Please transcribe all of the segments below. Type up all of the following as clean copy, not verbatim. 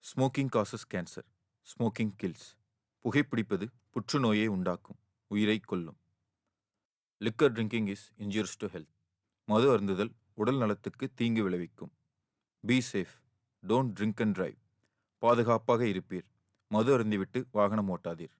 Smoking causes cancer. Smoking kills. புகைப்பிடிப்பது புற்றுநோயை உண்டாக்கும், உயிரை கொல்லும். Liquor drinking is injurious to health. மது அருந்துதல் உடல் நலத்துக்கு தீங்கு விளைவிக்கும். Be safe. Don't drink and drive. பாதுகாப்பாக இருப்பீர். மது அருந்திவிட்டு வாகனம் ஓட்டாதீர்.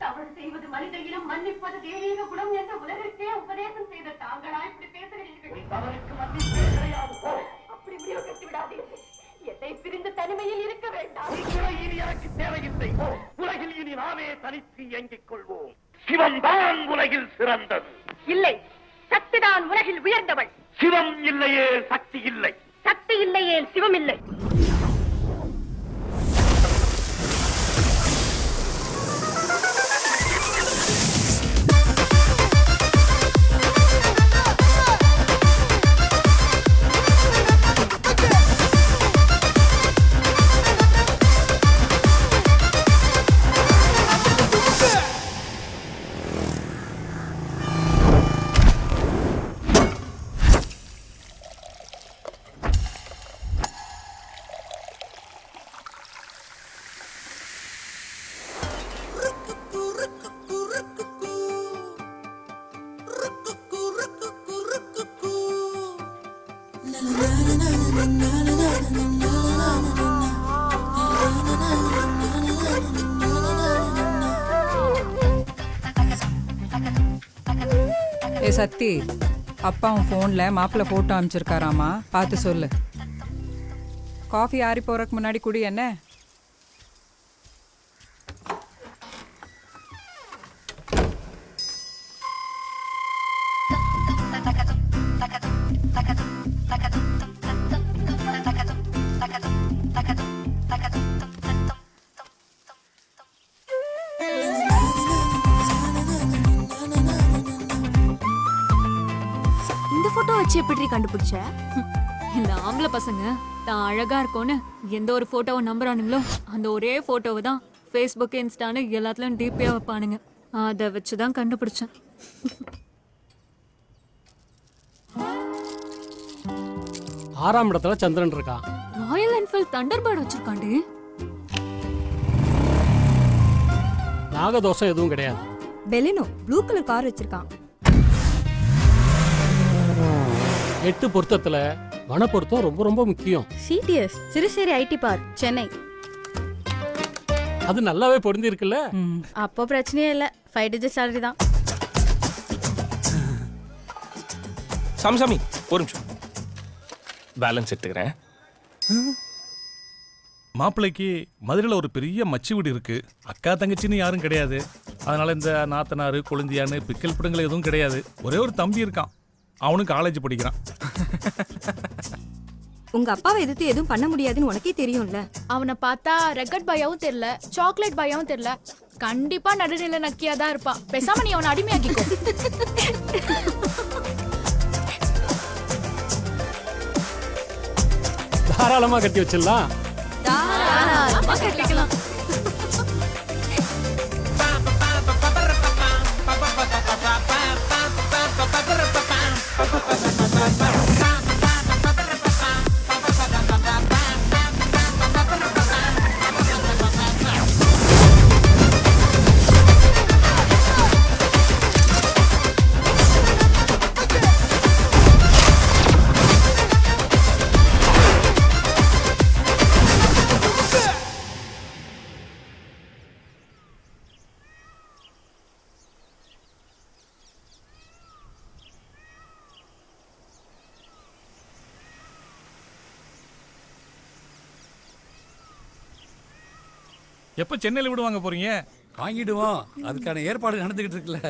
தவறு செய்வது மனித இனம், மன்னிப்பது தெய்வீக குணம் என்ற உலகிற்கே உபதேசம் செய்த தாங்களா இப்படி பேசுகிறீர்கள்? அப்படி முடிவு கட்டி விடாதீர்கள். என்னை பிரிந்த தனிமையில் இருக்க வேண்டாம். இனி எனக்கு தேவையில்லை. உலகில் இனி நாமே தனித்து இயங்கிக் கொள்வோம். சிவம் தான் உலகில் சிறந்தது. இல்லை, சக்திதான் உலகில் உயர்ந்தவள். சிவம் இல்லையே சக்தி இல்லை. சக்தி இல்லையே சிவம் இல்லை. ஏ சக்தி, அப்பா உன் ஃபோன்ல மாப்பிள்ளை போட்டோ அனுப்பிச்சிருக்காராமா, பார்த்து சொல்லு. காஃபி ஆறி போறதுக்கு முன்னாடி குடி. என்ன எப்படி கண்டுபிடிச்ச? இந்த ஆம்பளை பசங்க தான் அழகா இருக்கும்னு எந்த ஒரு போட்டோவை நம்புறானுங்களோ அந்த ஒரே போட்டோவை தான் ஃபேஸ்புக், இன்ஸ்டான்னு எல்லாத்துலயும் டிபியா வைப்பானுங்க. அதை வச்சுதான் கண்டுபிடிச்சேன். ஆறாம் இடத்துல சந்திரன் இருக்கா. ராயல் என்ஃபீல்ட் தண்டர்பர்ட் வச்சிருக்காண்டி. நாகதோஷம் எதுவும் கிடையாது. பெலினோ ப்ளூ கலர் கார் வச்சிருக்கான். 8 பொருத்தத்துல வன பொருத்தம் ரொம்ப ரொம்ப முக்கியம். CTS Siruseri IT park, Chennai. அது நல்லாவே பொருந்தி இருக்குல்ல. அப்போ பிரச்சனையே இல்ல, 5 டிஜிட் salary தான். சாமி ஒரு நிமிஷம் பேலன்ஸ் எடுத்துக்கிறேன். மாப்பிள்ளைக்கு மதுரையில் ஒரு பெரிய மச்சி வீடு இருக்கு. அக்கா தங்கச்சின்னு யாரும் கிடையாது. அதனால இந்த நாத்தனாரு கொழுந்தியான்னு பிக்கல் பிடுங்கள் எதுவும் கிடையாது. ஒரே ஒரு தம்பி இருக்கான், அவனும் காலேஜ் படிக்கிறான். உங்க அப்பாவை எதிர்த்து எதுவும் பண்ண முடியாதுன்னு உனக்கே தெரியும்ல. அவனை பார்த்தா ரெக்கட் பாயாவும் தெரியல, சாக்லேட் பாயாவும் தெரியல. கண்டிப்பா நடுநிலை நக்கியா தான் இருப்பான். பேசாம நீ அவனை அடிமையாக்கிக்கோ. தாராளமா கட்டி வச்சிடலாம். தாராளமா கட்டிக்கலாம். எப்போ சென்னையில் வீடு வாங்க போறீங்க? வாங்கிடுவோம், அதுக்கான ஏற்பாடு நடந்துகிட்டு இருக்குல்ல.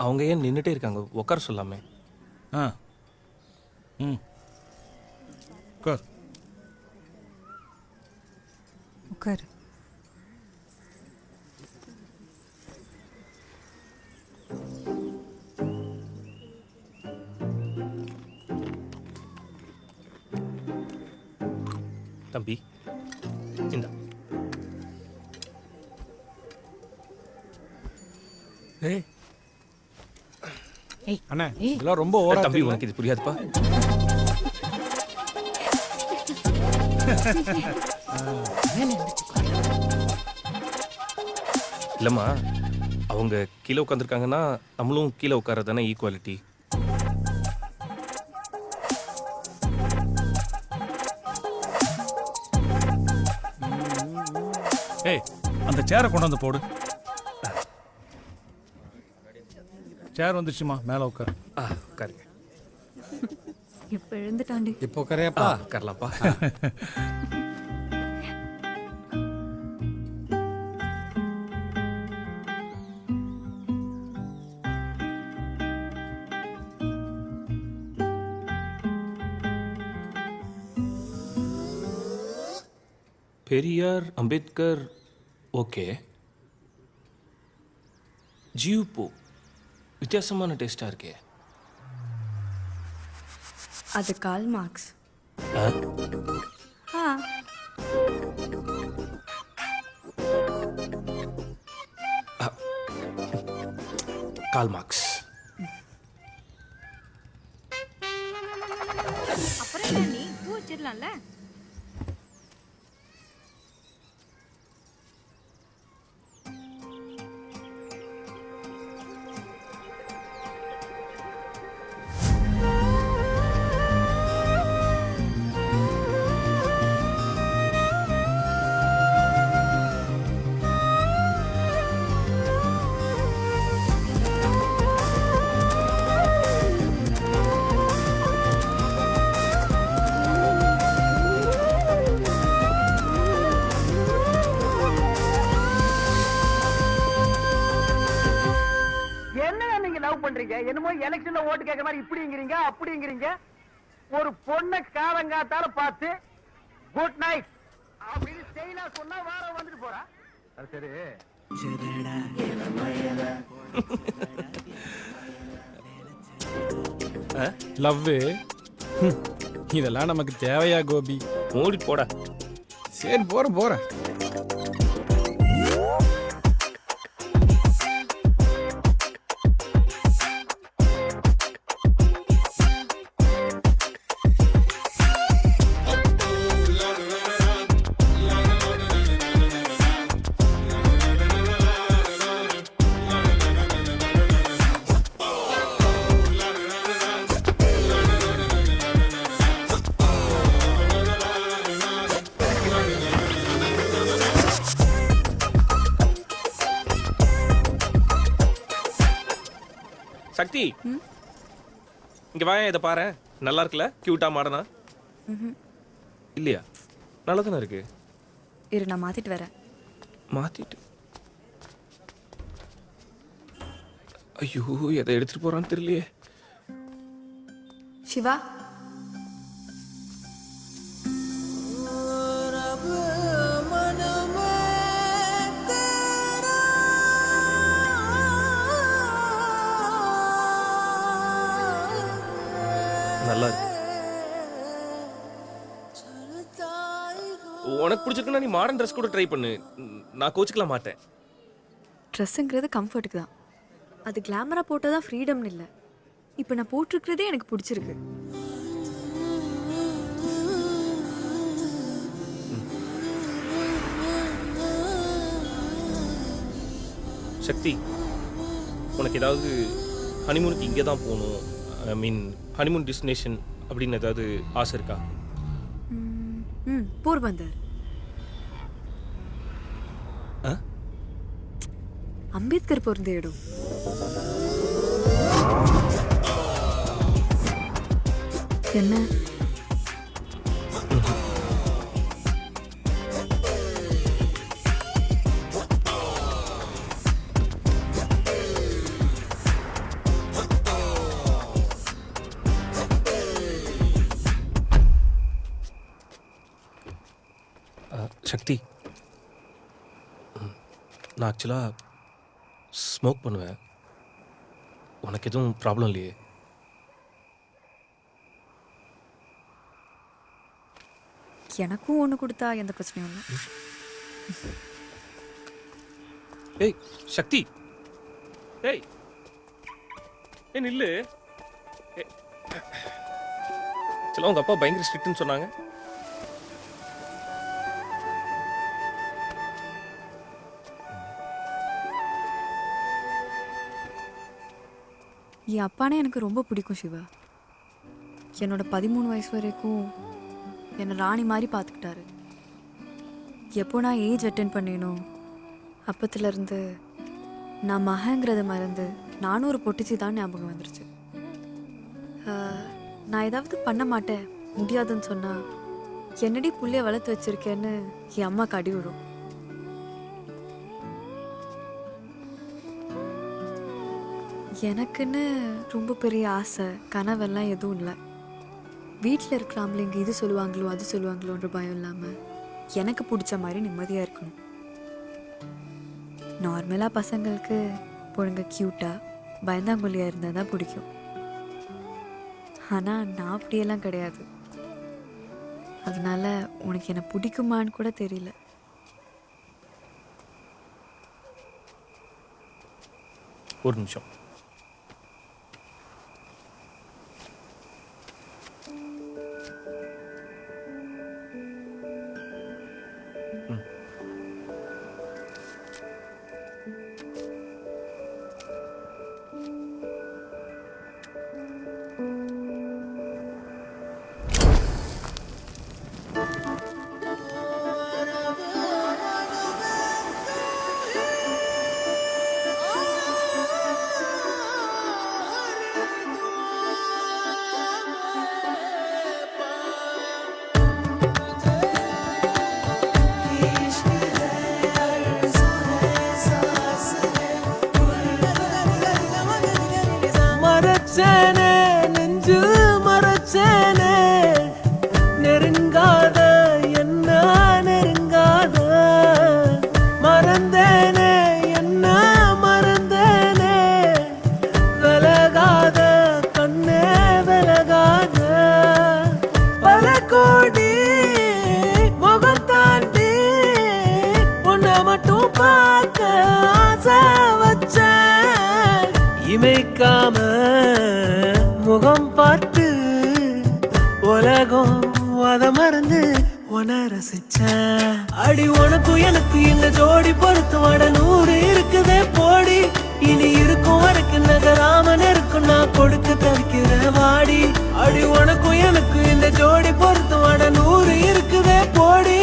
அவங்க ஏன் நின்றுட்டே இருக்காங்க? உட்கார சொல்லாமே. ஆ ம் உட்கார். உட்காரு. தம்பி இந்த அண்ணா இதெல்லாம் ரொம்ப ஓவரா தம்பி, உனக்கு இது புரியாதுப்பா. இல்லம்மா, அவங்க கீழே உட்காந்துருக்காங்கன்னா நம்மளும் கீழே உட்கார்றது தானே ஈக்குவாலிட்டி. ஏய், அந்த சேரை கொண்டு வந்து போடு. சேர் வந்துச்சுமா, மேலே உட்காரு. உட்காருங்க. இப்ப எழுந்துட்டாண்டி. இப்போ கரையாப்பா உட்காரலாம்ப்பா. பெரியார், அம்பேத்கர் ஓகே. ஜீவ்பூ வித்தியாசமான டேஸ்டா இருக்கே. அது கால் மார்க்ஸ். Karl Marx. அப்புறம் என்ன, நீ பூ வச்சிடலாம்ல. பண்றீங்க? என்னமோ எலெக்ஷன்ல ஓட்டு கேட்க மாதிரி இப்படிங்கிறீங்க அப்படிங்கிறீங்க. ஒரு பொண்ணை காலங்காத்தால பார்த்து குட் நைட் அப்படின்னு ஸ்டைலா சொன்னா வார வந்துட்டு போறா. அது சரி. லவ் இதெல்லாம் நமக்கு தேவையா கோபி? மூடி போடா. சரி போறேன். சக்தி, இங்க வா, இதை பாரு. நல்லா இருக்குல்ல? கியூட்டா மாடனா? இல்லையா? நல்லா தானே இருக்கு. இரு நான் மாத்திட்டு வரேன். மாத்திட்டு? ஐயோ, எதை எடுத்துட்டு போறான்னு தெரியலையே. சிவா நல்லா இருக்கு. உனக்கு பிடிச்சிருக்குன்னா நீ மாடர்ன் ட்ரெஸ் கூட ட்ரை பண்ணு. நான் கோச்சிக்கலாம் மாட்டேன். ட்ரெஸ்ஸுங்கிறது கம்ஃபர்ட்டுக்கு தான். அது கிளாமரா போட்டால் தான் ஃப்ரீடம்னு இல்லை. இப்போ நான் போட்டிருக்கிறதே எனக்கு பிடிச்சிருக்கு. சக்தி, உனக்கு ஏதாவது ஹனிமூனுக்கு இங்கே தான் போகணும், ஐ மீன் ஹனிமூன் டெஸ்டினேஷன் அப்படின்னு ஏதாவது ஆசை இருக்கா? போர்பந்தர். அம்பேத்கர் பிறந்த இடம். என்ன சக்தி, நான் ஆக்சுவலாக ஸ்மோக் பண்ணுவேன். உனக்கு எதுவும் ப்ராப்ளம் இல்லையே? எனக்கும் ஒன்று கொடுத்தா எந்த பிரச்சனையும் இல்லை. ஏய் சக்தி, ஏய் நில்லு. ஆக்சுவலாக உங்கள் அப்பா பயங்கர ஸ்ட்ரிக்ட்னு சொன்னாங்க. என் அப்பானே எனக்கு ரொம்ப பிடிக்கும் சிவா. என்னோட 13 வயசு வரைக்கும் என்னை ராணி மாதிரி பார்த்துக்கிட்டாரு. எப்போ நான் ஏஜ் அட்டென்ட் பண்ணேனோ அப்பத்துலேருந்து நான் மகங்கிறத மறந்து நானும் ஒரு பொட்டிச்சி தான் ஞாபகம் வந்துருச்சு. நான் ஏதாவது பண்ண மாட்டேன் முடியாதுன்னு சொன்னால் என்னடி புள்ளைய வளர்த்து வச்சிருக்கேன்னு என் அம்மா கடி விடும். எனக்குன்னு ரொம்ப பெரிய ஆசை கனவெல்லாம் எதுவும் இல்லை. வீட்டில் இருக்கிற ஆம்பளைங்க இது சொல்லுவாங்களோ அது சொல்லுவாங்களோன்ற பயம் இல்லாமல் எனக்கு பிடிச்ச மாதிரி நிம்மதியாக இருக்கணும். நார்மலாக பசங்களுக்கு பொண்ணுங்க க்யூட்டாக பயந்தாங்கொல்லியாக இருந்தால் தான் பிடிக்கும். ஆனால் நான் அப்படியெல்லாம் கிடையாது. அதனால உனக்கு என்னை பிடிக்குமான்னு கூட தெரியல. ஒரு நிமிஷம். மறைச்சேனே நெஞ்சு மறைச்சேனே நெருங்காத என்ன நெருங்க பார்க்க ஆசை வச்சேன் இமைக்காம முகம் பார்த்து உலகம் அத மறந்து உன ரசிச்சேன் அடி உனக்கும் எனக்கு இந்த ஜோடி பொருத்தமான 100 இருக்குதே போடி இனி இருக்கும் வரைக்கும் நகராமன் இருக்கும் நான் கொடுக்க தவிக்கிறேன் வாடி அடி உனக்கும் எனக்கு இந்த ஜோடி பொருத்தமான 100 இருக்குதே போடி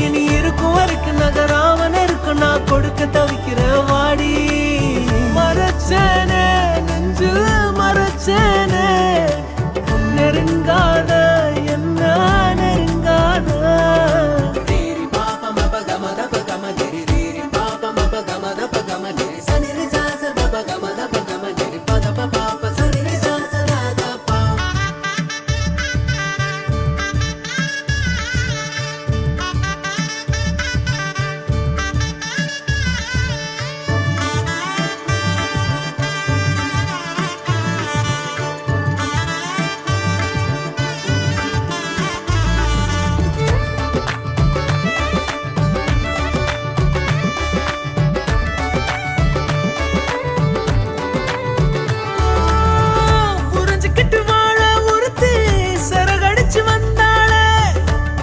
இனி இருக்கும் வரைக்கும் நகராமன் இருக்கும் நான் கொடுக்க தவிக்கிறேன் வாடி மறைச்சேனே நெஞ்சில் மறைச்சேனே நெருங்காத என்ன நெருங்காத புரிஞ்சுக்கிட்டு வாழ ஒருத்தி சரகடிச்சு வந்தாளே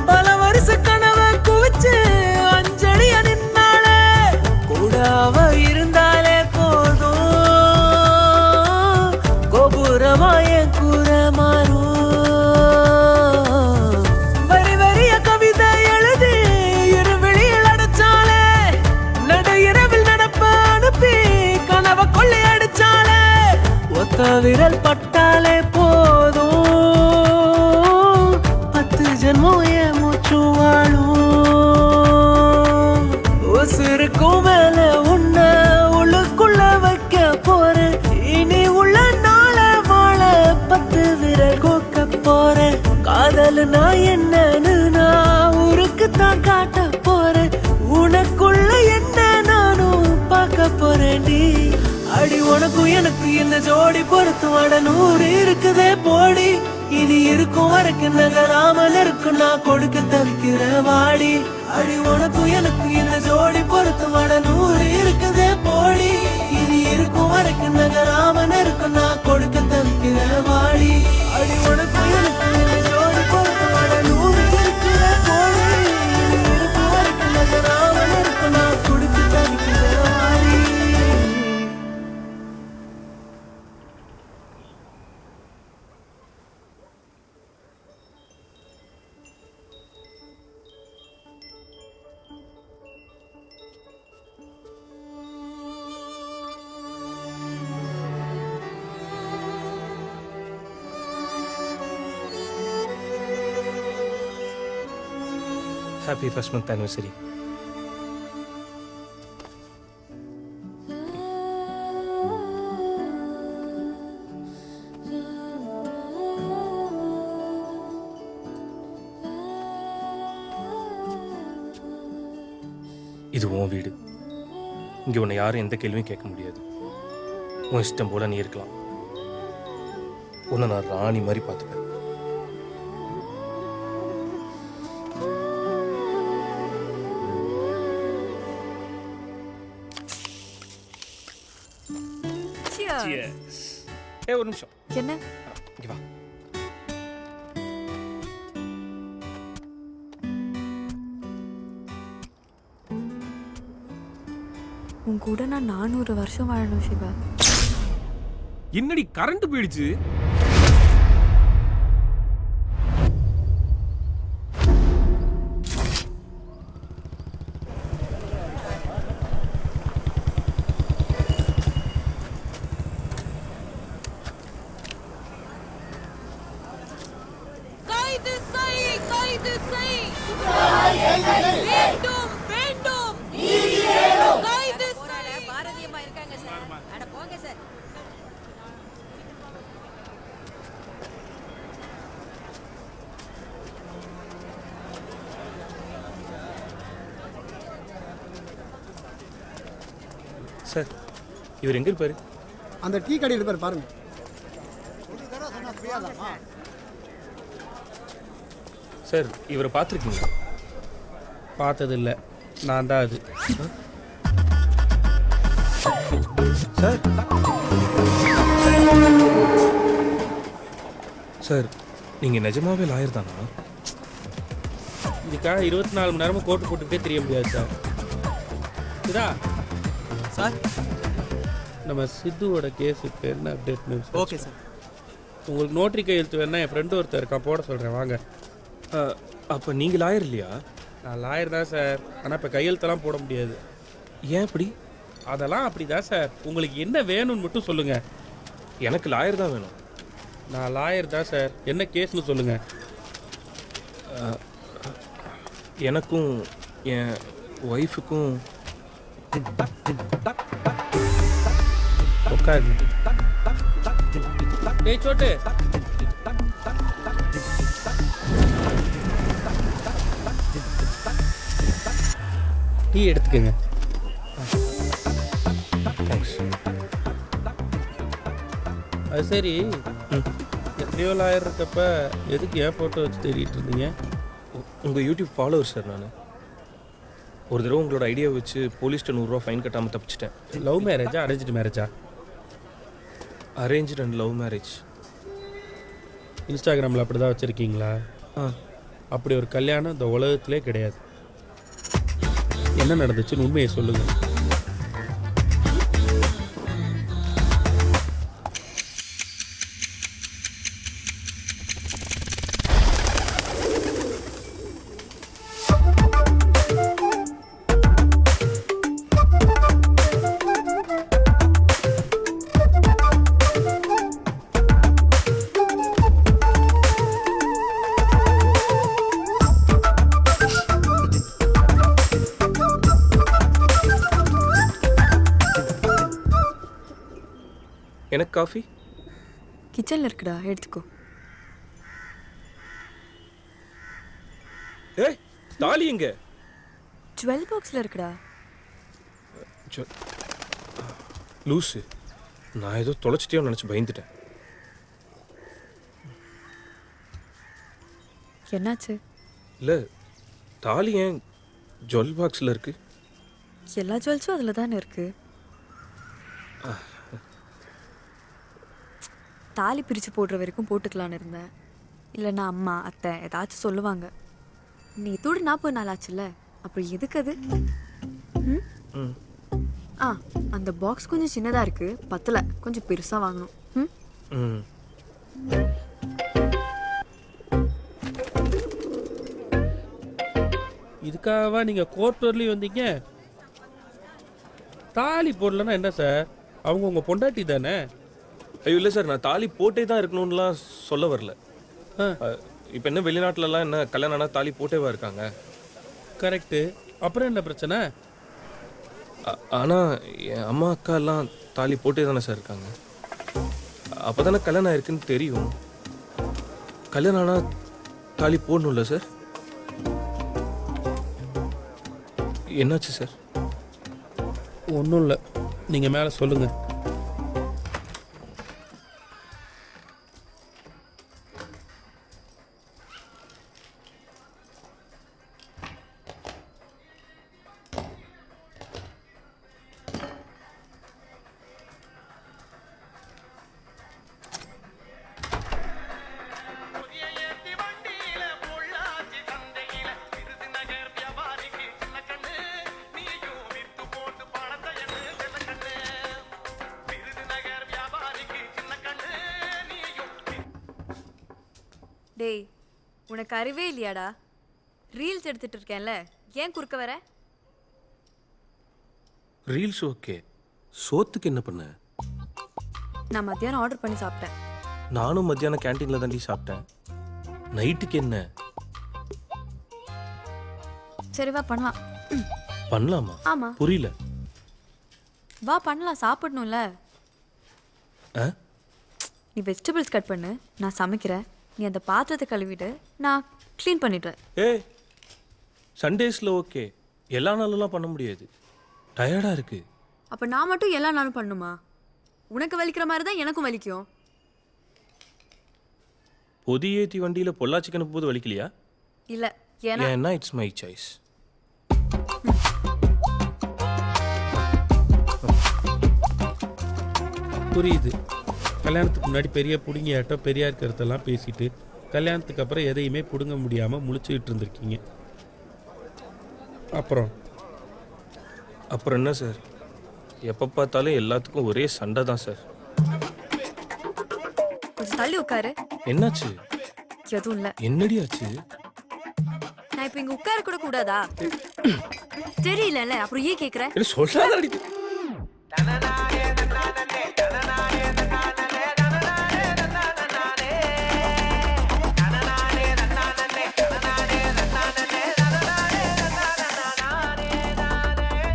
பல வருஷ கனவை குவிச்சு அஞ்சலிய நின்னாளே கூட அவ இருந்தாலே போதும் கோபுரமாய கூற மாறும் வரி வரிய கவிதை எழுதி இருவிழியில் அடைச்சாலே நடு இரவில் நடப்ப அனுப்பி கனவை கொள்ளை அடிச்சாலே ஒத்த விரல் பட்டாலே போதும் 10 ஜென்மம் என் மூச்சு வாழும் உசுருக்கும் மேல உன்ன உள்ளுக்குள்ள வைக்க போறேன் இனி உள்ள நாள வாழ 10 விரல் கோக்க போறேன் காதல் நான் என்னன்னு நான் ஊருக்கு தான் காட்ட போறேன் உனக்குள்ள என்ன நானும் பார்க்க போறேன்டி அடி உனக்கும் எனக்கு இந்த ஜோடி பொருத்தமான 100 இருக்குதே போடி இனி இருக்கும் வரைக்கும் நகராமல் இருக்கும் நான் கொடுக்க தவிக்கிறேன் வாடி அடி உனக்கும் எனக்கு இந்த ஜோடி பொருத்தமான 100 இருக்குதே போடி இனி இருக்கும் வரைக்கும் நகராமல் இருக்கும் நான் கொடுக்க தவிக்கிறேன் வாடி அடி உனக்கும் எனக்கு இந்த ஜோடி பொருத்தமான 100 இருக்குதே போடி இனி இருக்கும் வரைக்கும் நகராமல் இருக்கும் நான் கொடுக்க தவிக்கிறேன் வாடி ஹாப்பி ஃபர்ஸ்ட் மந்த் ஆனிவர்சரி. இது உன் வீடு. இங்கே உன்னை யாரும் எந்த கேள்வியும் கேட்க முடியாது. உன் இஷ்டம் போல நீ இருக்கலாம். உன்னை நான் ராணி மாதிரி பார்த்துப்பேன். ஒரு நிமிஷம். என்ன இங்க வா. உன் கூட நான் 400 வருஷம் வாழணும் சிவா. என்னடி கரண்ட் போயிடுச்சு? சார், இவர் எங்க இருப்பாரு? அந்த டீ கடையில் இருப்பாரு பாருங்க. சார், இவரை பார்த்துருக்கீங்களா? பார்த்ததில்லை. நான் தான் அது. சார் சார் நீங்கள் நிஜமாவே லாயர் தானா? இதுக்காக 24 மணி நேரமும் கோட்டு போட்டுக்கிட்டே தெரிய முடியாது சார். இதா சார் நம்ம சித்துவோட கேஸுக்கு என்ன அப்டேட்னு ஓகே சார். உங்களுக்கு நோட்டரி கையெழுத்து வேணா என் ஃப்ரெண்டு ஒருத்தர் இருக்கான், போட சொல்கிறேன் வாங்க. அப்போ நீங்கள் லாயர் இல்லையா? நான் லாயர் தான் சார், ஆனால் இப்போ கையெழுத்தெல்லாம் போட முடியாது. ஏன் அப்படி? அதெல்லாம் அப்படி தான் சார். உங்களுக்கு என்ன வேணும்னு மட்டும் சொல்லுங்கள். எனக்கு லாயர் தான் வேணும். நான் லாயர் தான் சார், என்ன கேஸ்னு சொல்லுங்கள். எனக்கும் என் ஒய்ஃபுக்கும் உட்காருங்க. டேய் சோட்டு, டீ எடுத்துக்கங்க. தேங்க்ஸ். அது சரி, எத்தனையோ லாயர் இருக்கப்ப எதுக்கு ஏன் ஃபோட்டோ வச்சு தேடிட்டு இருந்தீங்க? உங்கள் யூடியூப் ஃபாலோவர் சார் நான். ஒரு தடவை உங்களோட ஐடியா வச்சு போலீஸ்ட்டு 100 ரூபா ஃபைன் கட்டாமல் தப்பிச்சிட்டேன். லவ் மேரேஜா அரேஞ்ச்டு மேரேஜா? Arrange and love marriage. இன்ஸ்டாகிராமில் அப்படி தான் வச்சுருக்கீங்களா? அப்படி ஒரு கல்யாணம் இந்த உலகத்திலே கிடையாது. என்ன நடந்துச்சுன்னு உண்மையை சொல்லுங்கள். எனக்கு காஃபி கிச்சனில் இருக்குடா, எடுத்துக்கோ. ஏய் தாலி எங்க? ஜுவல் பாக்ஸில் இருக்குடா. லூஸு, நான் ஏதோ தொலைச்சிட்டே நினச்சி பயந்துட்டேன். என்னாச்சு? இல்லை, தாலி ஏன் ஜுவல் பாக்ஸில் இருக்கு? எல்லா ஜுவல்ஸும் அதில் தானே இருக்கு. தாலி பிரித்து போடுற வரைக்கும் போட்டுக்கலான்னு இருந்தேன். இல்லைன்னா அம்மா அத்தை ஏதாச்சும் சொல்லுவாங்க. நீ தூடு 40 நாள் ஆச்சுல்ல, அப்புறம் எதுக்கு அது? அந்த பாக்ஸ் கொஞ்சம் சின்னதாக இருக்கு, பத்தல, கொஞ்சம் பெருசாக வாங்கணும். இதுக்காகவா நீங்கள் கோர்ட் வரலையும் வந்தீங்க? தாலி போடலன்னா என்ன சார், அவங்க உங்கள் பொண்டாட்டி தானே? ஐயோ இல்லை சார், நான் தாலி போட்டே தான் இருக்கணும்லாம் சொல்ல வரல. இப்போ என்ன வெளிநாட்டிலலாம் என்ன கல்யாணம் ஆனால் தாலி போட்டேவா இருக்காங்க? கரெக்டு. அப்புறம் என்ன பிரச்சனை? ஆனால் என் அம்மா அக்கா எல்லாம் தாலி போட்டே தானே சார் இருக்காங்க. அப்போ தானே கல்யாணம் ஆயிருக்குன்னு தெரியும். கல்யாணம் ஆனால் தாலி போடணும்ல சார்? என்னாச்சு சார்? ஒன்றும் இல்லை, நீங்கள் மேலே சொல்லுங்கள். டேய், உனக்கு அறிவே இல்லையாடா? ரீல்ஸ் எடுத்துட்டு இருக்கேன்ல, ஏன் குறுக்க வர? ரீல்ஸ் ஓகே, சோத்துக்கு என்ன பண்ண? நான் மத்தியானம் ஆர்டர் பண்ணி சாப்பிட்டேன். நானும் மத்தியானம் கேன்டீனில் தாண்டி சாப்பிட்டேன். நைட்டுக்கு என்ன? சரி வா பண்ணலாம். பண்ணலாமா? ஆமா. புரியல. வா பண்ணலாம், சாப்பிடணும்ல. நீ வெஜிடபிள்ஸ் கட் பண்ணு, நான் சமைக்கிறேன். நீ அந்த பாத்திரத்தை கழுவிட்டு நான் க்ளீன் பண்ணிடுறேன். ஏய், சண்டேஸில் ஓகே, எல்லா நாளெல்லாம் பண்ண முடியாது, டயர்டாக இருக்கு. அப்போ நான் மட்டும் எல்லா நாளும் பண்ணுமா? உனக்கு வலிக்கிற மாதிரி தான் எனக்கும் வலிக்கும். பொதி ஏற்றி வண்டியில் பொள்ளாச்சிக்கு அனுப்பும்போது வலிக்கலையா? இல்லை, ஏன்னா இட்ஸ் மை சாய்ஸ். புரியுது. கல்யாணத்துக்கு முன்னாடி பெரிய பிடுங்கியாட்டம் பெரியார் கருத்தெல்லாம் பேசிட்டு கல்யாணத்துக்கு அப்புறம் எதையுமே பிடுங்க முடியாமல் முழிச்சுக்கிட்டு இருந்திருக்கீங்க. அப்புறம் அப்புறம் என்ன சார், எப்போ பார்த்தாலும் எல்லாத்துக்கும் ஒரே சண்டை தான் சார். கொஞ்சம் தள்ளி உட்காரு. என்னாச்சு? எதுவும் இல்லை. என்னடி ஆச்சு? நான் இப்போ இங்கே உட்கார கூட கூடாதா? தெரியல, அப்புறம் ஏன் கேட்குறேன்? என்ன சொல்லாதடி.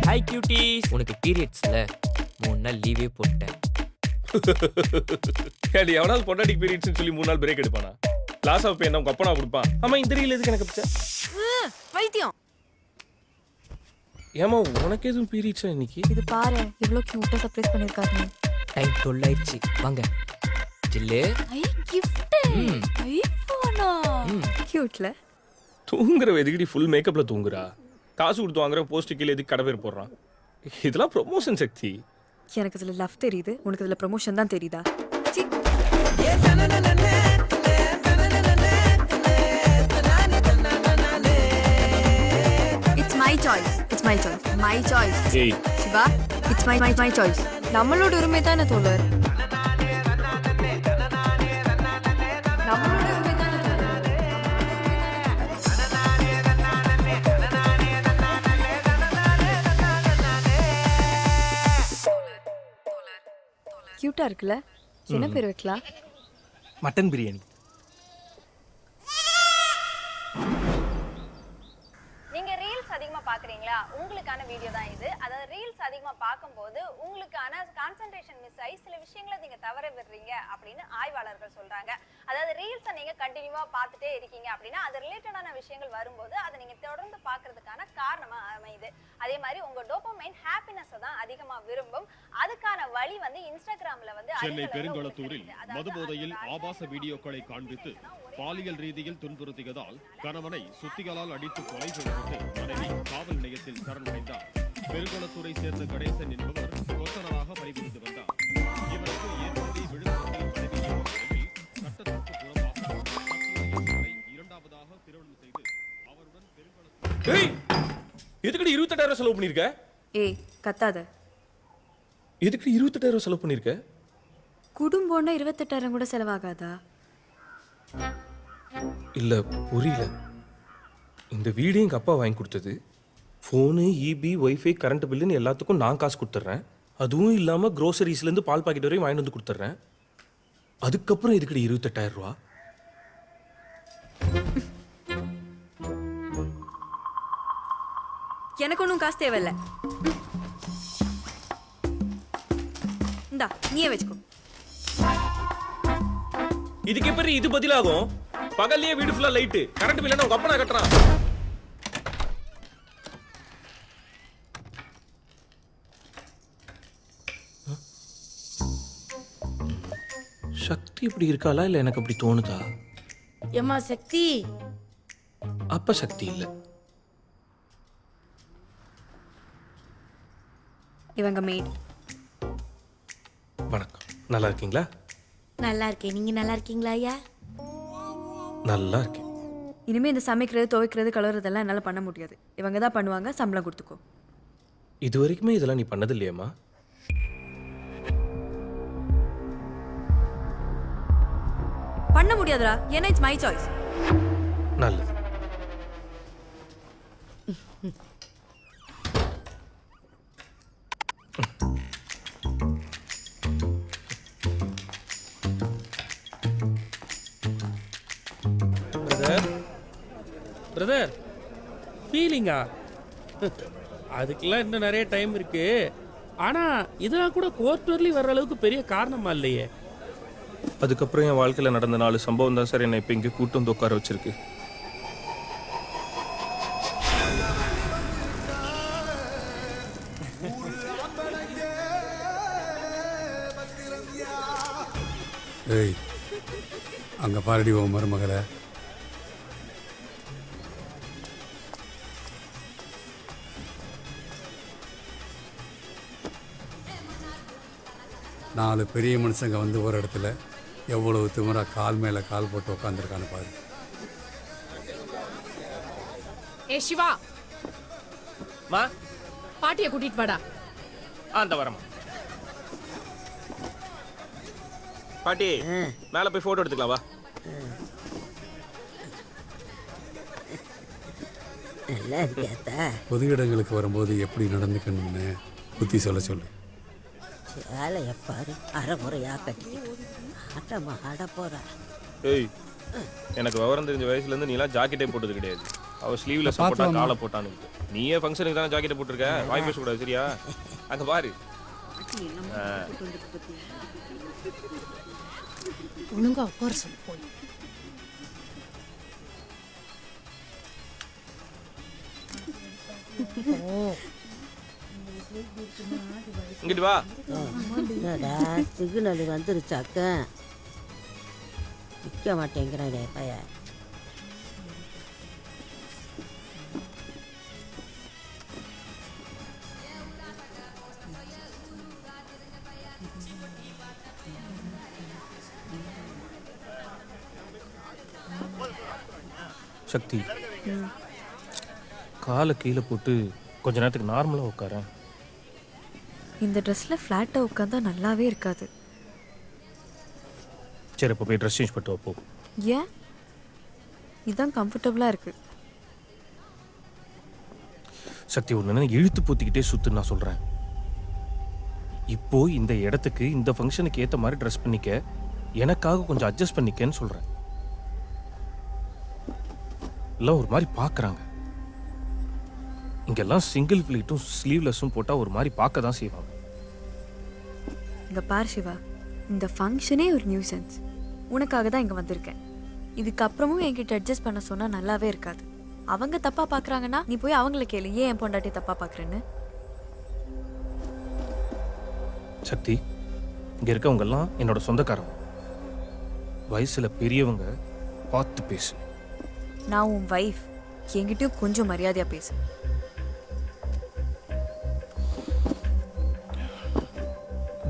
Hi cuties. உனக்கு பீரியட்ஸ்ல 3 நாள் லீவே போட்டேன். ஏடி எவனாவது பொண்டாட்டிக்கு பீரியட்ஸ்னு சொல்லி 3 நாள் பிரேக் எடுப்பானா? கிளாஸ் ஆஃப் என்ன உங்க அப்பனா கொடுப்பான். ஆமா இந்த ரீல் எதுக்கு எனக்கு பிச்சை? வைத்தியம். ஏமா உனக்கு எதுவும் பீரியட்ஸா இன்னைக்கு? இது பாரு இவ்ளோ கியூட்டா சர்ப்ரைஸ் பண்ணிருக்காரு. டைம் 12 ஆயிடுச்சு. வாங்க ஜில்லு. ஐ gift. ஐபோனா. கியூட்ல. தூங்குற எதுக்கடி ஃபுல் மேக்கப்ல தூங்குறா? காசு கொடுத்து வாங்குற போஸ்ட் கீழே எதுக்கு கடை பேர் போடுறான்? இதெல்லாம் ப்ரொமோஷன் சக்தி. எனக்கு இதுல லவ் தெரியுது, உனக்கு இதுல ப்ரமோஷன் தான் தெரியுதா? It's my choice. It's my choice. My choice. ஏய் சிவா, it's my choice. நம்மளோட உரிமை தானே தோழர். நம்மளோட உரிமை தானே தோழர். கியூட்டா இருக்குல்ல? என்ன பேர் வைக்கலாம்? மட்டன் பிரியாணி. நீங்க ரீல்ஸ் அதிகமா பாக்குறீங்களா? உங்களுக்கான வீடியோ தான் இது. அதாவது ரீல்ஸ் அதிகமா பார்க்கும்போது உங்களுக்கான கான்சென்ட்ரேஷன் மிஸ் ஆகி சில விஷயங்களை நீங்க தவற விடுறீங்க அப்படின்னு ஆய்வாளர்கள் சொல்றாங்க. அதாவது ரீல்ஸை நீங்க கண்டினியூவா பார்த்துட்டே இருக்கீங்க அப்படின்னா அது ரிலேட்டடான விஷயங்கள் வரும்போது அதை நீங்க தொடர்ந்து பார்க்கறதுக்கான காரணமா அமையுது. அதே மாதிரி உங்க டோபமைன் ஹாப்பினஸ் தான் அதிகமா விரும்பும். அதுக்கான வழி வந்து இன்ஸ்டாகிராம்ல வந்து சென்னை பெருங்குளத்தூரில் மதுபோதையில் ஆபாச வீடியோக்களை காண்பித்து பாலியல் ரீதியில் துன்புறுத்தியதால் கணவனை சுத்திகளால் அடித்து கொலை செய்யப்பட்டு மனைவி காவல் நிலையத்தில் சரணடைந்தார். பெருங்குளத்தூரை சேர்ந்த கணேசன் என்பவர் கொத்தனராக பணிபுரிந்து வந்தார். இவருக்கு ஏற்கனவே விழுப்புரத்தில் சட்டத்திற்கு புறம்பாக இரண்டாவதாக திருமணம் செய்து அவருடன் பெருங்குளத்தூர். எதுக்கடி 28,000 செலவு பண்ணிருக்க? ஏய் கத்தாத. எதுக்கடி 28,000 செலவு பண்ணிருக்க? குடும்பம்னா 28,000 கூட செலவாகாதா? இல்ல புரியல. இந்த வீடு எங்க அப்பா வாங்கி கொடுத்தது. ஃபோனு, இபி, ஒய்ஃபை, கரண்ட் பில்லுன்னு எல்லாத்துக்கும் நான் காசு கொடுத்துட்றேன். அதுவும் இல்லாம க்ரோசரிஸ்லேருந்து பால் பாக்கெட் வரையும் வாங்கிட்டு வந்து கொடுத்துட்றேன். அதுக்கப்புறம் எதுக்கடி 28,000 ரூபா? எனக்கு ஒன்றும் காசு தேவையில்ல. இந்தா நீயே வச்சுக்கோ. இதுக்கு எப்படி இது பதிலாகும்? பகல்லையே வீடு ஃபுல்லா லைட்டு, கரண்ட் பில்லுன்னு உங்க அப்பா கட்டுறான். சக்தி இப்படி இருக்காளா இல்ல எனக்கு அப்படி தோணுதா? ஏமா சக்தி. அப்ப சக்தி இல்ல. இவங்க மேட். வணக்கம். நல்லா இருக்கீங்களா? நல்லா இருக்கேன். நீங்க நல்லா இருக்கீங்களா ஐயா? நல்லா இருக்கேன். இனிமே இந்த சமைக்கிறது, துவைக்கிறது, கழுவுறதெல்லாம் என்னால் பண்ண முடியாது. இவங்க தான் பண்ணுவாங்க. சம்பளம் கொடுத்துக்கோ. இது வரைக்குமே இதெல்லாம் நீ பண்ணது இல்லையாம்மா? பண்ண முடியாதுடா. ஏன்னா இட்ஸ் மை சாய்ஸ். நல்லது. பிரதர் ஃபீலிங்கா? அதுக்கெல்லாம் இன்னும் நிறைய டைம் இருக்கு. ஆனால் இதெல்லாம் கூட கோர்ட் வரலையும் வர்ற அளவுக்கு பெரிய காரணமா இல்லையே. அதுக்கப்புறம் என் வாழ்க்கையில் நடந்த 4 சம்பவம் தான் சார் என்னை இப்போ இங்கே கூட்டு வந்து உட்கார வச்சிருக்கு. ஏய் அங்கே பாரடி ஓ மருமகளை. 4 பெரிய மனுஷங்க வந்து ஒரு இடத்துல எவ்வளவு திமிரா கால் மேலே கால் போட்டு உட்காந்துருக்கான்னு பாரு. ஏ சிவா, மா பாட்டியை கூட்டிட்டு வாடா. அந்த வரமா பாட்டி மேலே போய் ஃபோட்டோ எடுத்துக்கலாம் வா. பொது இடங்களுக்கு வரும்போது எப்படி நடந்துக்கணும்னு புத்தி சொல்ல சொல்லு. வேலையை பாரு, அரைமுறையாக கட்டிக்கிட்டு ஆட்டமா ஆட போகிறா. ஏய், எனக்கு விவரம் தெரிஞ்ச வயசுலேருந்து நீலாம் ஜாக்கெட்டே போட்டது கிடையாது. அவள் ஸ்லீவ்லெஸ் போட்டா காலை போட்டான்னு. நீயே ஃபங்க்ஷனுக்கு தானே ஜாக்கெட்டை போட்டிருக்க, வாய் பேசக்கூடாது சரியா? அங்கே பாரு. ஒழுங்கா உட்கார சொல்லு போய். இங்கிட்டு வா. சிக்னல் வந்துருச்சாக்க நிற்க மாட்டேங்கிறானே பையன். சக்தி, காலை கீழே போட்டு கொஞ்ச நேரத்துக்கு நார்மலாக உட்காரேன். இந்த ட்ரெஸ்ல ஃப்ளாட்டாக உட்காந்தா நல்லாவே இருக்காது. சரி, இப்போ போய் ட்ரெஸ் சேஞ்ச் பண்ணிட்டு வா போ. ஏன்? இதுதான் கம்ஃபர்டபுளாக இருக்கு. சக்தி, ஒன்று இழுத்து போத்திக்கிட்டே சுத்துன்னு நான் சொல்கிறேன். இப்போ இந்த இடத்துக்கு இந்த ஃபங்க்ஷனுக்கு ஏற்ற மாதிரி ட்ரெஸ் பண்ணிக்க, எனக்காக கொஞ்சம் அட்ஜஸ்ட் பண்ணிக்கன்னு சொல்கிறேன். எல்லாம் ஒரு மாதிரி பார்க்குறாங்க. இங்கெல்லாம் சிங்கிள் ஃபிளீட்டும் ஸ்லீவ்லெஸ்ஸும் போட்டால் ஒரு மாதிரி பார்க்க தான் செய்வாங்க. இங்கே பார் சிவா, இந்த ஃபங்க்ஷனே ஒரு நியூசன்ஸ். உனக்காக தான் இங்கே வந்திருக்கேன். இதுக்கப்புறமும் என்கிட்ட அட்ஜஸ்ட் பண்ண சொன்னால் நல்லாவே இருக்காது. அவங்க தப்பாக பார்க்குறாங்கன்னா நீ போய் அவங்கள கேளு, ஏன் என் பொண்டாட்டி தப்பாக பார்க்குறேன்னு. சக்தி, இங்கே இருக்கவங்கெல்லாம் என்னோட சொந்தக்காரங்க. வயசில் பெரியவங்க, பார்த்து பேசு. நான் உன் வைஃப், என்கிட்டயும் கொஞ்சம் மரியாதையாக பேசு.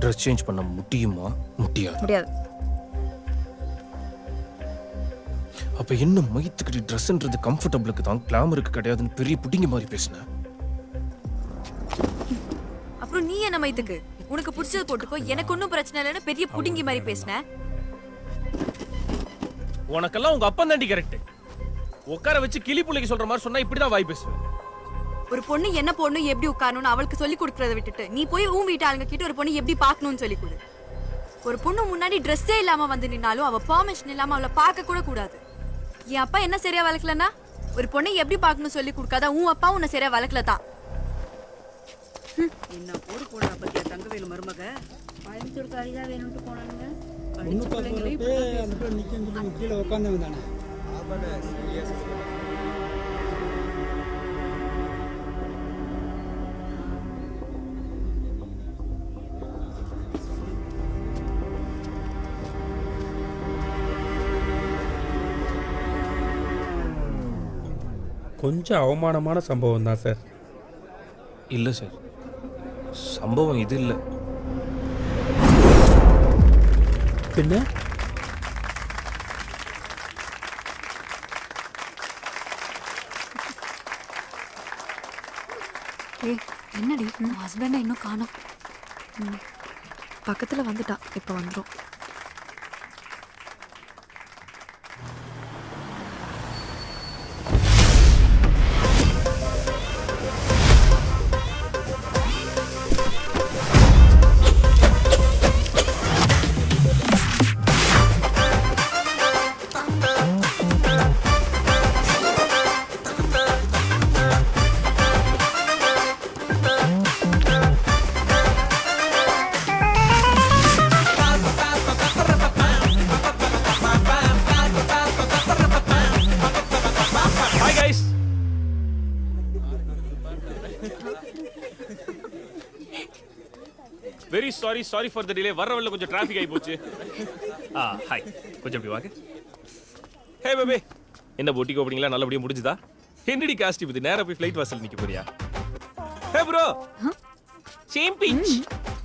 ட்ரெஸ் சேஞ்ச் பண்ண முடியுமா? முடியாது. முடியாது. அப்போ என்ன மைத்துக்கிட்டு ட்ரெஸ்ன்றது கம்ஃபர்டபுளுக்கு தான், கிளாமருக்கு கிடையாதுன்னு பெரிய புடிங்க மாதிரி பேசினேன். அப்புறம் நீ என்ன மைத்துக்கு உனக்கு பிடிச்சது போட்டுக்கோ, எனக்கு ஒன்றும் பிரச்சனை இல்லைன்னு பெரிய புடிங்கி மாதிரி பேசின. உனக்கெல்லாம் உங்க அப்பா தாண்டி கரெக்ட். உட்கார வச்சு கிளி புள்ளைக்கு சொல்ற மாதிரி சொன்னா இப்படிதான் வாய் பேசுவேன். ஒரு பொண்ணு என்ன பொண்ணு எப்படி உட்காரணும்னு அவளுக்கு சொல்லி கொடுக்கறத விட்டுட்டு நீ போய் உன் வீட்டு ஆளுங்க கிட்ட ஒரு பொண்ணு எப்படி பார்க்கணும்னு சொல்லி கொடு. ஒரு பொண்ணு முன்னாடி ட்ரெஸ்ஸே இல்லாம வந்து நின்னாலும் அவ பெர்மிஷன் இல்லாம அவளை பார்க்க கூட கூடாது. என் அப்பா என்ன சரியா வளர்க்கலன்னா ஒரு பொண்ணை எப்படி பார்க்கணும் சொல்லி கொடுக்காத உன் அப்பா உன்னை சரியா வளர்க்கல தான். என்ன போடு போடுறா பத்தியா தங்கவேலு மருமக. பயந்துருக்கு அரிதா வேணும்ட்டு போனானுங்க. கீழே உட்காந்து தானே. கொஞ்சம் அவமானமான சம்பவம் தான் சார். இல்லை சார், சம்பவம் இது இல்லை. பின்ன ஏய் என்னடி உன் ஹஸ்பண்டை இன்னும் காணோம். பக்கத்தில் வந்துட்டான், இப்போ வந்துடும். Very sorry for the delay. வர வழியில் கொஞ்சம் டிராஃபிக் ஆகி போச்சு. ஹாய், கொஞ்சம் அப்படி வாங்க. ஹே பேபி, என்ன போட்டிக்கு ஓப்பனிங்லாம் நல்லபடியாக முடிஞ்சுதா? என்னடி காஸ்டி பத்தி நேரா போய் ஃப்ளைட் வாசல் நிற்க போறியா? Hey bro, same pinch.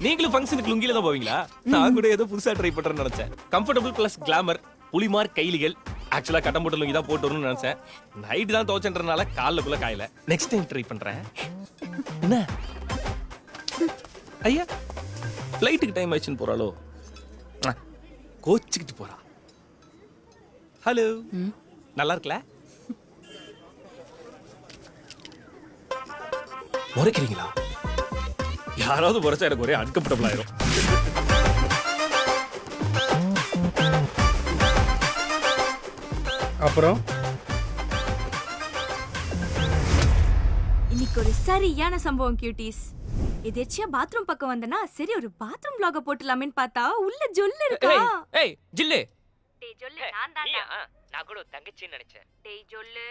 நீங்களும் ஃபங்க்ஷனுக்கு லுங்கில தான் போவீங்களா? நான் கூட ஏதோ புதுசா ட்ரை பண்றேன்னு நினைச்சேன். கம்ஃபர்டபுள் பிளஸ் கிளாமர், புலிமார் கைலிகள். ஆக்சுவலா கட்டம் போட்ட லுங்கி தான் போட்டு வரணும்னு நினைச்சேன். நைட் தான் துவச்சன்றனால காலைக்குள்ள காயல. நெக்ஸ்ட் டைம் ட்ரை பண்றேன். என்ன ஐயா ஃப்ளைட்டுக்கு டைம் ஆயிடுச்சுன்னு போறாளோ? கோச்சிக்கிட்டு போறா. ஹலோ, நல்லா இருக்கல? முறைக்கிறீங்களா? யாராவது முறைச்சா எனக்கு ஒரே அன்கம்ஃபர்டபுள் ஆயிரும். அப்புறம் இன்னைக்கு ஒரு சரியான சம்பவம் கியூட்டீஸ். எதேச்சியா பாத்ரூம் பக்கம் வந்தனா சரி ஒரு பாத்ரூம் vlog போட்டுலாமேன்னு பார்த்தா உள்ள ஜொல்லு இருக்கா. ஏய் ஜில்லு. டேய் ஜொல்லு நான் தான்டா. நான் கூட தங்கச்சின்னு நினைச்சேன். டேய் ஜொல்லு.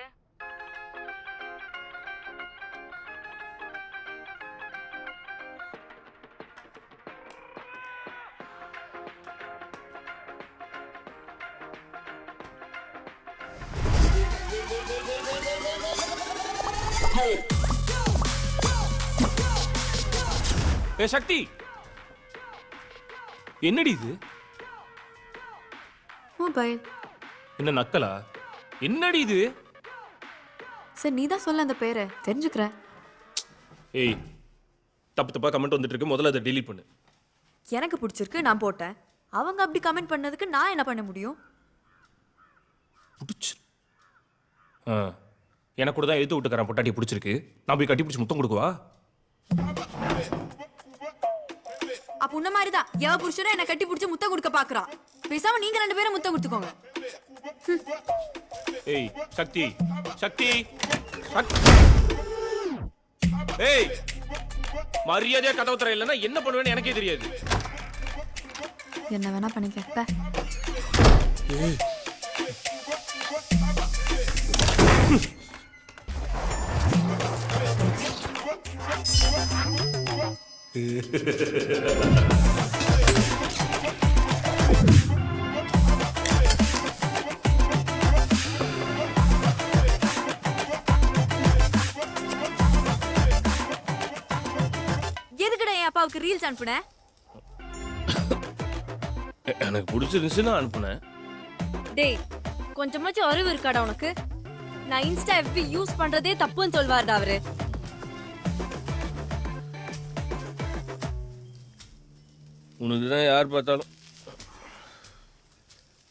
ஏ சக்தி, என்னடி இது? மொபைல். என்ன நக்கலா? என்னடி இது? சரி நீ தான் சொல்ல அந்த பேரை தெரிஞ்சுக்கிறேன். ஏய், தப்பு தப்பா கமெண்ட் வந்துட்டு இருக்கு, முதல்ல அதை டெலீட் பண்ணு. எனக்கு பிடிச்சிருக்கு நான் போட்டேன். அவங்க அப்படி கமெண்ட் பண்ணதுக்கு நான் என்ன பண்ண முடியும்? பிடிச்சு எனக்கு கூட தான் எழுத்து விட்டுக்காரன் பொட்டாட்டி பிடிச்சிருக்கு. நான் போய் கட்டி பிடிச்சி முத்தம் கொடுக்குவா? அப்ப உன்ன மாதிரி தான் எவ புருஷனும் என்ன கட்டி பிடிச்சி முத்தம் கொடுக்க பாக்குறா. பேசாம நீங்க 2 பேரும் முத்தம் கொடுத்துக்கோங்க. ஏய் சக்தி, சக்தி, ஏய் மரியாதையா கதவு தர இல்லைன்னா என்ன பண்ணுவேன்னு எனக்கே தெரியாது. என்ன வேணா பண்ணிக்க. எதுக்குடா என் அப்பாவுக்கு ரீல்ஸ் அனுப்புன? எனக்கு பிடிச்சிருந்துச்சுன்னு அனுப்புனேன். டேய் கொஞ்சமாச்சும் அறிவு இருக்காடா உனக்கு? நான் இன்ஸ்டா FB யூஸ் பண்றதே தப்புன்னு சொல்வாருடா அவரு. உனக்கு தான் யார் பார்த்தாலும்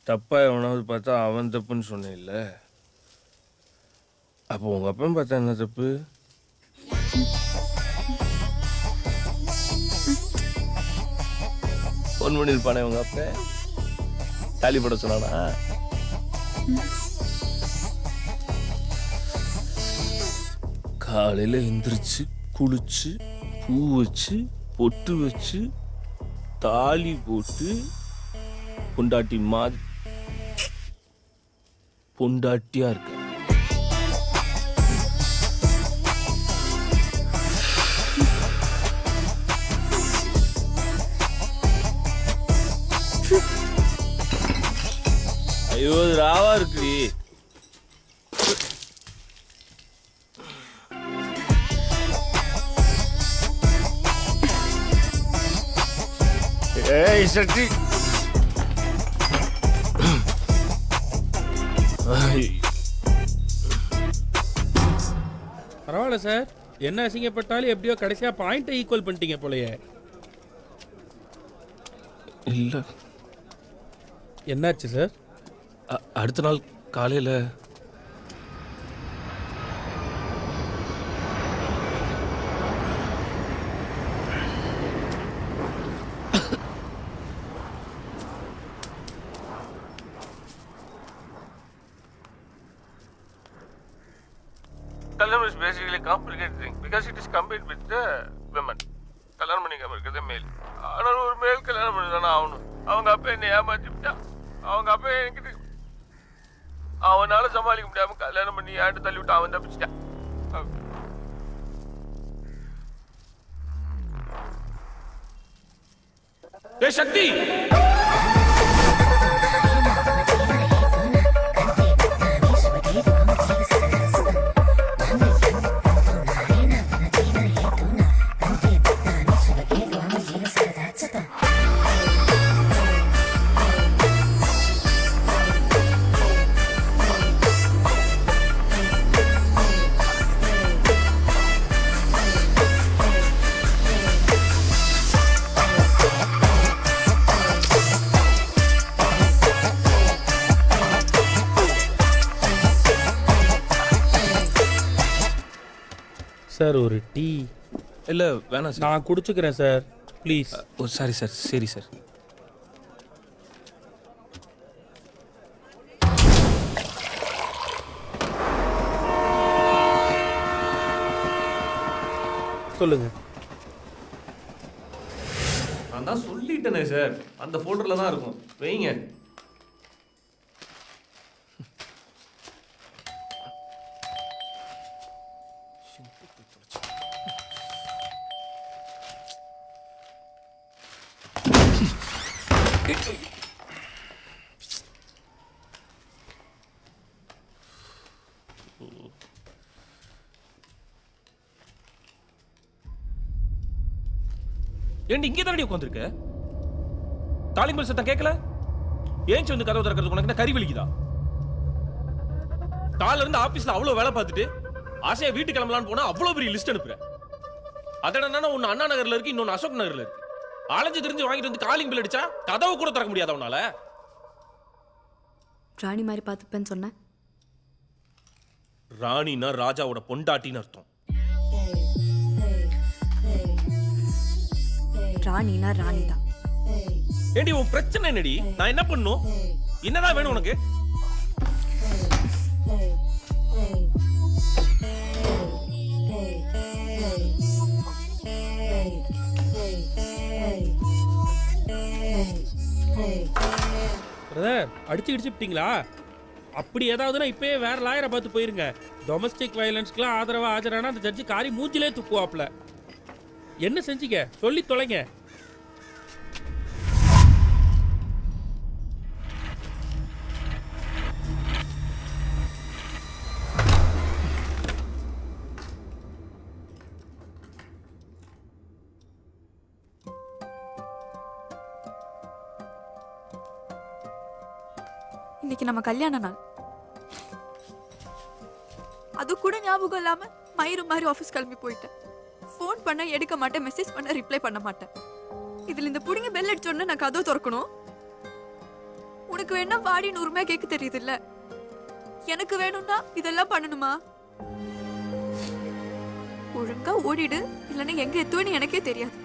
தப்பா எவனாவது பார்த்தா அவன் தப்புன்னு சொன்னேன்ல. அப்போ உங்க அப்பன் பார்த்தா என்ன தப்பு? ஃபோன் பண்ணிருப்பானே உங்க அப்ப, தாலி போட சொன்னானா? காலையில எந்திரிச்சு குளிச்சு பூ வச்சு பொட்டு வச்சு தாலி போட்டு பொண்டாட்டி மாதிரி பொண்டாட்டியா இருக்க. ஐயோ ராவா இருக்கு. ஏய் சக்தி, பரவாயில்ல சார், என்ன அசிங்கப்பட்டாலும் எப்படியோ கடைசியா பாயிண்ட்டை ஈக்குவல் பண்ணிட்டீங்க போலயே. இல்ல என்னாச்சு சார்? அடுத்த நாள் காலையில கல்யாணம் is basically complicated thing because it is combined with the women. கல்யாணம் பண்ணிக்காம இருக்கிறது மேல். ஆனால் ஒரு மேல் கல்யாணம் பண்ணிதானே ஆகணும். அவங்க அப்பா என்னை ஏமாற்றிவிட்டா. அவங்க அப்பா என்கிட்ட அவனால சமாளிக்க முடியாம கல்யாணம் பண்ணி ஏண்டு தள்ளி விட்டு அவன் தப்பிச்சிட்டான். ஏய் சக்தி, சார் ஒரு டீ? இல்லை வேணாம் சார். நான் குடிச்சுக்கிறேன் sir, please. Oh sorry sir. சரி சார். சொல்லுங்க. நான் தான் சொல்லிட்டேனே சார், அந்த ஃபோல்டரில் தான் இருக்கும், வைங்க. ஏண்டி இங்கே தானடி உட்காந்துருக்க? காலிங் பெல் சத்தம் கேட்கல? ஏன் வந்து கதவு திறக்கிறது உனக்கு என்ன கறி வலிக்குதா? காலைல இருந்து ஆபீஸ்ல அவ்வளவு வேலை பார்த்துட்டு ஆசையா வீட்டுக்கு கிளம்பலான்னு போனா அவ்வளவு பெரிய லிஸ்ட் அனுப்புறேன். அதனால ஒன்னு அண்ணா நகர்ல இருக்கு, இன்னொன்னு அசோக் நகர்ல இருக்கு. அலைஞ்சு தெரிஞ்சு வாங்கிட்டு வந்து காலிங் பெல் அடிச்சா கதவு கூட திறக்க முடியாத உன்னால. ராணி மாதிரி பார்த்துப்பேன்னு சொன்னேன். ராணினா ராஜாவோட பொண்டாட்டின்னு அர்த்தம். ராணினா ராணி தான். ஏண்டி உன் பிரச்சனை என்னடி? நான் என்ன பண்ணும்? என்னதான் வேணும் உனக்கு? பிரதர், அடிச்சு இடிச்சுட்டீங்களா? அப்படி ஏதாவதுன்னா இப்பயே வேற லாயரை பார்த்து போயிருங்க. டொமஸ்டிக் வயலன்ஸ்க்குலாம் ஆதரவா ஆஜரானா அந்த ஜட்ஜி காரி மூஞ்சிலே துப்புவாப்ல. என்ன செஞ்சீங்க சொல்லி தொலைங்க. இன்னைக்கு நம்ம கல்யாண நாள். அது கூட ஞாபகம் இல்லாம மயிறு மாதிரி ஆஃபீஸ் கிளம்பி போயிட்டேன். ஃபோன் பண்ண எடுக்க மாட்டேன், மெசேஜ் பண்ண ரிப்ளை பண்ண மாட்டேன். இதுல இந்த புடிங்க பெல் அடிச்சோன்னு நான் கதவு திறக்கணும். உனக்கு வேணா வாடின்னு உரிமையா கேட்க தெரியுது இல்ல? எனக்கு வேணும்னா இதெல்லாம் பண்ணணுமா? ஒழுங்கா ஓடிடு, இல்லைன்னா எங்க எத்துவேன்னு எனக்கே தெரியாது.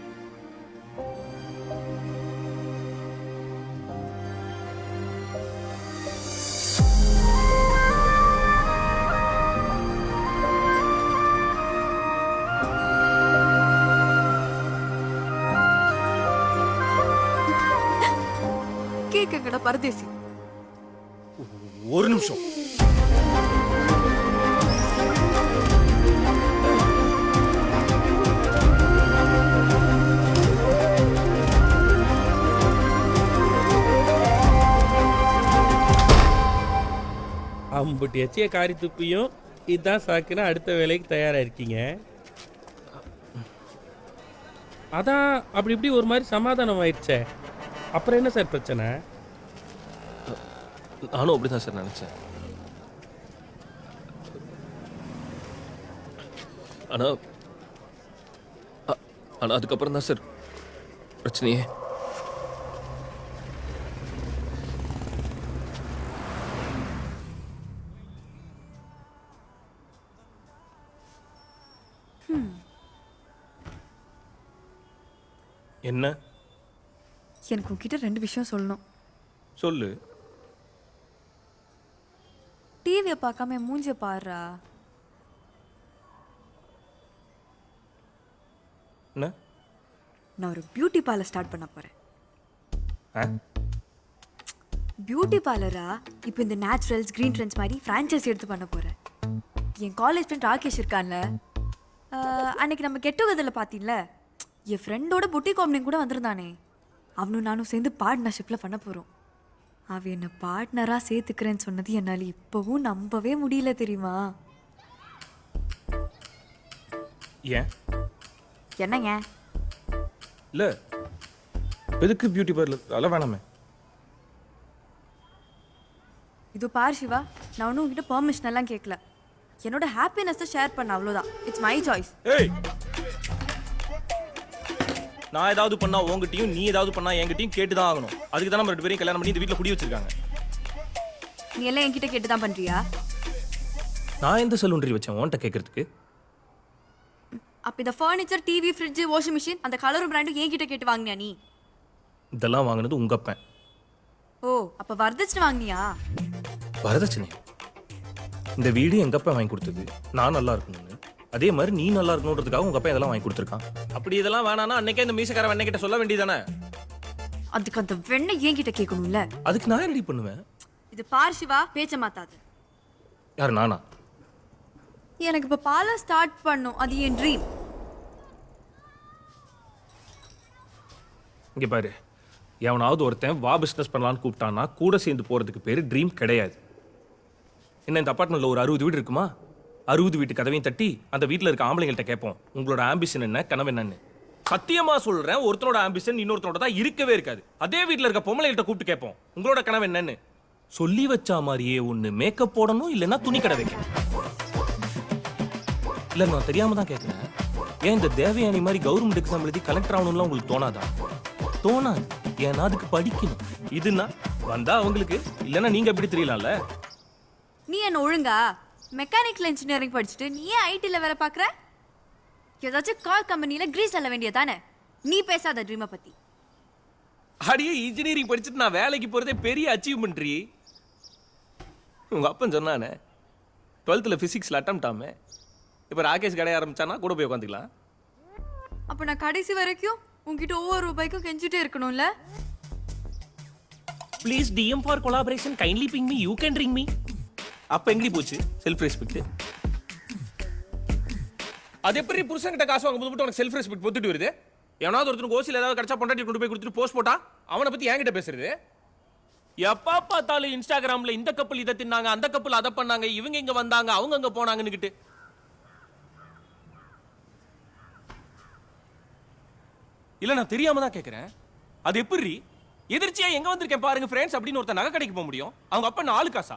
கேக்குங்கடா பரதேசி. ஒரு நிமிஷம். அம்புட்டு எச்சிய காரி துப்பியும் இதுதான் சாக்குன்னா அடுத்த வேலைக்கு தயாரா இருக்கீங்க. அதான் அப்படி இப்படி ஒரு மாதிரி சமாதானம் ஆயிடுச்சே, அப்புறம் என்ன சார் பிரச்சனை? நானும் அப்படிதான் சார் நினைச்சேன். ஆனா அதுக்கப்புறம் தான் சார் பிரச்சனையே. என்ன? எனக்கு உங்ககிட்ட 2 விஷயம் சொல்லணும். சொல்லு. டிவியை பார்க்காம மூஞ்சிய பாருடா. என்ன? நான் ஒரு பியூட்டி பார்லர் ஸ்டார்ட் பண்ண போறேன். பியூட்டி பார்லரா? இப்போ இந்த நேச்சுரல்ஸ் கிரீன் ட்ரெண்ட்ஸ் மாதிரி ஃப்ரான்ச்சைஸ் எடுத்து பண்ண போறேன். என் காலேஜ் ஃப்ரெண்ட் ராகேஷ் இருக்கான்ல, அன்னைக்கு நம்ம கெட் டுகெதரில் பார்த்தீங்கள, என் ஃப்ரெண்டோட புட்டிக் ஓப்பனிங் கூட வந்திருந்தானே, அவனும் நானும் சேர்ந்து பார்ட்னர்ஷிப்பில் பண்ண போகிறோம். அவன் என்னை பார்ட்னராக சேர்த்துக்கிறேன்னு சொன்னது என்னால் இப்போவும் நம்பவே முடியல தெரியுமா? ஏன்? என்னங்க? இல்லை, எதுக்கு பியூட்டி பார்லர்? அதெல்லாம் வேணாமே. இது பார் சிவா, நான் ஒன்றும் உங்ககிட்ட பெர்மிஷன் எல்லாம் கேட்கல. என்னோட ஹாப்பினஸை ஷேர் பண்ண, அவ்வளோதான். It's my choice. ஏய், நான் ஏதாவது பண்ணா உங்ககிட்டயும், நீ ஏதாவது பண்ணா என்கிட்டயும் கேட்டு தான் ஆகணும். அதுக்கு தான் நம்ம 2 பேரையும் கல்யாணம் பண்ணி இந்த வீட்டில் குடி வச்சிருக்காங்க. நீ எல்லாம் என்கிட்ட கேட்டு தான் பண்றியா? நான் எந்த சலூன்றி வச்சேன் உன்கிட்ட கேட்கறதுக்கு? அப்ப இந்த furniture, TV, fridge, washing machine அந்த கலரும் பிராண்டும் என்கிட்ட கேட்டு வாங்கினியா நீ? இதெல்லாம் வாங்கினது உங்க அப்பன். ஓ, அப்ப வரதட்சணை வாங்கினியா? வரதட்சணை? இந்த வீடு எங்க அப்பா வாங்கி கொடுத்தது, நான் நல்லா இருக்கணும்னு. அதே மாதிரி நீ நல்லா இருக்கணுன்றதுக்காக உங்க அப்பா இதெல்லாம் வாங்கி கொடுத்துருக்கான். அப்படி இதெல்லாம் வேணானா அன்னைக்கே இந்த மீசக்கார வெண்ணெய் கிட்ட சொல்ல வேண்டியதானே? அதுக்கு அந்த வெண்ணெய் என்கிட்ட கேட்கணும்ல. அதுக்கு நான் ரெடி பண்ணுவேன். இது பார் சிவா, பேச்ச மாத்தாது. யார் நானா? எனக்கு இப்ப பார்லர் ஸ்டார்ட் பண்ணும், அது என் ட்ரீம். இங்க பாரு, எவனாவது ஒருத்தன் வா பிஸ்னஸ் பண்ணலான்னு கூப்பிட்டான்னா கூட சேர்ந்து போறதுக்கு பேரு ட்ரீம் கிடையாது. என்ன இந்த அப்பார்ட்மெண்ட்ல ஒரு 60 வீடு இருக்குமா? 60 வீட்டு கதவையும் தட்டி அந்த வீட்டில் இருக்க ஆம்பளைங்கள்ட்ட கேட்போம், உங்களோட ஆம்பிஷன் என்ன, கனவு என்னன்னு. சத்தியமா சொல்றேன், ஒருத்தனோட ஆம்பிஷன் இன்னொருத்தனோட தான் இருக்கவே இருக்காது. அதே வீட்டில் இருக்க பொம்பளைகிட்ட கூப்பிட்டு கேட்போம், உங்களோட கனவு என்னன்னு. சொல்லி வச்சா மாதிரியே ஒன்று மேக்கப் போடணும், இல்லைன்னா துணி கடை வைக்கணும். இல்லை நான் தெரியாம தான் கேட்குறேன், ஏன் இந்த தேவயானி மாதிரி கவர்மெண்ட் எக்ஸாம் எழுதி கலெக்டர் ஆகணும்லாம் உங்களுக்கு தோணாதா? தோணாது, ஏன்னா அதுக்கு படிக்கணும். இதுன்னா வந்தா அவங்களுக்கு, இல்லைன்னா நீங்க எப்படி தெரியலாம்ல. நீ என்ன ஒழுங்கா மெக்கானிக்கல் இன்ஜினியரிங் படிச்சுட்டு நீ ஏன் ஐடில வேலை பார்க்குற? ஏதாச்சும் கார் கம்பெனியில கிரீஸ் அல்ல வேண்டியதானே? நீ பேசாத ட்ரீமை பத்தி. அடியே, இன்ஜினியரிங் படிச்சுட்டு நான் வேலைக்கு போறதே பெரிய அச்சீவ்மெண்ட். உங்க அப்பன் சொன்னானே 12th பிசிக்ஸ்ல அட்டம் ஆமே. இப்ப ராகேஷ் கடை ஆரம்பிச்சானா கூட போய் உட்காந்துக்கலாம். அப்ப நான் கடைசி வரைக்கும் உங்ககிட்ட ஒவ்வொரு ரூபாய்க்கும் கெஞ்சிட்டே இருக்கணும்ல? Please DM for collaboration, kindly ping me, you can ring me. அப்ப எங்கடி போச்சு செல்ஃப் ரெஸ்பெக்ட்? அது எப்படி புருஷன்கிட்ட காசு வாங்க போது உனக்கு செல்ஃப் ரெஸ்பெக்ட் பொத்துட்டு வருது? எவனாவது ஒருத்தனுக்கு ஓசியில் ஏதாவது கிடைச்சா பொண்டாட்டி கொண்டு போய் கொடுத்துட்டு போஸ்ட் போட்டா அவனை பத்தி என்கிட்ட பேசுறது? எப்பா பார்த்தாலும் இன்ஸ்டாகிராம்ல இந்த கப்பல் இதை தின்னாங்க, அந்த கப்பல் அதை பண்ணாங்க, இவங்க இங்க வந்தாங்க, அவங்க அங்க போனாங்கன்னுக்கிட்டு. இல்ல நான் தெரியாம தான் கேக்குறேன், அது எப்படி எதிர்ச்சியா எங்க வந்திருக்கேன் பாருங்க ஃப்ரெண்ட்ஸ் அப்படின்னு ஒருத்தன் நகை கடைக்கு போக முடியும்? அவங்க அப்ப 4 காசா?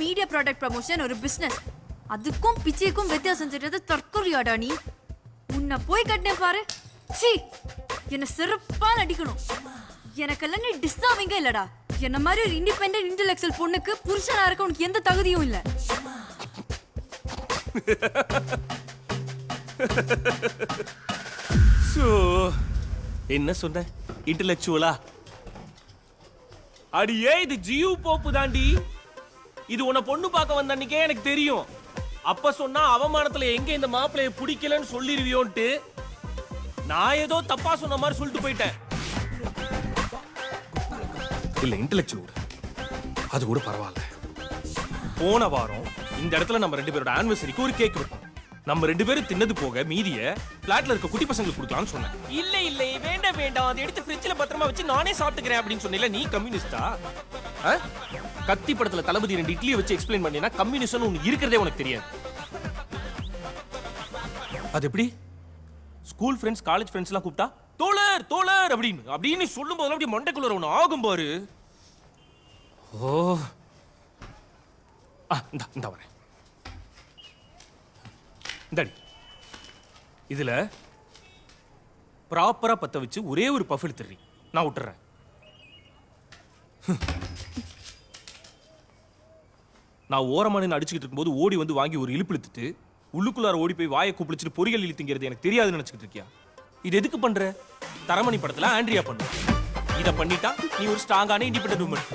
மீடியா ப்ராடக்ட் ப்ரமோஷன் ஒரு பிசினஸ், அதுக்கும் பிச்சைக்கும் வித்தியாசம் தெரியாது. தற்கொலையாடா நீ? உன்னை போய் கட்டினே பாரு. சீ, என்ன சிறப்பா நடிக்கணும். எனக்கெல்லாம் நீ டிஸ்டர்பிங்கே இல்லடா. என்ன மாதிரி ஒரு இண்டிபெண்டன்ட் இன்டெலெக்சுவல் பொண்ணுக்கு புருஷனா இருக்க உனக்கு எந்த தகுதியும் இல்ல. என்ன சொன்ன? இன்டெலெக்சுவலா? அடியே, இது ஜியூ போப்பு தாண்டி. இது உன்னை பொண்ணு பார்க்க வந்த அன்னைக்கே எனக்கு தெரியும். அப்ப சொன்னா அவமானத்துல எங்க இந்த மாப்பிளைய பிடிக்கலன்னு சொல்லிருவியோன்ட்டு நான் ஏதோ தப்பா சொன்ன மாதிரி சொல்லிட்டு போயிட்டேன். இல்ல இன்டெலெக்சுவல் அது கூட பரவாயில்ல. போன வாரம் இந்த இடத்துல நம்ம 2 பேரோட ஆனிவர்சரிக்கு ஒரு கேக் வெட்டோம். நம்ம 2 பேரும் தின்னது போக மீதிய பிளாட்ல இருக்க குட்டி பசங்களுக்கு கொடுக்கலாம்னு சொன்னேன். இல்ல இல்ல வேண்டாம் வேண்டாம், அதை எடுத்து ஃப்ரிட்ஜ்ல பத்திரமா வச்சு நானே சாப்பிட்டுக்கிறேன் அப்படின்னு சொன்னீல. நீ கம்யூனிஸ்டா? கத்தி படத்துல தளபதி 2 இட்லியை வச்சு எக்ஸ்பிளைன் பண்ணினா கம்யூனிஸ்ட்னு ஒன்னு இருக்கிறதே உனக்கு தெரியாது. அது எப்படி? ஸ்கூல் ஃப்ரெண்ட்ஸ், காலேஜ் ஃப்ரெண்ட்ஸ் எல்லாம் கூப்பிட்டா தோழர் தோழர் அப்படின்னு சொல்லும் போது அப்படியே மண்டைக்குள்ள ஒன்று ஆகும் பாரு. ஓ, இந்த வரேன். இந்தாடி, இதுல ப்ராப்பரா பத்த வச்சு ஒரே ஒரு பஃப் எடுத்துறீ, நான் விட்டுறேன். நான் ஓரமான அடிச்சுக்கிட்டு இருக்கும்போது ஓடி வந்து வாங்கி ஒரு இழுப்பு இழுத்துட்டு உள்ளுக்குள்ளார ஓடி போய் வாயை கூப்பிடிச்சிட்டு பொரியல் இழுத்துங்கிறது எனக்கு தெரியாதுன்னு நினைச்சுக்கிட்டு இருக்கியா? இது எதுக்கு பண்ற? தரமணி படத்துல ஆண்ட்ரியா பண்ணு. இதை பண்ணிட்டா நீ ஒரு ஸ்ட்ராங்கான இண்டிபெண்டன்ட் உமன்.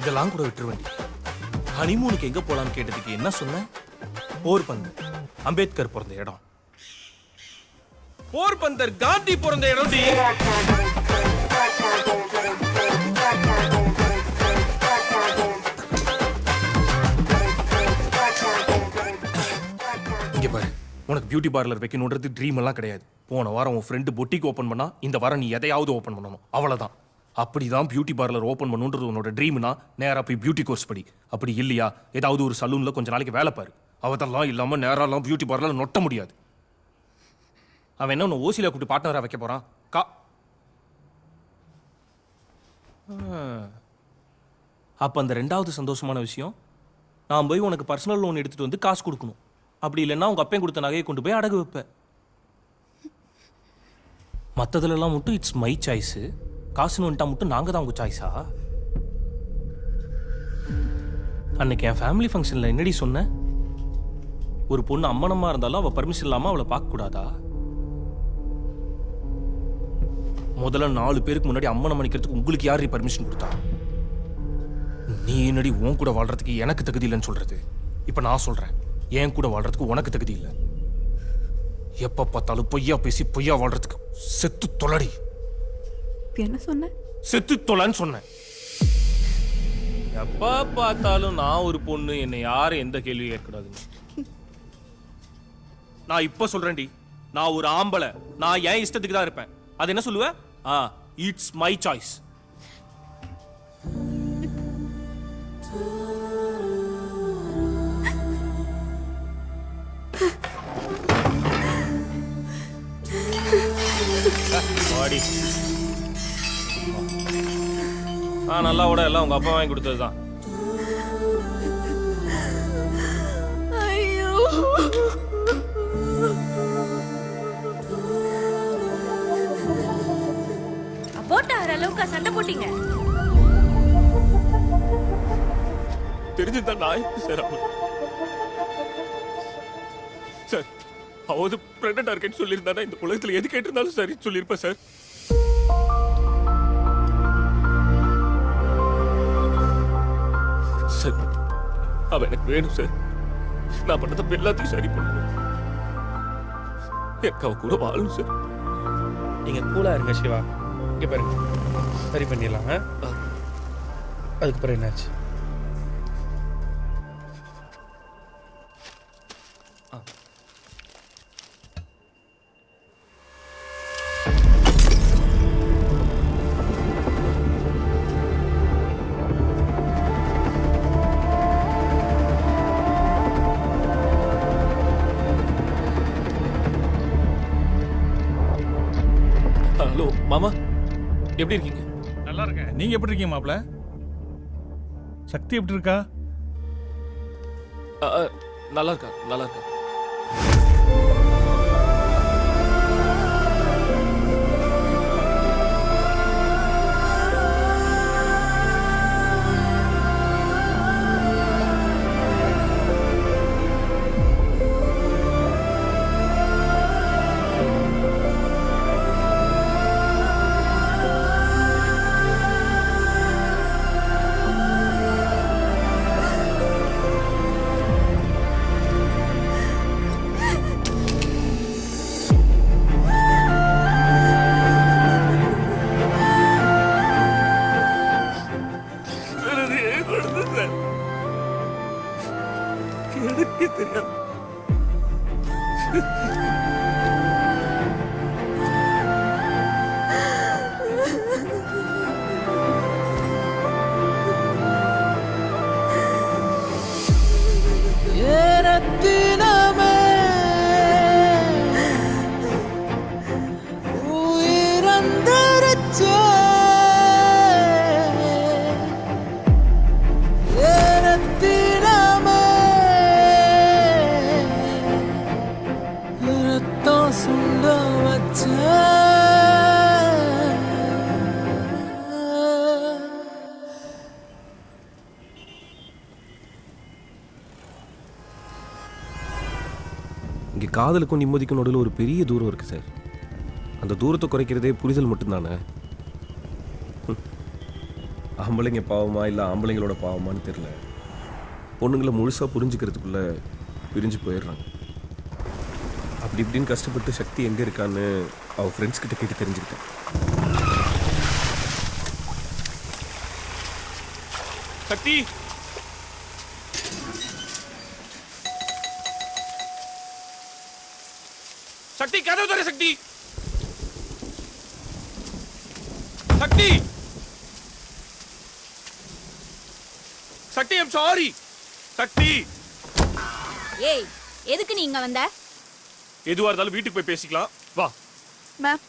இதெல்லாம் கூட விட்டுருவேன். ஹனிமூனுக்கு எங்க போலான்னு கேட்டதுக்கு என்ன சொன்ன? போர்பந்தர், அம்பேத்கர் பிறந்த இடம். போர்பந்தர் காந்தி பிறந்த இடம். இங்க பாரு, உனக்கு பியூட்டி பார்லர் வைக்கணுன்றது ட்ரீம் எல்லாம் கிடையாது. போன வாரம் உன் ஃப்ரெண்டு பொட்டிக்கு ஓப்பன் பண்ணா, இந்த வாரம் நீ எதையாவது ஓப்பன் பண்ணணும், அவ்வளவுதான். அப்படிதான் பியூட்டி பார்லர் ஓப்பன் பண்ணுன்றது உன்னோட ட்ரீம்னா நேரா போய் பியூட்டி கோர்ஸ் படி. அப்படி இல்லையா ஏதாவது ஒரு சலூன்ல கொஞ்ச நாளைக்கு வேலை பாரு. அவதெல்லாம் இல்லாம நேராலாம் பியூட்டி பார்லர் நொட்ட முடியாது. அவன் என்ன உன்னை ஓசியில கூப்பிட்டு பார்ட்னரா வைக்க போறான்? அப்ப அந்த 2வது சந்தோஷமான விஷயம், நான் போய் உனக்கு பர்சனல் லோன் எடுத்துட்டு வந்து காசு கொடுக்கணும். அப்படி இல்லைன்னா உங்க அப்பையும் கொடுத்த நகையை கொண்டு போய் அடகு வைப்பேன். மற்றதுலாம் மட்டும் இட்ஸ் மை சாய்ஸ். காசுன்னு வந்துட்டா மட்டும் நாங்க தான் உங்க சாய்ஸா? அன்னைக்கு என் ஃபேமிலி ஃபங்க்ஷன்ல என்னடி சொன்ன? ஒரு பொண்ணு அம்மனமா இருந்தாலும் அவள் பர்மிஷன் இல்லாமல் அவளை பார்க்கக்கூடாதா? முதல்ல 4 பேருக்கு முன்னாடி அம்மனை மணிக்கிறதுக்கு உங்களுக்கு யார் பர்மிஷன் கொடுத்தா? நீ என்னடி உன் கூட வாழ்றதுக்கு எனக்கு தகுதி இல்லைன்னு சொல்றது? இப்ப நான் சொல்றேன், என் கூட வாழ்றதுக்கு உனக்கு தகுதி இல்லை. எப்ப பார்த்தாலும் பொய்யா பேசி பொய்யா வாழ்றதுக்கு செத்து தொலடி. என்ன சொன்ன? செத்து தொலைன்னு சொன்னேன். எப்ப பார்த்தாலும் நான் ஒரு பொண்ணு, என்னை யாரும் எந்த கேள்வியும் கேட்கக்கூடாது. நான் இப்ப சொல்றேன்டி, நான் ஒரு ஆம்பளை, நான் என் இஷ்டத்துக்கு தான் இருப்பேன். அது என்ன சொல்லுவ? It's my choice. நல்லா விட, எல்லாம் உங்க அப்பா வாங்கி கொடுத்ததுதான். ஐயோ, போட்ட அளவுக்கு சண்டை போட்டீங்க. தெரிஞ்சுதான் நான் சார் சார் அவது பிரெக்னண்டா இருக்கேன்னு சொல்லியிருந்தானா இந்த உலகத்துல எது கேட்டிருந்தாலும் சரி சொல்லியிருப்பேன் சார். சார் அவ எனக்கு வேணும் சார். நான் பண்ண தப்பு எல்லாத்தையும் சரி பண்ணணும். எனக்கு அவ கூட வாழணும் சார். நீங்க கூலா இருங்க சிவா. இங்க பாருங்க, சரி பண்ணிடலாம். அதுக்கப்புறம் என்னாச்சு? ஹலோ மாமா, எப்படி இருக்கீங்க? நல்லா இருக்கேன். நீங்க எப்படி இருக்கீங்க மாப்ள? சக்தி எப்படி இருக்கா? நல்லா இருக்கா, நல்லா இருக்கா. இங்கே காதலுக்கும் நிம்மதிக்கும் நடுவில் ஒரு பெரிய தூரம் இருக்குது சார். அந்த தூரத்தை குறைக்கிறதே புரிதல் மட்டும்தானே. ஆம்பளைங்க பாவமா இல்லை ஆம்பளைங்களோட பாவமானு தெரில. பொண்ணுங்களை முழுசாக புரிஞ்சுக்கிறதுக்குள்ளே பிரிஞ்சு போயிடுறாங்க. அப்படி இப்படின்னு கஷ்டப்பட்டு சக்தி எங்கே இருக்கான்னு அவள் ஃப்ரெண்ட்ஸ் கிட்ட கேட்டு தெரிஞ்சுக்கிட்டேன். சக்தி, சக்தி கதவு தர. சக்தி, சக்தி, சக்தி, ஐம் சாரி. சக்தி, ஏய், எதுக்கு நீ இங்க வந்த? எதுவா இருந்தாலும் வீட்டுக்கு போய் பேசிக்கலாம் வா. மேம்,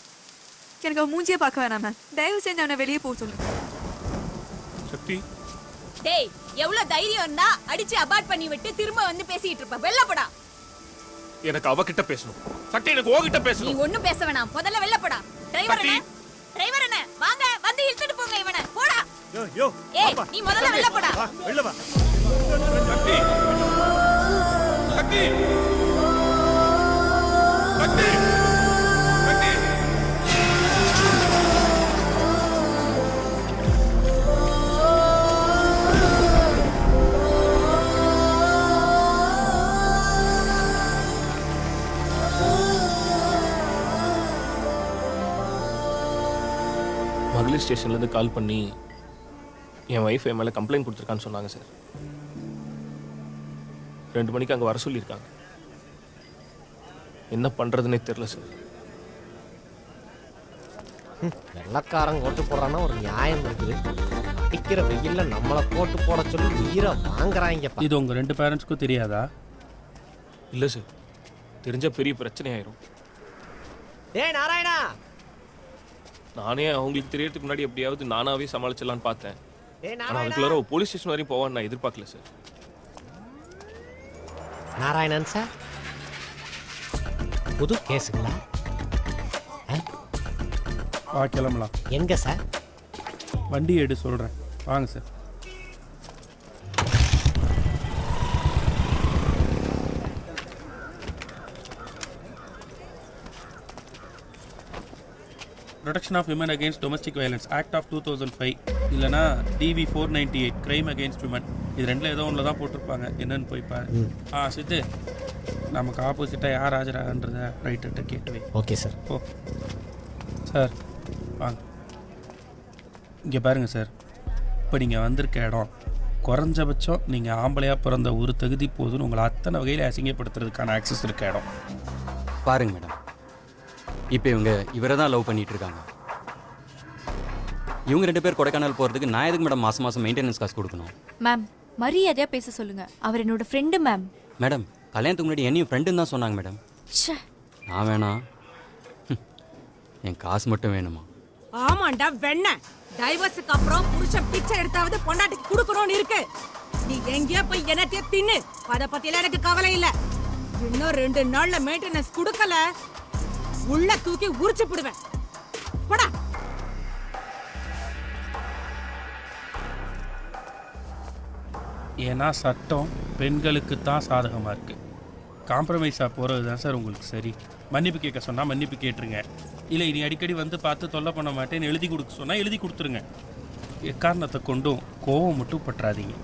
எனக்கு அவன் மூஞ்சியே பார்க்க வேணாம் மேம். தயவு செஞ்சு அவனை வெளியே போக சொல்லுங்க. சக்தி, டேய், எவ்வளவு தைரியம் இருந்தா அடிச்சு அபார்ட் பண்ணி விட்டு திரும்ப வந்து பேசிட்டு இருப்ப. வெளில போடா. எனக்கு அவகிட்ட பேசணும். சக்தி, எனக்கு உன்கிட்ட நீ பேசணும். ஒண்ணும் பேச வேணாம், முதல்ல வெளில போடா. டிரைவர் அண்ணே, டிரைவர் அண்ணே, வாங்க வந்து இழுத்துட்டு போங்க இவனை. போடா. ஏய், நீ முதல்ல வெளில போடா. வெளில வா. சக்தி, சக்தி, மகளிர் ஸ்டேஷன்லேருந்து கால் பண்ணி என் ஒய்ஃப் என் மேலே கம்ப்ளைண்ட் கொடுத்துருக்கான்னு சொன்னாங்க சார். 2 மணிக்கு அங்கே வர சொல்லியிருக்காங்க. என்ன பண்ணுறதுன்னே தெரில சார். வெள்ளக்காரன் ஓட்டு போடுறான்னா ஒரு நியாயம் இருக்குது. அடிக்கிற வெயில்ல நம்மளை போட்டு போட சொல்லி உயிரை வாங்குறாங்க. இது உங்கள் 2 பேரண்ட்ஸ்க்கும் தெரியாதா? இல்லை சார், தெரிஞ்சால் பெரிய பிரச்சனை ஆயிரும். டேய் நாராயணா, நானே அவங்களுக்கு தெரியறதுக்கு முன்னாடி எப்படியாவது நானாவே சமாளிச்சிடலான்னு பார்த்தேன். டேய் ஆனால் நாராயணா. அதுக்குள்ளார போலீஸ் ஸ்டேஷன் வரையும் போவான்னு நான் எதிர்பார்க்கல சார். நாராயணன் சார், புது கேஸுங்களா? வா கிளம்பலாம். எங்க சார்? வண்டி எடு சொல்கிறேன், வாங்க sir. Protection of women against domestic violence act of 2005 இல்லைனா டிவி 498 கிரைம் அகேன்ஸ்ட் விமன். இது 2ல் ஏதோ ஒன்று தான் போட்டிருப்பாங்க. என்னன்னு போய் பாரு. சித்து, நமக்கு ஆப்போசிட்டாக யார் ஆஜராகன்றதை ரைட்டு கேட்டு வை. Okay sir. ஓ சார் வாங்க. இங்கே பாருங்கள் சார், இப்போ நீங்கள் வந்திருக்க இடம் குறைஞ்சபட்சம் நீங்கள் ஆம்பளையாக பிறந்த ஒரு தகுதி போதுன்னு உங்களை அத்தனை வகையில் அசிங்கப்படுத்துறதுக்கான ஆக்சஸ் இருக்க இடம். பாருங்க மேடம், இப்போ இவரை தான் லவ் பண்ணிட்டு இருக்காங்க. இவங்க 2 பேர் கொடைக்கானல் போகிறதுக்கு நான் எதுக்கு மேடம் மாதம் மாதம் மெயின்டெனன்ஸ் காசு கொடுக்கணும்? மேம் மரியாதையா பேச சொல்லுங்க. அவர் என்னோட ஃப்ரெண்டு மேம். மேடம், கல்யாணத்துக்கு முன்னாடி என்னையும் ஃப்ரெண்டுன்னு தான் சொன்னாங்க மேடம். நான் வேணாம், என் காசு மட்டும் வேணுமா? ஆமாண்டா வெண்ண. டைவர்ஸுக்கு அப்புறம் புருஷன் பிச்சை எடுத்தாவது பொண்டாட்டிக்கு கொடுக்கணும்னு இருக்கு. நீ எங்கேயோ போய் என்னத்தையே தின்னு, அத பத்தியெல்லாம் எனக்கு கவலை இல்ல. இன்னும் 2 நாள்ல மெயின்டெனன்ஸ் கொடுக்கல உள்ள தூக்கி உரிச்சு போடுவேன். போடா. ஏன்னா சட்டம் பெண்களுக்கு தான் சாதகமாக இருக்குது. காம்ப்ரமைஸாக போகிறது தான் சார் உங்களுக்கு சரி. மன்னிப்பு கேட்க சொன்னால் மன்னிப்பு கேட்டுருங்க. இல்லை இனி அடிக்கடி வந்து பார்த்து தொல்லை பண்ண மாட்டேன்னு எழுதி கொடுக்க சொன்னால் எழுதி கொடுத்துருங்க. எக்காரணத்தை கொண்டும் கோவம் மட்டும் பற்றாதீங்க.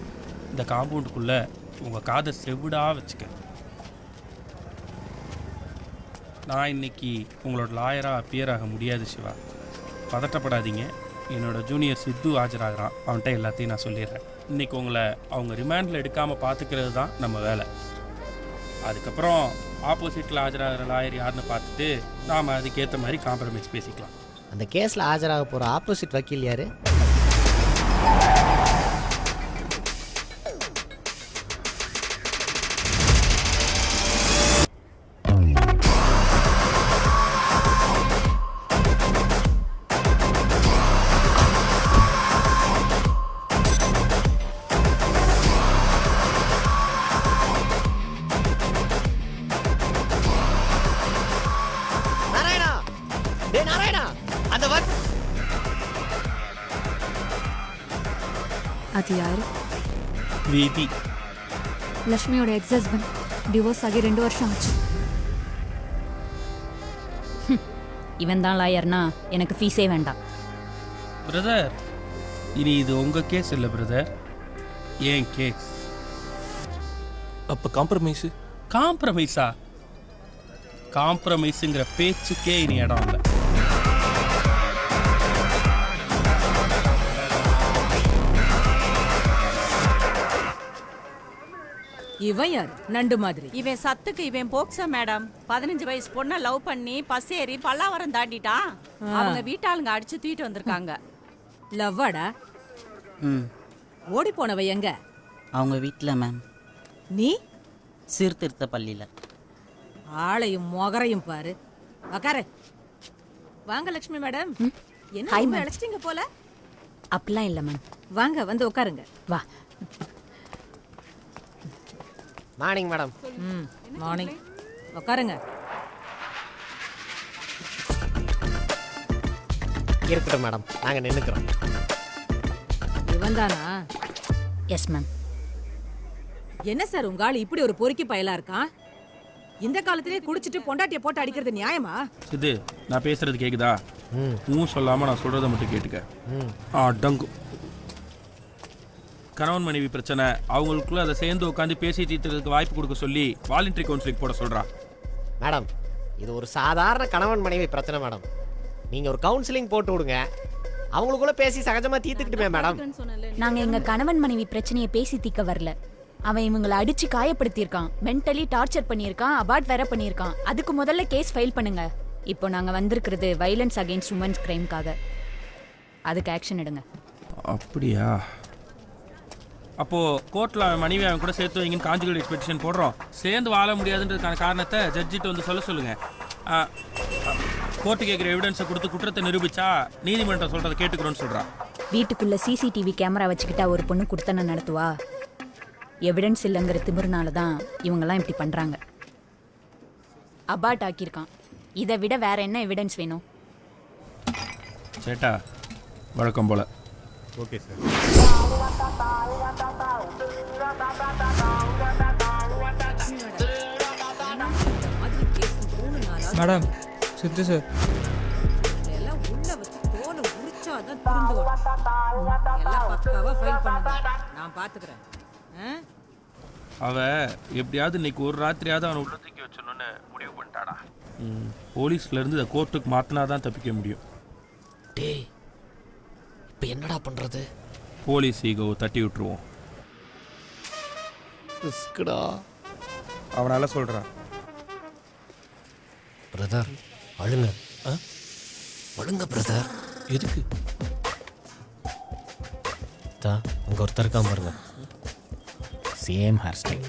இந்த காம்பவுண்டுக்குள்ளே உங்கள் காதை செவிடாக வச்சுக்க. நான் இன்னைக்கு உங்களோட லாயராக அப்பியர் ஆக முடியாது சிவா. பதட்டப்படாதீங்க. என்னோட ஜூனியர் சித்து ஆஜராகிறான், அவன்கிட்ட எல்லாத்தையும் நான் சொல்லிடுறேன். இன்றைக்கி உங்களை அவங்க ரிமாண்டில் எடுக்காமல் பார்த்துக்கிறது தான் நம்ம வேலை. அதுக்கப்புறம் ஆப்போசிட்டில் ஆஜராகிற லாயர் யாருன்னு பார்த்துட்டு நாம் அதுக்கேற்ற மாதிரி காம்ப்ரமைஸ் பேசிக்கலாம். அந்த கேஸில் ஆஜராக போகிற ஆப்போசிட் வக்கீல் யாரு? அது யாரு? வீதி. லக்ஷ்மியோட எக்ஸ் ஹஸ்பண்ட். டிவோர்ஸ் ஆகி 2 வருஷம் ஆச்சு. இவன் தான் லாயர்னா எனக்கு ஃபீஸே வேண்டாம். பிரதர், இனி இது உங்கள் கேஸ் இல்லை பிரதர், ஏன் கேஸ். அப்போ காம்ப்ரமைஸு? காம்ப்ரமைஸா? காம்ப்ரமைஸுங்கிற பேச்சுக்கே இனி இடம் இல்லை. இவன் யார்? நண்டு மாதிரி. இவன் சத்துக்கு இவன் போக்சா மேடம். 15 வயசு பொண்ணை லவ் பண்ணி பசேரி பல்லாவரம் தாண்டிட்டான். அவங்க வீட்டாளுங்க அடிச்சு தூக்கிட்டு வந்திருக்காங்க. லவ்வாடா? ஓடி போனவ எங்க? அவங்க வீட்டில் மேம். நீ? சீர்திருத்த பள்ளியில். ஆளையும் மொகரையும் பாரு. உக்காரு. வாங்க லட்சுமி மேடம். என்ன அழைச்சிட்டீங்க போல? அப்படிலாம் இல்லை மேம். வாங்க வந்து உட்காருங்க. வா. Morning madam. மார்னிங். உட்காருங்க. இருக்கட்டும் மேடம், நாங்கள் நின்றுக்கிறோம். இவன் தானா? Yes ma'am. என்ன சார் உங்க ஆள் இப்படி ஒரு பொறுக்கி பயலா இருக்கான்? இந்த காலத்திலே குடிச்சிட்டு பொண்டாட்டிய போட்டு அடிக்கிறது நியாயமா? சித்து நான் பேசுறது கேக்குதா? சொல்லாம நான் சொல்றதை மட்டும் கேட்டுக்க. டங்கு கணவன் மனைவி பிரச்சனை அவங்களுக்குள்ள அதை சேர்ந்து உட்காந்து பேசி தீர்த்துறதுக்கு வாய்ப்பு கொடுக்க சொல்லி வாலண்டரி கவுன்சிலிங் போட சொல்றா. மேடம் இது ஒரு சாதாரண கணவன் மனைவி பிரச்சனை மேடம். நீங்க ஒரு கவுன்சிலிங் போட்டு விடுங்க, அவங்களுக்குள்ள பேசி சகஜமா தீர்த்துக்கிட்டுமே மேடம். நாங்க எங்க கணவன் மனைவி பிரச்சனையை பேசி தீர்க்க வரல. அவன் இவங்களை அடிச்சு காயப்படுத்தியிருக்கான், மென்டலி டார்ச்சர் பண்ணியிருக்கான், அபார்ட் வேற பண்ணியிருக்கான். அதுக்கு முதல்ல கேஸ் ஃபைல் பண்ணுங்க. இப்போ நாங்க வந்திருக்கிறது வைலன்ஸ் அகைன்ஸ்ட் உமன்ஸ் கிரைம்காக. அதுக்கு ஆக்ஷன் எடுங்க. அப்படியா? அப்போ கோர்ட்ல அவன் மனைவி அவன் கூட சேர்த்து வைங்கன்னு கான்ஜுகல் எக்ஸ்பெக்டேஷன் போடுறோம். சேர்ந்து வாழ முடியாதுன்றதுக்கான காரணத்தை ஜட்ஜிட்ட வந்து சொல்லுங்க. கோர்ட்டு கேட்குற எவிடன்ஸை கொடுத்து குற்றத்தை நிரூபிச்சா நீதிமன்றம் சொல்றதை கேட்டுக்கிறோன்னு சொல்றான். வீட்டுக்குள்ள சிசிடிவி கேமரா வச்சுக்கிட்டா ஒரு பொண்ணு குடுத்தன நடத்துவா? எவிடன்ஸ் இல்லைங்கிற திமிர்னால தான் இவங்கெல்லாம் இப்படி பண்றாங்க. அபார்ட் ஆக்கியிருக்கான். இதை விட வேற என்ன எவிடன்ஸ் வேணும்? சேட்டா வழக்கம் போல. Okay sir. மேடம் சித்து சார் எல்லாம் உள்ள வச்சு தோலை உரிச்சாதான் திருந்துவான். எல்லாம் பக்காவா ஃபைல் பண்ணுங்க, நான் பாத்துக்கிறேன். அவ எப்படியாவது இன்னைக்கு ஒரு ராத்திரியாவது அவனை உள்ள தூக்கி வச்சணும்னு முடிவு பண்ணிட்டாடா. போலீஸ்ல இருந்து இந்த கோர்ட்டுக்கு மாத்தினாதான் தப்பிக்க முடியும். டேய் இப்போ என்னடா பண்றது? போலீஸ் ஈகோ தட்டி விட்டுருவோம். ரிஸ்க்டா. அவனால சொல்றான். பிரதர் அழுங்க. அழுங்க பிரதர். எதுக்கு? அங்கே ஒருத்தர் இருக்காம பாருங்க, சேம் ஹேர் ஸ்டைல்.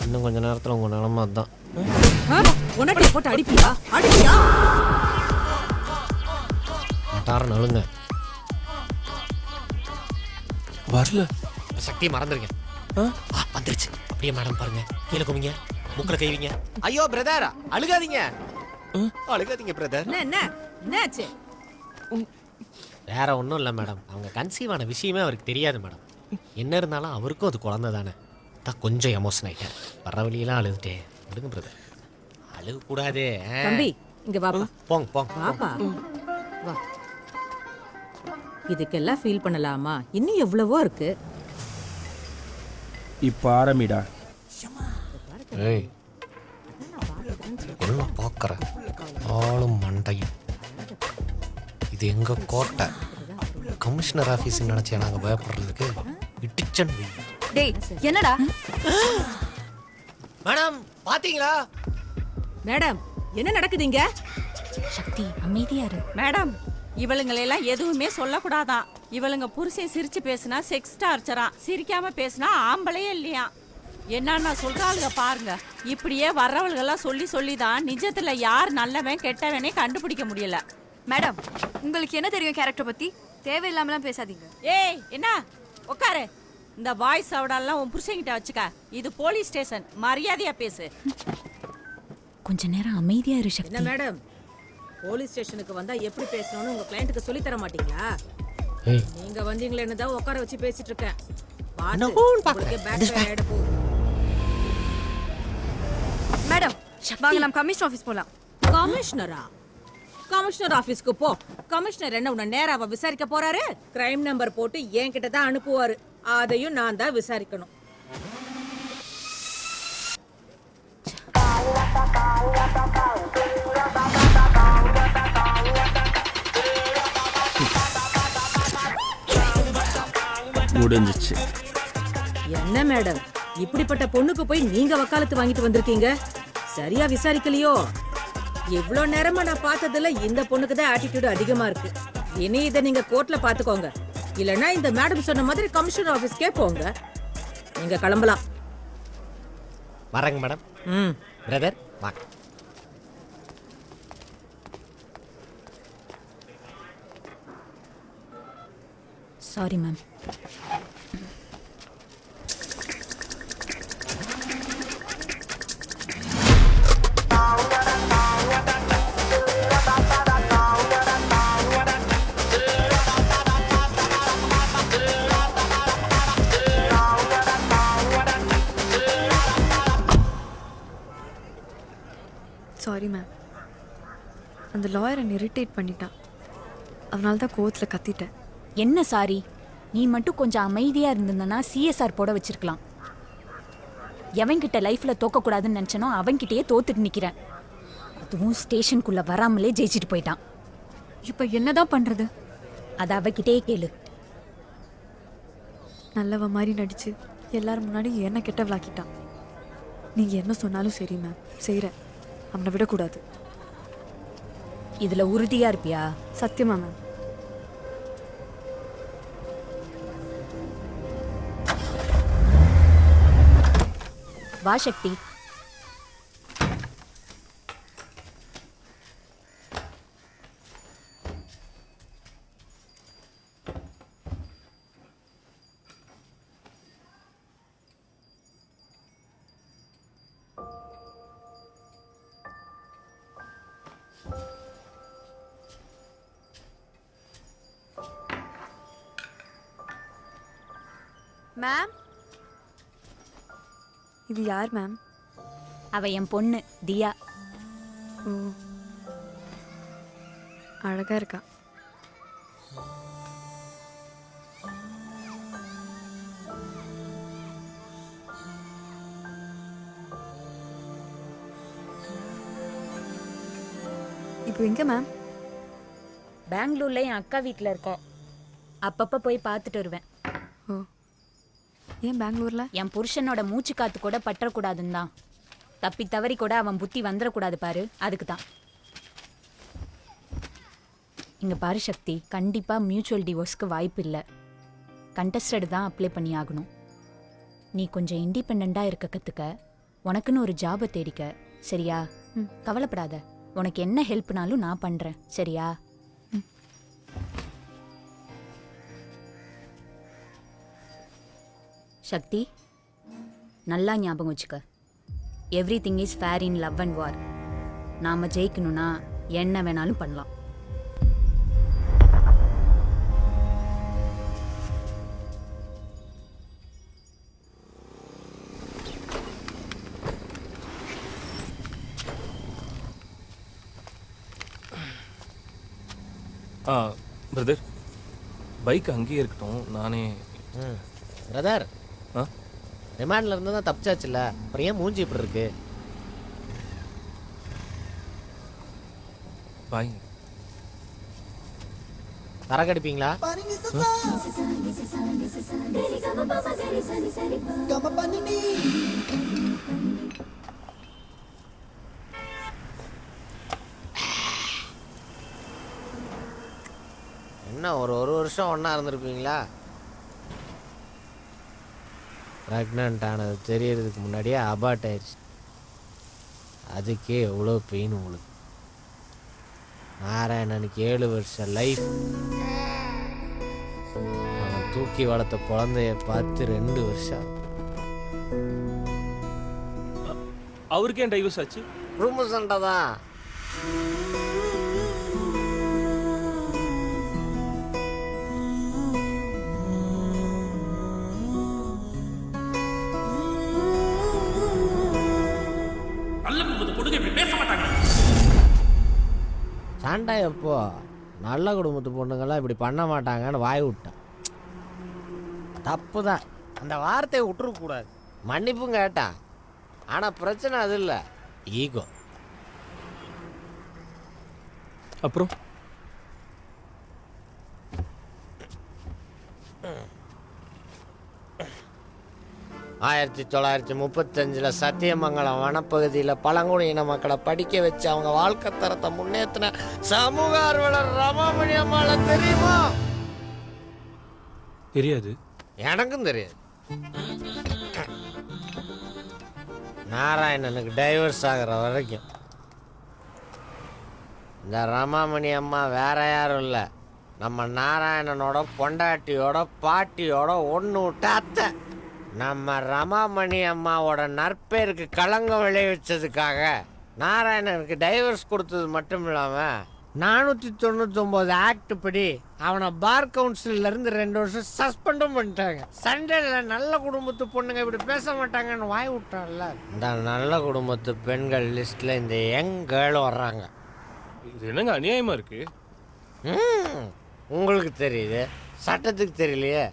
இன்னும் கொஞ்ச நேரத்தில் உங்கள் நிலமை அதுதான். உனக்கு போட்டு அடிப்பியா? அடிப்பியா? மட்டாரம் அழுங்க. வரல. சக்தியை மறந்துருங்க. வந்துருச்சு. அப்படியே மேடம் பாருங்க, கீழே குமிங்க, மூக்கில் கைவிங்க. ஐயோ பிரதர் அழுகாதீங்க, அழுகாதீங்க பிரதர். என்னாச்சு? வேற ஒன்றும் இல்லை மேடம், அவங்க கன்சீவ் ஆன விஷயமே அவருக்கு தெரியாது மேடம். என்ன இருந்தாலும் அவருக்கும் அது குழந்தை தானே. தான் கொஞ்சம் எமோஷன் ஆகிட்டேன். வர்ற வழியெல்லாம் அழுதுட்டேன். விடுங்க பிரதர், அழுகக்கூடாது. தம்பி இங்க வாப்பா. போங்க போங்க வாப்பா வா. இதுக்கெல்லாம் ஃபீல் பண்ணலாமா? இன்னும் எவ்வளவோ இருக்கு. இப்போ ஆரம்பிடா. ஏய் என்ன பார்க்குற ஆளும் மண்டையும். இது எங்க கோட்டை, கமிஷனர் ஆஃபீஸ் நினைச்சே நாங்கள் பயப்படுறதுக்கு இட்டிச்சன். டேய் என்னடா? மேடம் பாத்தீங்களா? மேடம் என்ன நடக்குதுங்க? சக்தி அமைதியா இரு. மேடம் இவளுங்களெல்லாம் எதுவுமே சொல்லக்கூடாதான். இவளுங்க புருஷன் சிரிச்சு பேசுனா செக்ஸ் டார்ச்சரா, சிரிக்காம பேசுனா ஆம்பளையே இல்லையா. என்னன்னா சொல்றாளுங்க பாருங்க. இப்படியே வர்றவள்கெல்லாம் சொல்லி சொல்லிதான் நிஜத்துல யார் நல்லவன் கெட்டவனே கண்டுபிடிக்க முடியல. மேடம் உங்களுக்கு என்ன தெரியும் கேரக்டர் பத்தி? தேவையில்லாமலாம் பேசாதீங்க. ஏய் என்ன உட்காரு. இந்த வாய்ஸ் அவடெல்லாம் உன் புருஷன்கிட்ட வச்சுக்க. இது போலீஸ் ஸ்டேஷன், மரியாதையா பேசு. கொஞ்ச நேரம் அமைதியா இரு சக்தி. என்ன மேடம், போலீஸ் ஸ்டேஷனுக்கு வந்தா எப்படி பேசணும்னு உங்க கிளையண்ட்டுக்கு சொல்லி தர மாட்டீங்களா? நீங்க வந்தீங்களேன்னு தான் உட்கார வச்சு பேசிட்டு இருக்கேன். மேடம் வாங்க நம்ம கமிஷனர் ஆபீஸ் போலாம். கமிஷனரா? கமிஷனர் ஆபீஸ்க்கு போ. கமிஷனர் என்ன உன்னை நேராவா விசாரிக்க போறாரு? கிரைம் நம்பர் போட்டு என்கிட்ட தான் அனுப்புவாரு. அதையும் நான் தான் விசாரிக்கணும். முடிஞ்சிச்சு. என்ன மேடம் இப்படிப்பட்ட பொண்ணுக்கு போய் நீங்க வக்காலத்து வாங்கிட்டு வந்திருக்கீங்க? சரியா விசாரிக்கலையோ? எவ்வளோ நேரமா நான் பார்த்ததுல இந்த பொண்ணுக்கு தான் ஆட்டிடியூட் அதிகமா இருக்கு. இனி இதை நீங்க கோர்ட்ல பாத்துக்கோங்க. இல்லைன்னா இந்த மேடம் சொன்ன மாதிரி கமிஷனர் ஆபீஸ்க்கே போங்க. நீங்க கிளம்பலாம். வரேங்க மேடம். பிரதர் வாங்க. Sorry ma'am. அந்த லாயர் என்னை இரிட்டேட் பண்ணிட்டான். அதனால தான் கோவத்தில் கத்திட்டேன். என்ன சாரி, நீ மட்டும் கொஞ்சம் அமைதியா இருந்திருந்தனா சிஎஸ்ஆர் போட வச்சிருக்கலாம். எவன்கிட்ட லைஃப்ல தோக்கக்கூடாதுன்னு நினைச்சனோ அவன்கிட்டயே தோத்துட்டு நிக்கிறேன். அதுவும் ஸ்டேஷனுக்குள்ள வராமலே ஜெயிச்சிட்டு போயிட்டான். இப்ப என்னதான் பண்றது? அதை அவகிட்டயே கேளு. நல்லவ மாதிரி நடிச்சு எல்லாரும் முன்னாடி என்ன கெட்டவளாக்கிட்டான். நீங்கள் என்ன சொன்னாலும் சரி மேம், செய்கிறேன். அவனை விடக்கூடாது. இதுல உறுதியா இருப்பியா? சத்தியமா மேம். வா சக்தி. மேம், இது யார் மேம்? அவ என் பொண்ணு தியா. ஓ, அழகா இருக்கா. இப்போ எங்க மேம்? பெங்களூர்ல என் அக்கா வீட்டில் இருக்கோம். அப்பப்போ போய் பார்த்துட்டு வருவேன். ஓ, ஏன் பெங்களூர்ல? என் புருஷனோட மூச்சு காத்து கூட பற்றக்கூடாதுன்னு தான். தப்பி தவறி கூட அவன் புத்தி வந்துடக்கூடாது பாரு, அதுக்கு தான். இங்க பாரு சக்தி, கண்டிப்பா மியூச்சுவல் டிவோர்ஸ்க்கு வாய்ப்பு இல்லை. கண்டஸ்டட் தான் அப்ளை பண்ணி ஆகணும். நீ கொஞ்சம் இண்டிபெண்டா இருக்க கத்துக்க. உனக்குன்னு ஒரு ஜாபை தேடிக்க, சரியா? கவலைப்படாத, உனக்கு என்ன ஹெல்ப்னாலும் நான் பண்றேன், சரியா? சக்தி, நல்லா ஞாபகம் வச்சுக்க. Everything is fair in love and war. நாம ஜெயிக்கணும்னா என்ன வேணாலும் பண்ணலாம். பிரதர், பைக் அங்கேயே இருக்கட்டும், நானே. பிரதர், ரிமாண்ட்ல இருந்து தான் தப்பிச்சாச்சுல்ல, அப்புறம் ஏன் மூஞ்சி இப்படி இருக்கு? பாய். தரக்கடிப்பீங்களா? என்ன ஒரு வருஷம் ஒன்றா இருந்திருப்பீங்களா? ப்ரெக்னென்ட் ஆனது தெரியறதுக்கு முன்னாடியே அபார்ட் ஆயிடுச்சு. அதுக்கே எவ்வளோ பெயின் உங்களுக்கு. நாராயணனுக்கு 7 வருஷம் லைஃப். அவன் தூக்கி வளர்த்த குழந்தைய பார்த்து 2 வருஷம். அவருக்கு ஏன் டைவர்ஸ் ஆச்சு? குடும்ப சண்டை தான். சண்டை எப்போ? நல்ல குடும்பத்து பொண்ணுங்கள்லாம் இப்படி பண்ண மாட்டாங்கன்னு வாய் விட்டான். தப்பு தான், அந்த வார்த்தையை விட்டுருக்கூடாது. மன்னிப்பும் கேட்டான். ஆனால் பிரச்சனை அது இல்லை, ஈகோ. அப்புறம் 1935 சத்தியமங்கலம் வனப்பகுதியில் பழங்குடியின மக்களை படிக்க வச்சு அவங்க வாழ்க்கை தரத்தை முன்னேற்றின சமூக ஆர்வலர் ரமாமணி அம்மாளை தெரியுமா? தெரியாது. எனக்கும் தெரியாது. நாராயணனுக்கு டைவர்ஸ் ஆகிற வரைக்கும் இந்த ரமாமணி அம்மா வேற யாரும் இல்லை, நம்ம நாராயணனோட பொண்டாட்டியோட பாட்டியோட ஒன்று விட்ட அத்தை. நம்ம ரமாமணி அம்மாவோட நற்பேருக்கு களங்கம் விளைவிச்சதுக்காக நாராயணனுக்கு டைவர்ஸ் கொடுத்தது மட்டும் இல்லாமல் 499 ஆக்ட் படி அவனை பார் கவுன்சிலிருந்து 2 வருஷம் சஸ்பெண்டும் பண்ணிட்டாங்க. சண்டேல நல்ல குடும்பத்து பொண்ணுங்க இப்படி பேச மாட்டாங்கன்னு வாய் விட்டான்ல. இந்த நல்ல குடும்பத்து பெண்கள் லிஸ்ட்ல இந்த யங் கேர்ள் வர்றாங்க. இது என்னங்க அநியாயமாக இருக்கு? உங்களுக்கு தெரியுது, சட்டத்துக்கு தெரியலையே.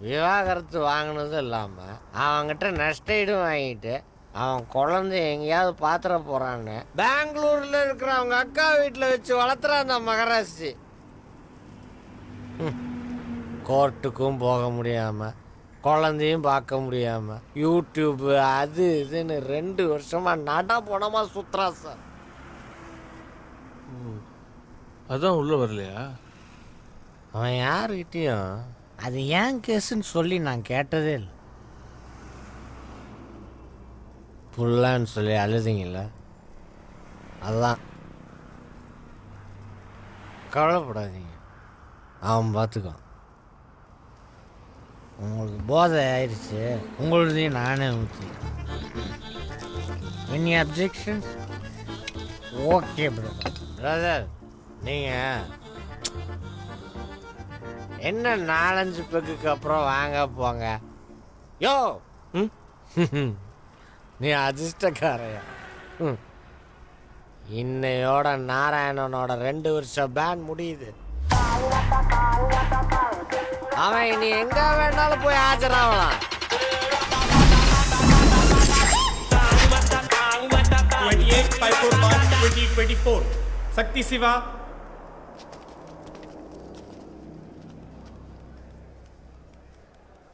விவாகரத்து வாங்கினதும் இல்லாமல் அவன்கிட்ட நஷ்டஈடும் வாங்கிட்டு அவன் குழந்தை எங்கேயாவது பாத்திர போகிறான்னு பெங்களூரில் இருக்கிற அவங்க அக்கா வீட்டில் வச்சு வளர்த்துறான் அந்த மகராசி. கோர்ட்டுக்கும் போக முடியாமல், குழந்தையும் பார்க்க முடியாமல், யூடியூப்பு அது இதுன்னு 2 வருஷமாக நடப்போனமாக சுற்றுறா சார். அதான் உள்ள வரலையா? அவன் யாருக்கிட்டையும் அது ஏன் கேஸுன்னு சொல்லி நான் கேட்டதே இல்லை. புல்லான்னு சொல்லி அழுதிங்கல்ல, அதுதான். கவலைப்படாதீங்க, அவன் பார்த்துக்குவான். உங்களுக்கு போதை ஆயிடுச்சு, உங்களுதையும் நானே ஊற்றிக்கிறேன். Any objections? Okay brother. நீங்கள் என்ன 4-5 பெக்குக்கு அப்புறம் வாங்க போங்க. யோ நீ அதிர்ஷ்டக்காரையா? இன்னையோட நாராயணனோட 2 வருஷம் பேன் முடியுது. அவன் இனி எங்க வேணாலும் போய் ஆஜராகலாம். Shakti Siva.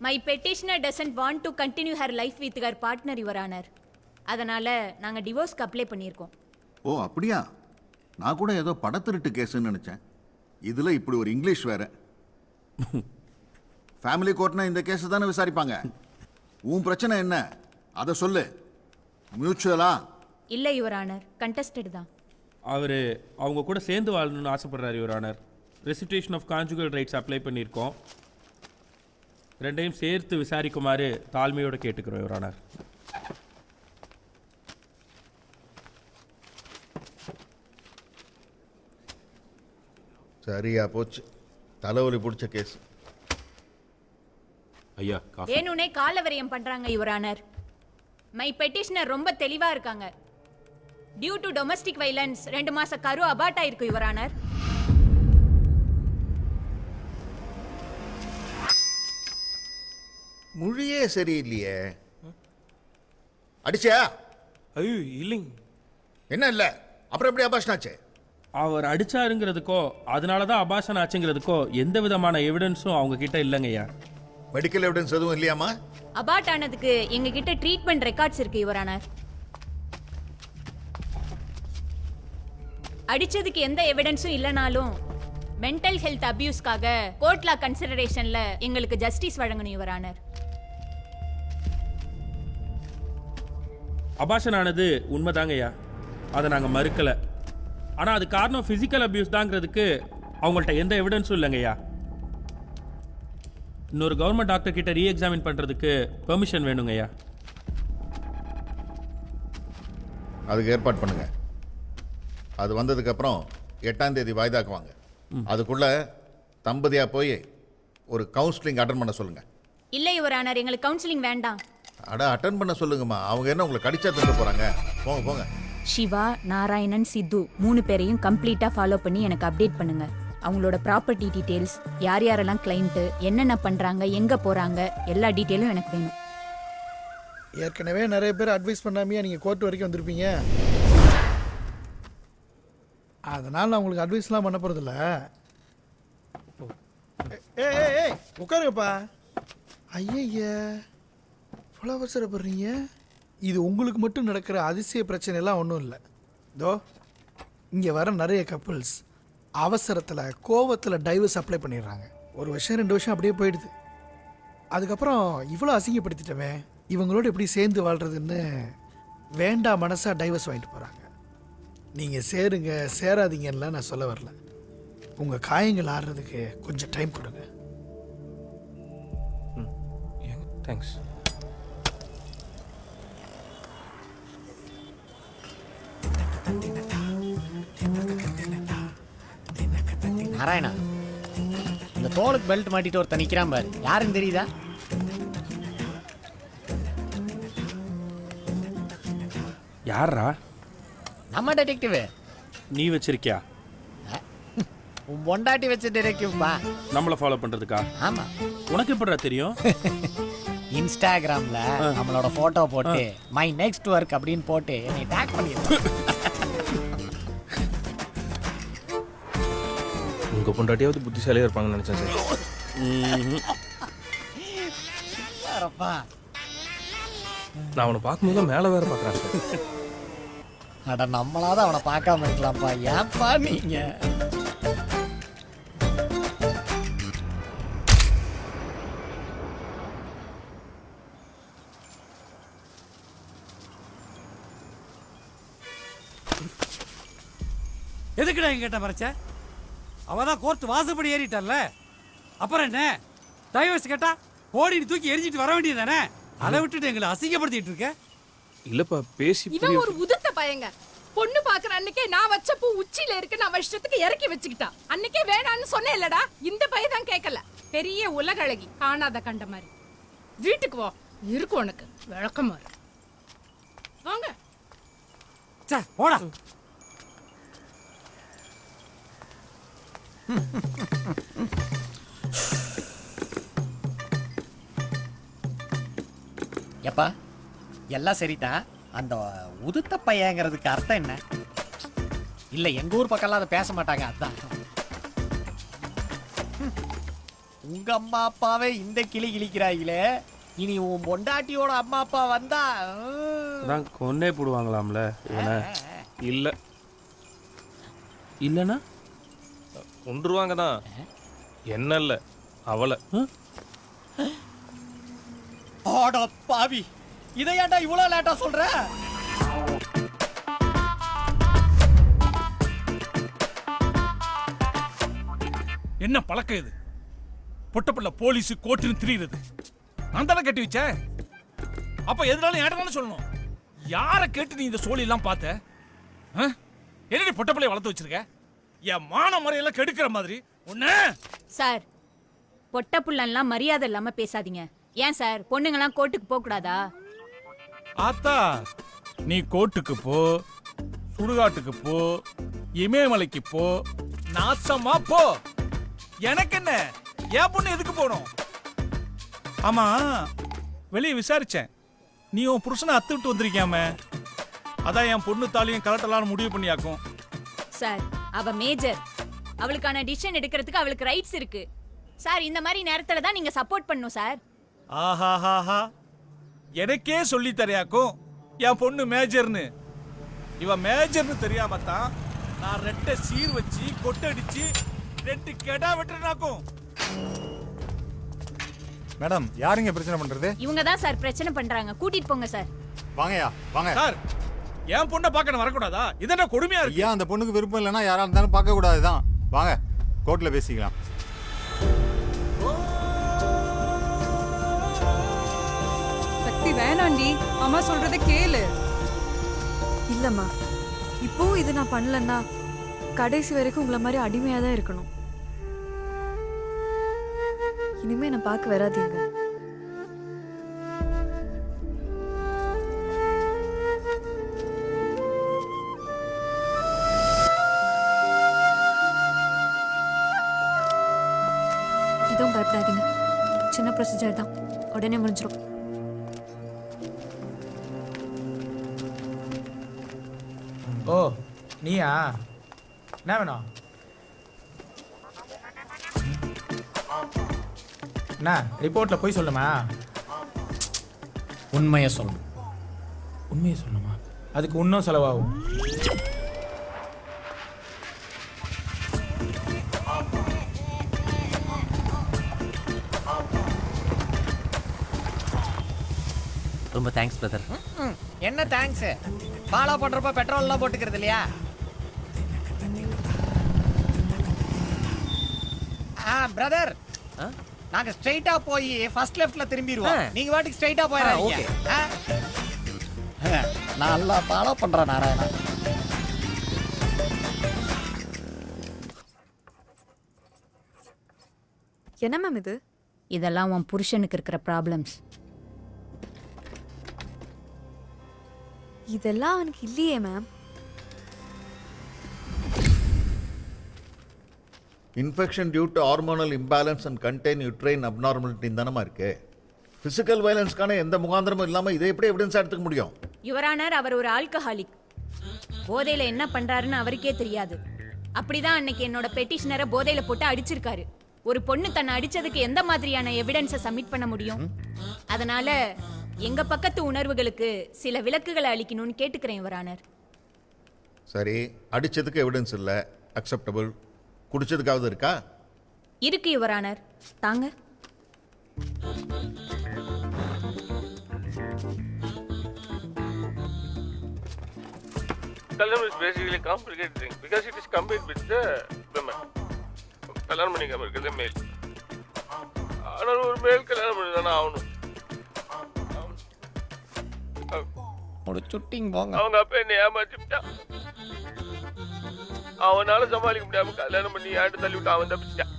My petitioner doesn't want to continue her life with her partner, your honour. அதனால நாங்கள் டிவோர்ஸ்க்கு அப்ளை பண்ணியிருக்கோம். ஓ அப்படியா? நான் கூட ஏதோ படத்திருட்டு கேஸுன்னு நினச்சேன். இதில் இப்படி ஒரு இங்கிலீஷ் வேற. ஃபேமிலி கோர்ட்னா இந்த கேஸை தானே விசாரிப்பாங்க. உன் பிரச்சனை என்ன அதை சொல்லு. மியூச்சுவலா? இல்லை யுவர் ஆனர், கண்டஸ்டட் தான். அவர் அவங்க கூட சேர்ந்து வாழணும்னு ஆசைப்படுறாரு your honour. Restitution of conjugal rights apply பண்ணியிருக்கோம். 2யும் சேர்த்து விசாரிக்குமாறு தாழ்மையோடு கேட்டுக்கிறோம் யுவர் ஆனர். சரியா போச்சு, தலைவலி பிடிச்ச கேஸ். ஐயா, வேணுனே காலவரியம் பண்றாங்க யுவர் ஆனர். மை பெட்டிஷனர் ரொம்ப தெளிவா இருக்காங்க. டியூ டு டொமஸ்டிக் வைலன்ஸ் 2 மாச கரு அபார்ட் ஆயிருக்கு யுவர் ஆனர். மொழியே சரியில்லையே. அடிச்சா? ஐயோ இல்லைங்க. என்ன இல்லை, அப்புறம் எப்படி அபாஷன் ஆச்சு? அவர் அடிச்சாருங்கிறதுக்கோ அதனால தான் அபாஷன் ஆச்சுங்கிறதுக்கோ எந்த விதமான எவிடன்ஸும் அவங்க கிட்ட இல்லைங்கய்யா. மெடிக்கல் எவிடன்ஸ் எதுவும் இல்லையாமா? அபார்ட் ஆனதுக்கு எங்க கிட்ட ட்ரீட்மெண்ட் ரெக்கார்ட்ஸ் இருக்கு யுவர் ஆனர். அடிச்சதுக்கு எந்த எவிடன்ஸும் இல்லைனாலும் மென்டல் ஹெல்த் அபியூஸ்க்காக கோர்ட்லா கன்சிடரேஷன்ல எங்களுக்கு ஜஸ்டிஸ் வழங்கணும் யுவர் ஆனர். அபாஷன் ஆனது உண்மைதாங்கய்யா, அதை நாங்கள் மறுக்கலை. ஆனால் அது காரணம் ஃபிசிக்கல் அபியூஸ் தாங்கிறதுக்கு அவங்கள்ட்ட எந்த எவிடன்ஸும் இல்லைங்கய்யா. இன்னொரு கவர்மெண்ட் டாக்டர் கிட்ட ரீஎக்ஸாமின் பண்ணுறதுக்கு பெர்மிஷன் வேணுங்கய்யா. அதுக்கு ஏற்பாடு பண்ணுங்க. அது வந்ததுக்கப்புறம் 8ஆம் தேதி வாய்தாக்குவாங்க. அதுக்குள்ள தம்பதியா போய் ஒரு கவுன்சிலிங் அட்டன் பண்ண சொல்லுங்க. இல்லை யுவர் ஆனர், எங்களுக்கு கவுன்சிலிங் வேண்டாம். அட அட்டன் பண்ண சொல்லுங்கம்மா. அவங்க என்ன உங்களை கடிச்சா திட்டு போறாங்க? போங்க போங்க. சிவா, நாராயணன், சித்து 3 பேரையும் கம்ப்ளீட்டாக ஃபாலோ பண்ணி எனக்கு அப்டேட் பண்ணுங்க. அவங்களோட ப்ராப்பர்ட்டி டீட்டெயில்ஸ், யார் யாரெல்லாம் கிளைண்ட்டு, என்னென்ன பண்ணுறாங்க, எங்கே போகிறாங்க, எல்லா டீட்டெயிலும் எனக்கு வேணும். ஏற்கனவே நிறைய பேர் அட்வைஸ் பண்ணாமையா நீங்கள் கோர்ட் வரைக்கும் வந்திருப்பீங்க. அதனால் நான் உங்களுக்கு அட்வைஸ்லாம் பண்ண போகிறதில்ல. ஏய் உட்காருங்கப்பா. ஐயா இவ்வளோ அவசரப்படுறீங்க? இது உங்களுக்கு மட்டும் நடக்கிற அதிசய பிரச்சனைலாம் ஒன்றும் இல்லை. இதோ இங்கே வர நிறைய கப்புள்ஸ் அவசரத்தில் கோவத்தில் டைவர்ஸ் அப்ளை பண்ணிடுறாங்க. 1 வருஷம் 2 வருஷம் அப்படியே போயிடுது. அதுக்கப்புறம் இவ்வளோ அசிங்கப்படுத்திட்டோமே, இவங்களோட எப்படி சேர்ந்து வாழ்கிறதுன்னு வேண்டாம் மனசாக டைவர்ஸ் வாங்கிட்டு போகிறாங்க. நீங்கள் சேருங்க சேராதீங்கலாம் நான் சொல்ல வரல. உங்கள் காயங்கள் ஆடுறதுக்கு கொஞ்சம் டைம் கொடுங்க. தேங்க்ஸ். நாராயணா, இந்த தோலுக்கு பெல்ட் மாட்டிட்டு ஒருத்தன் நிற்கிறான் பாரு, யாருன்னு தெரியுதா? யாரா? நம்ம டிடெக்டிவ். நீ வச்சிருக்கியா? உன் பொண்டாட்டி வச்ச டிடெக்டிவ்ப்பா. நம்மளை ஃபாலோ பண்ணுறதுக்கா? ஆமா. உனக்கு எப்படிடா தெரியும்? இன்ஸ்டாகிராம்ல நம்மளோட போட்டோ போட்டு மை நெக்ஸ்ட் ஒர்க் அப்படின்னு போட்டு என்னை டேக் பண்ணிருக்கேன். உங்கள் பொண்டாட்டியாவது புத்திசாலியாக இருப்பாங்கன்னு நினச்சேன் சார். நான் அவனை பார்க்கும்போது மேலே வேற பார்க்குறேன் சார். அட நம்மளாவது அவனை பார்க்காம இருக்கலாம்ப்பா. ஏன்ப்பா நீங்க? எதுக்குடா எங்கிட்ட மறைச்ச? அவ தான் கோர்ட் வாசப்படி ஏறிட்டால, அப்புறம் என்ன? டைவர்ஸ் கேட்டா ஓடி தூக்கி எரிஞ்சிட்டு வர வேண்டியதானே? அதை விட்டுட்டு எங்களை அசிங்கப்படுத்திட்டு இருக்க. இல்லைப்பா பேசி இவன் ஒரு உதுத்த பையங்க. பொண்ணு பாக்குற அன்னைக்கே நான் வச்ச பூ உச்சியில இருக்கு, நான் இஷ்டத்துக்கு இறக்கி வச்சுக்கிட்டான். அன்னைக்கே வேணான்னு சொன்னேன் இல்லடா. இந்த பையன் தான் கேட்கல. பெரிய உலக அழகி, காணாத கண்ட மாதிரி. வீட்டுக்கு வா, இருக்கு உனக்கு விளக்கமா. வாங்க போடா. எப்பா எல்லாம் சரிதான். அந்த உதுத்த பையங்கிறதுக்கு அர்த்தம் என்ன? இல்ல எங்க ஊர் பக்கம்லாம் அதை பேச மாட்டாங்க. அதான் உங்க அம்மா அப்பாவே இந்த கிளி கிளிக்கிறாங்களே, இனி உன் பொண்டாட்டியோட அம்மா அப்பா வந்தா அதான் கொன்னே போடுவாங்களாம்ல இவனை. இல்லை இல்லைன்னா கொண்டுருவாங்க தான். என்ன இல்லை அவளை. ஆடா பாவி, இதை ஏன்டா இவ்வளவு லேட்டா சொல்ற? என்ன பழக்கம் இது? பொட்டப்பள்ள போலீஸ் கோர்ட்டுன்னு திரியுறது நான் தானே கட்டி வச்சேன். அப்ப எதுனாலும் ஏடனாலும் சொல்லணும். யாரை கேட்டு நீ இந்த சோழி எல்லாம் பார்த்த? என்னடி பொட்டப்பள்ளைய வளர்த்து வச்சிருக்க? என் மான முறையெல்லாம் கெடுக்கிற மாதிரி ஒண்ணு. சார், பொட்ட புள்ளெல்லாம் மரியாதை இல்லாம பேசாதீங்க. ஏன் சார், பொண்ணுங்கலாம் கோர்ட்டுக்கு போக கூடாதா? ஆத்தா, நீ கோர்ட்டுக்கு போ, சுடுகாட்டுக்கு போ, இமயமலைக்கு போ, நாசமா போ. எனக்கு என்ன? என் பொண்ணு எதுக்கு போகணும்? ஆமா, வெளியே விசாரிச்சேன். நீ உன் புருஷனை அத்து விட்டு வந்திருக்கியாம. அதான் என் பொண்ணு தாலியும் கலட்டலான்னு முடிவு பண்ணியாக்கும். சார், அவ மேஜர். அவளுக்கான டிசிஷன் எடுக்கிறதுக்கு அவளுக்கு ரைட்ஸ் இருக்கு. சார், இந்த மாதிரி நேரத்துல தான் நீங்க சப்போர்ட் பண்ணணும் சார். ஆஹாஹாஹா, எனக்கே சொல்லி தரையாக்கும் என் பொண்ணு மேஜர்னு. இவ மேஜர்னு தெரியாம தான் நான் ரெட்டை சீர் வச்சு கொட்டடிச்சு 2 கெடா வெட்டுறாக்கும். மேடம், யாருங்க பிரச்சனை பண்றது? இவங்க தான் சார் பிரச்சனை பண்றாங்க. கூட்டிட்டு போங்க சார். வாங்கயா வாங்க. சார், என் பொண்ணை பார்க்க வரக்கூடாதா? இதென்ன கொடுமையா இருக்கு? ஐயா, அந்த பொண்ணுக்கு விருப்பம் இல்லைன்னா யாரா இருந்தாலும் பார்க்க கூடாதுதான். வாங்க, கோர்ட்ல பேசிக்கலாம். சக்தி வேணாண்டி, அம்மா சொல்றத கேளு. இல்லம்மா, இப்போ இது நான் பண்ணலன்னா கடைசி வரைக்கும் உங்களை மாதிரி அடிமையாக தான் இருக்கணும். இனிமே என்னை பார்க்க வராதீங்க. எதுவும் பயப்படாதீங்க, சின்ன ப்ரொசீஜர் தான், உடனே முடிஞ்சிடும். ஓ, நீயா? என்ன வேணும்? என்ன ரிப்போர்ட்டில் போய் சொல்லுமா? உண்மையை சொல்லணும். உண்மையை சொல்லணுமா? அதுக்கு இன்னும் செலவாகும். ரொம்ப தேங்க்ஸ் பிரதர். என்ன தேங்க்ஸ்? ஃபாலோ பண்றப்ப பெட்ரோல் எல்லாம் போட்டுக்கிறது இல்லையா? பிரதர், நாங்க ஸ்ட்ரைட்டா போய் ஃபர்ஸ்ட் லெஃப்ட்ல திரும்பிடுவோம். நீங்க வாட்டுக்கு ஸ்ட்ரைட்டா போயிடாதீங்க. நான் நல்லா ஃபாலோ பண்றேன் நாராயணா. என்ன மேம் இது? இதெல்லாம் உன் புருஷனுக்கு இருக்கிற ப்ராப்ளம்ஸ். இதெல்லாம் அவனுக்கு இல்லையே ma'am. Infection due to hormonal imbalance and contain uterine abnormality தானமா இருக்கு. ஃபிசிக்கல் வயலன்ஸ்க்கான எந்த முகாந்திரமும் இல்லாமல் இதை எப்படி எவிடன்ஸாக எடுத்துக்க முடியும்? யுவரானர், அவர் ஒரு ஆல்கஹாலிக். போதையில என்ன பண்றாருன்னு அவருக்கே தெரியாது. அப்படிதான் அன்னைக்கு என்னோட பெட்டிஷனரை போதையில போட்டு அடிச்சிருக்காரு. ஒரு பொண்ணு தன்னை அடிச்சதுக்கு எந்த மாதிரியான எவிடன்ஸை சப்மிட் பண்ண முடியும்? அதனால எங்க பக்கத்து உணர்வுகளுக்கு சில விலக்குகளை அளிக்கணும்னு கேட்டுக்கிறேன் யுவரானர். சரி, அடிச்சதுக்கு எவிடன்ஸ் இல்லை, அக்செப்டபிள். குடிச்சதுக்காவது இருக்கா? இருக்கு யுவரானர், தாங்க. Kalam is basically complicated thing because it is combined with the women. கல்யாணம் பண்ணிக்காம இருக்கிறது மேல். ஆனால் ஒரு மேல் கல்யாணம் பண்ணி தானே ஆகணும். முடிச்சுட்டிங் போங்க. அவங்க அப்பா என்னை ஏமாத்திட்டான். அவனால சமாளிக்க முடியாம கல்யாணம் பண்ணி ஆட்டு தள்ளி விட்டு அவன் தப்பிச்சிட்டான்.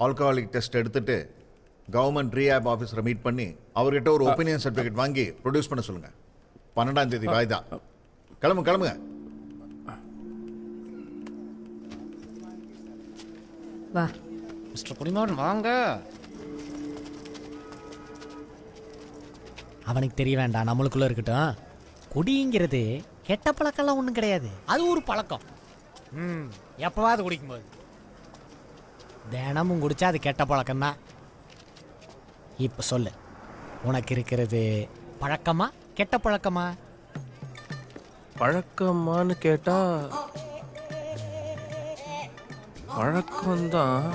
ஆல்கஹாலிக் டெஸ்ட் எடுத்துட்டு கவர்மெண்ட் ரீஹேப் ஆஃபீஸரை மீட் பண்ணி அவர்கிட்ட ஒரு ஒப்பீனியன் சர்டிஃபிகேட் வாங்கி ப்ரொடியூஸ் பண்ண சொல்லுங்க. 12ஆம் தேதி வாய்தா. கிளம்புங்க. வா மிஸ்டர் குடிமகன் வாங்க. அவனுக்கு தெரிய வேண்டாம், நம்மளுக்குள்ள இருக்கட்டும். குடிங்கிறது கெட்ட பழக்கம்லாம் ஒன்றும் கிடையாது, அது ஒரு பழக்கம். எப்பவாவது குடிக்கும்போது தினமும் குடிச்சா அது கெட்ட பழக்கம்தான். இப்போ சொல்லு, உனக்கு இருக்கிறது பழக்கமா கெட்ட பழக்கமா? பழக்கமான்னு கேட்டா பழக்கம்தான்.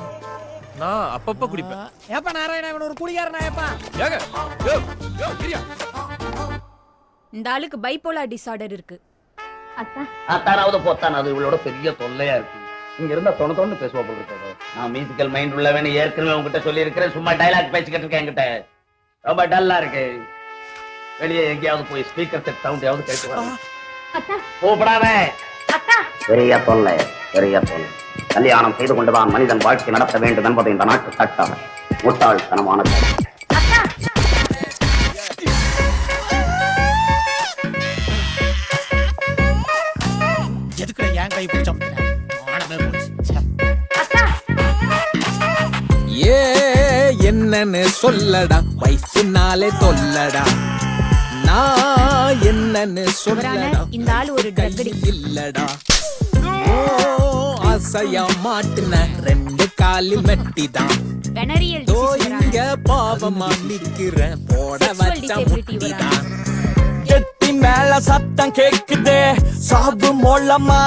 நான் அப்பப்ப குடிப்பேன். ஏப்பா நாராயணா, இவன் ஒரு குடிகாரனா? ஏப்பா இந்த ஆளுக்கு பைபோலார் டிசார்டர் இருக்கு. அத்தானாவது போத்தானாவது இவளோட பெரிய தொல்லையா இருக்கு. இங்க இருந்தா தொண்ணு பேசுவா போல இருக்காது. நான் மியூசிக்கல் மைண்ட் உள்ளவன் ஏற்கனவே உங்ககிட்ட சொல்லி இருக்கிறேன். சும்மா டைலாக் பேசிக்கிட்டு இருக்கேன். என்கிட்ட ரொம்ப டல்லா இருக்கு. வெளியே எங்கேயாவது போய் ஸ்பீக்கர் செட் சவுண்ட் கேட்டு வர. கூப்பிடாம பெரிய தொல்லை. கல்யாணம் செய்து கொண்டுதான் மனிதன் வாழ்க்கை நடத்த வேண்டும் என்பது இந்த நாட்டு சட்டம். முட்டாள்தனமானது. எதுக்குடா என் கை பிடிச்ச என்னன்னு சொல்லடா, வயசுனாலே தொல்லடா. நான் என்னன்னு சொல்லடா, இந்த ஆள் ஒரு ட்ரக்கடி இல்லடா. ஆசையா மாட்டுன 2 காலி மெட்டிதான். வெனரியல் இங்க பாவமா நிக்கிறேன், போட வச்ச முட்டிதான். கெட்டி மேல சத்தம் கேக்குதே, சாபு மோளமா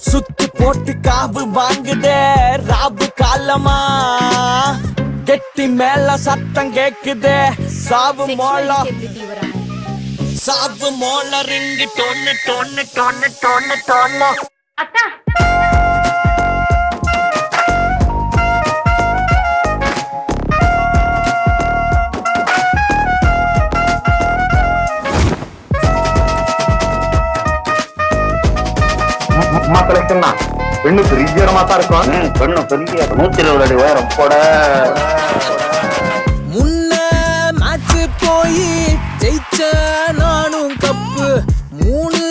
சுத்து போட்டு காவு வாங்குதே, ராபு காலமா. கெட்டி மேல சத்தம் கேக்குதே, சாவு மோளம் சாவு மோள ரிங்கு டொன்னு டொன்னு டொன்னு டொன்னு டொன்னு. அக்கா மக்களுக்குன்னா பெண்ணு பெரிய தான் இருக்கும். பெண்ணு பெரிய 120 அடி உயரம் போட. முன்ன மேட்ச் போய் ஜெயிச்ச நானும் கப்பு 3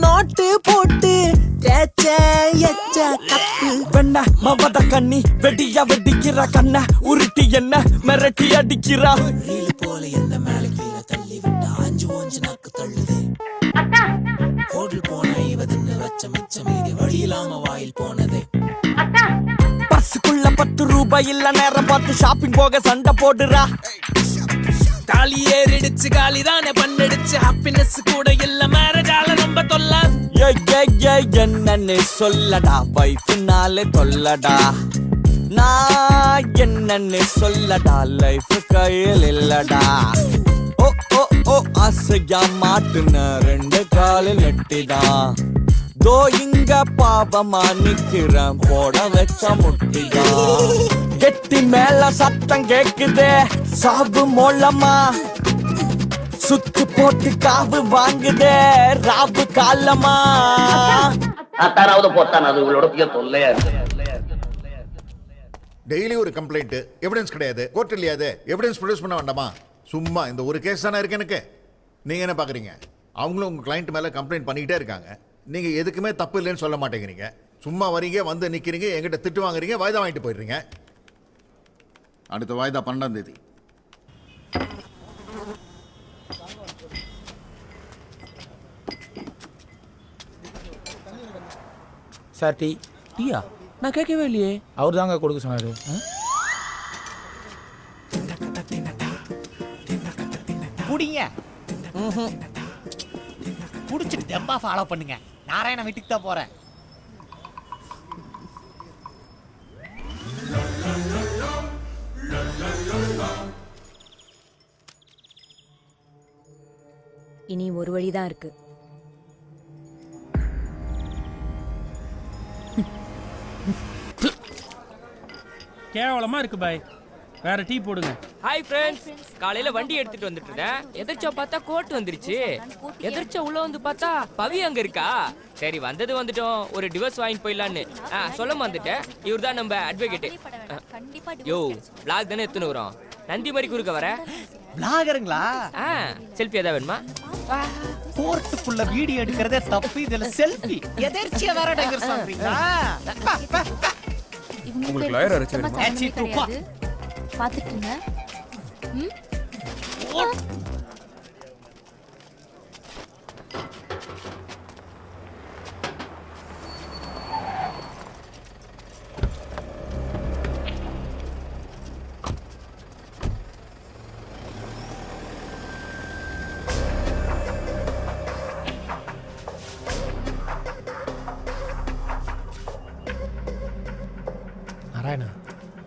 நாட்டு போட்டு தேச்ச எச்ச கப்பு. வெண்ண மவத கண்ணி வெடியா வெடிக்கிற கண்ண உருட்டி என்ன மிரட்டி அடிக்கிறா. ரீல் போல என்ன மேல கீழே தள்ளி விட்டு ஆஞ்சு நாக்கு தள்ளுது. ஹோட்டல் போன இவதுன்னு வச்ச மிச்சம் மீதி வழியிலாம வாயில் போனது. பஸ்ஸுக்குள்ள 10 ரூபாய் இல்ல, நேரம் பார்த்து ஷாப்பிங் போக சண்டை போடுறா. காலி ஏறிடுச்சு, காலிதானே பண்ணடிச்சு. ஹாப்பினஸ் கூட இல்ல, மேரேஜால ரொம்ப தொல்ல. என்னன்னு சொல்லடா, வைஃப்னாலே தொல்லடா. நான் என்னன்னு சொல்லடா, லைஃப் கையில் இல்லடா. ஓ ஓ ஓ ஆசையா மாட்டுன 2 காலில் நெட்டிதான். தோ இங்க பாவமா நிக்கிறேன், போட வச்ச முட்டிதான். கெட்டி மேல சத்தம் கேக்குதே, சாவு மோளமா சுத்து போட்டு காவு வாங்குதே, ராவு காலமா. அத்தானாவது போத்தானாவது இவளோட பெரிய தொல்லையா இருக்கு. டெய்லி ஒரு கம்ப்ளைண்ட், எவிடன்ஸ் கிடையாது, கோர்ட் இல்லையாது, எவிடன்ஸ் ப்ரொடியூஸ் பண்ண வேண்டாமா? சும்மா இந்த ஒரு கேஸ் தானே இருக்கு எனக்கு. நீங்கள் என்ன பார்க்குறீங்க? அவங்களும் உங்கள் கிளைண்ட் மேலே கம்ப்ளைண்ட் பண்ணிக்கிட்டே இருக்காங்க. நீங்கள் எதுக்குமே தப்பு இல்லைன்னு சொல்ல மாட்டேங்கிறீங்க. சும்மா வரீங்க, வந்து நிற்கிறீங்க, எங்கிட்ட திட்டு வாங்குறீங்க, வாய்தா வாங்கிட்டு போயிடுறீங்க. அடுத்த வாய்தா 12ஆம் தேதி. Sir tea. டீயா? நான் கேட்கவே இல்லையே. அவர் தாங்க கொடுக்க சொன்னாரு. குடிங்க. குடிச்சிட்டு தெம்பா ஃபாலோ பண்ணுங்க. நாராயண வீட்டுக்கு தான் போறேன். இனி ஒரு வழிதான் இருக்கு. கேவலமா இருக்கு பாய். வேற டீ போடுங்க. Hi friends. காலையில வண்டி எடுத்துட்டு வந்துட்டு இருந்தேன். எதிர்ச்சா பார்த்தா கோட் வந்துருச்சு. எதிர்ச்சா உள்ள வந்து பார்த்தா பவி அங்க இருக்கா. சரி வந்தது வந்துட்டோம், ஒரு டிவோர்ஸ் வாங்கிட்டு போயிடலான்னு சொல்ல வந்துட்டேன். இவர் தான் நம்ம அட்வொகேட். யோ பிளாக் தானே எடுத்துன்னு வரோம். நந்தி மாதிரி குறுக்க வர பிளாகருங்களா? செல்ஃபி ஏதாவது வேணுமா? கோர்ட்டுக்குள்ள வீடியோ எடுக்கிறதே தப்பு, இதுல செல்ஃபி எதிர்ச்சியா வேற டங்கர் சொல்றீங்களா? உங்களுக்கு லாயர் அரைச்சு பாத்துக்கீங்க. நாராயணா,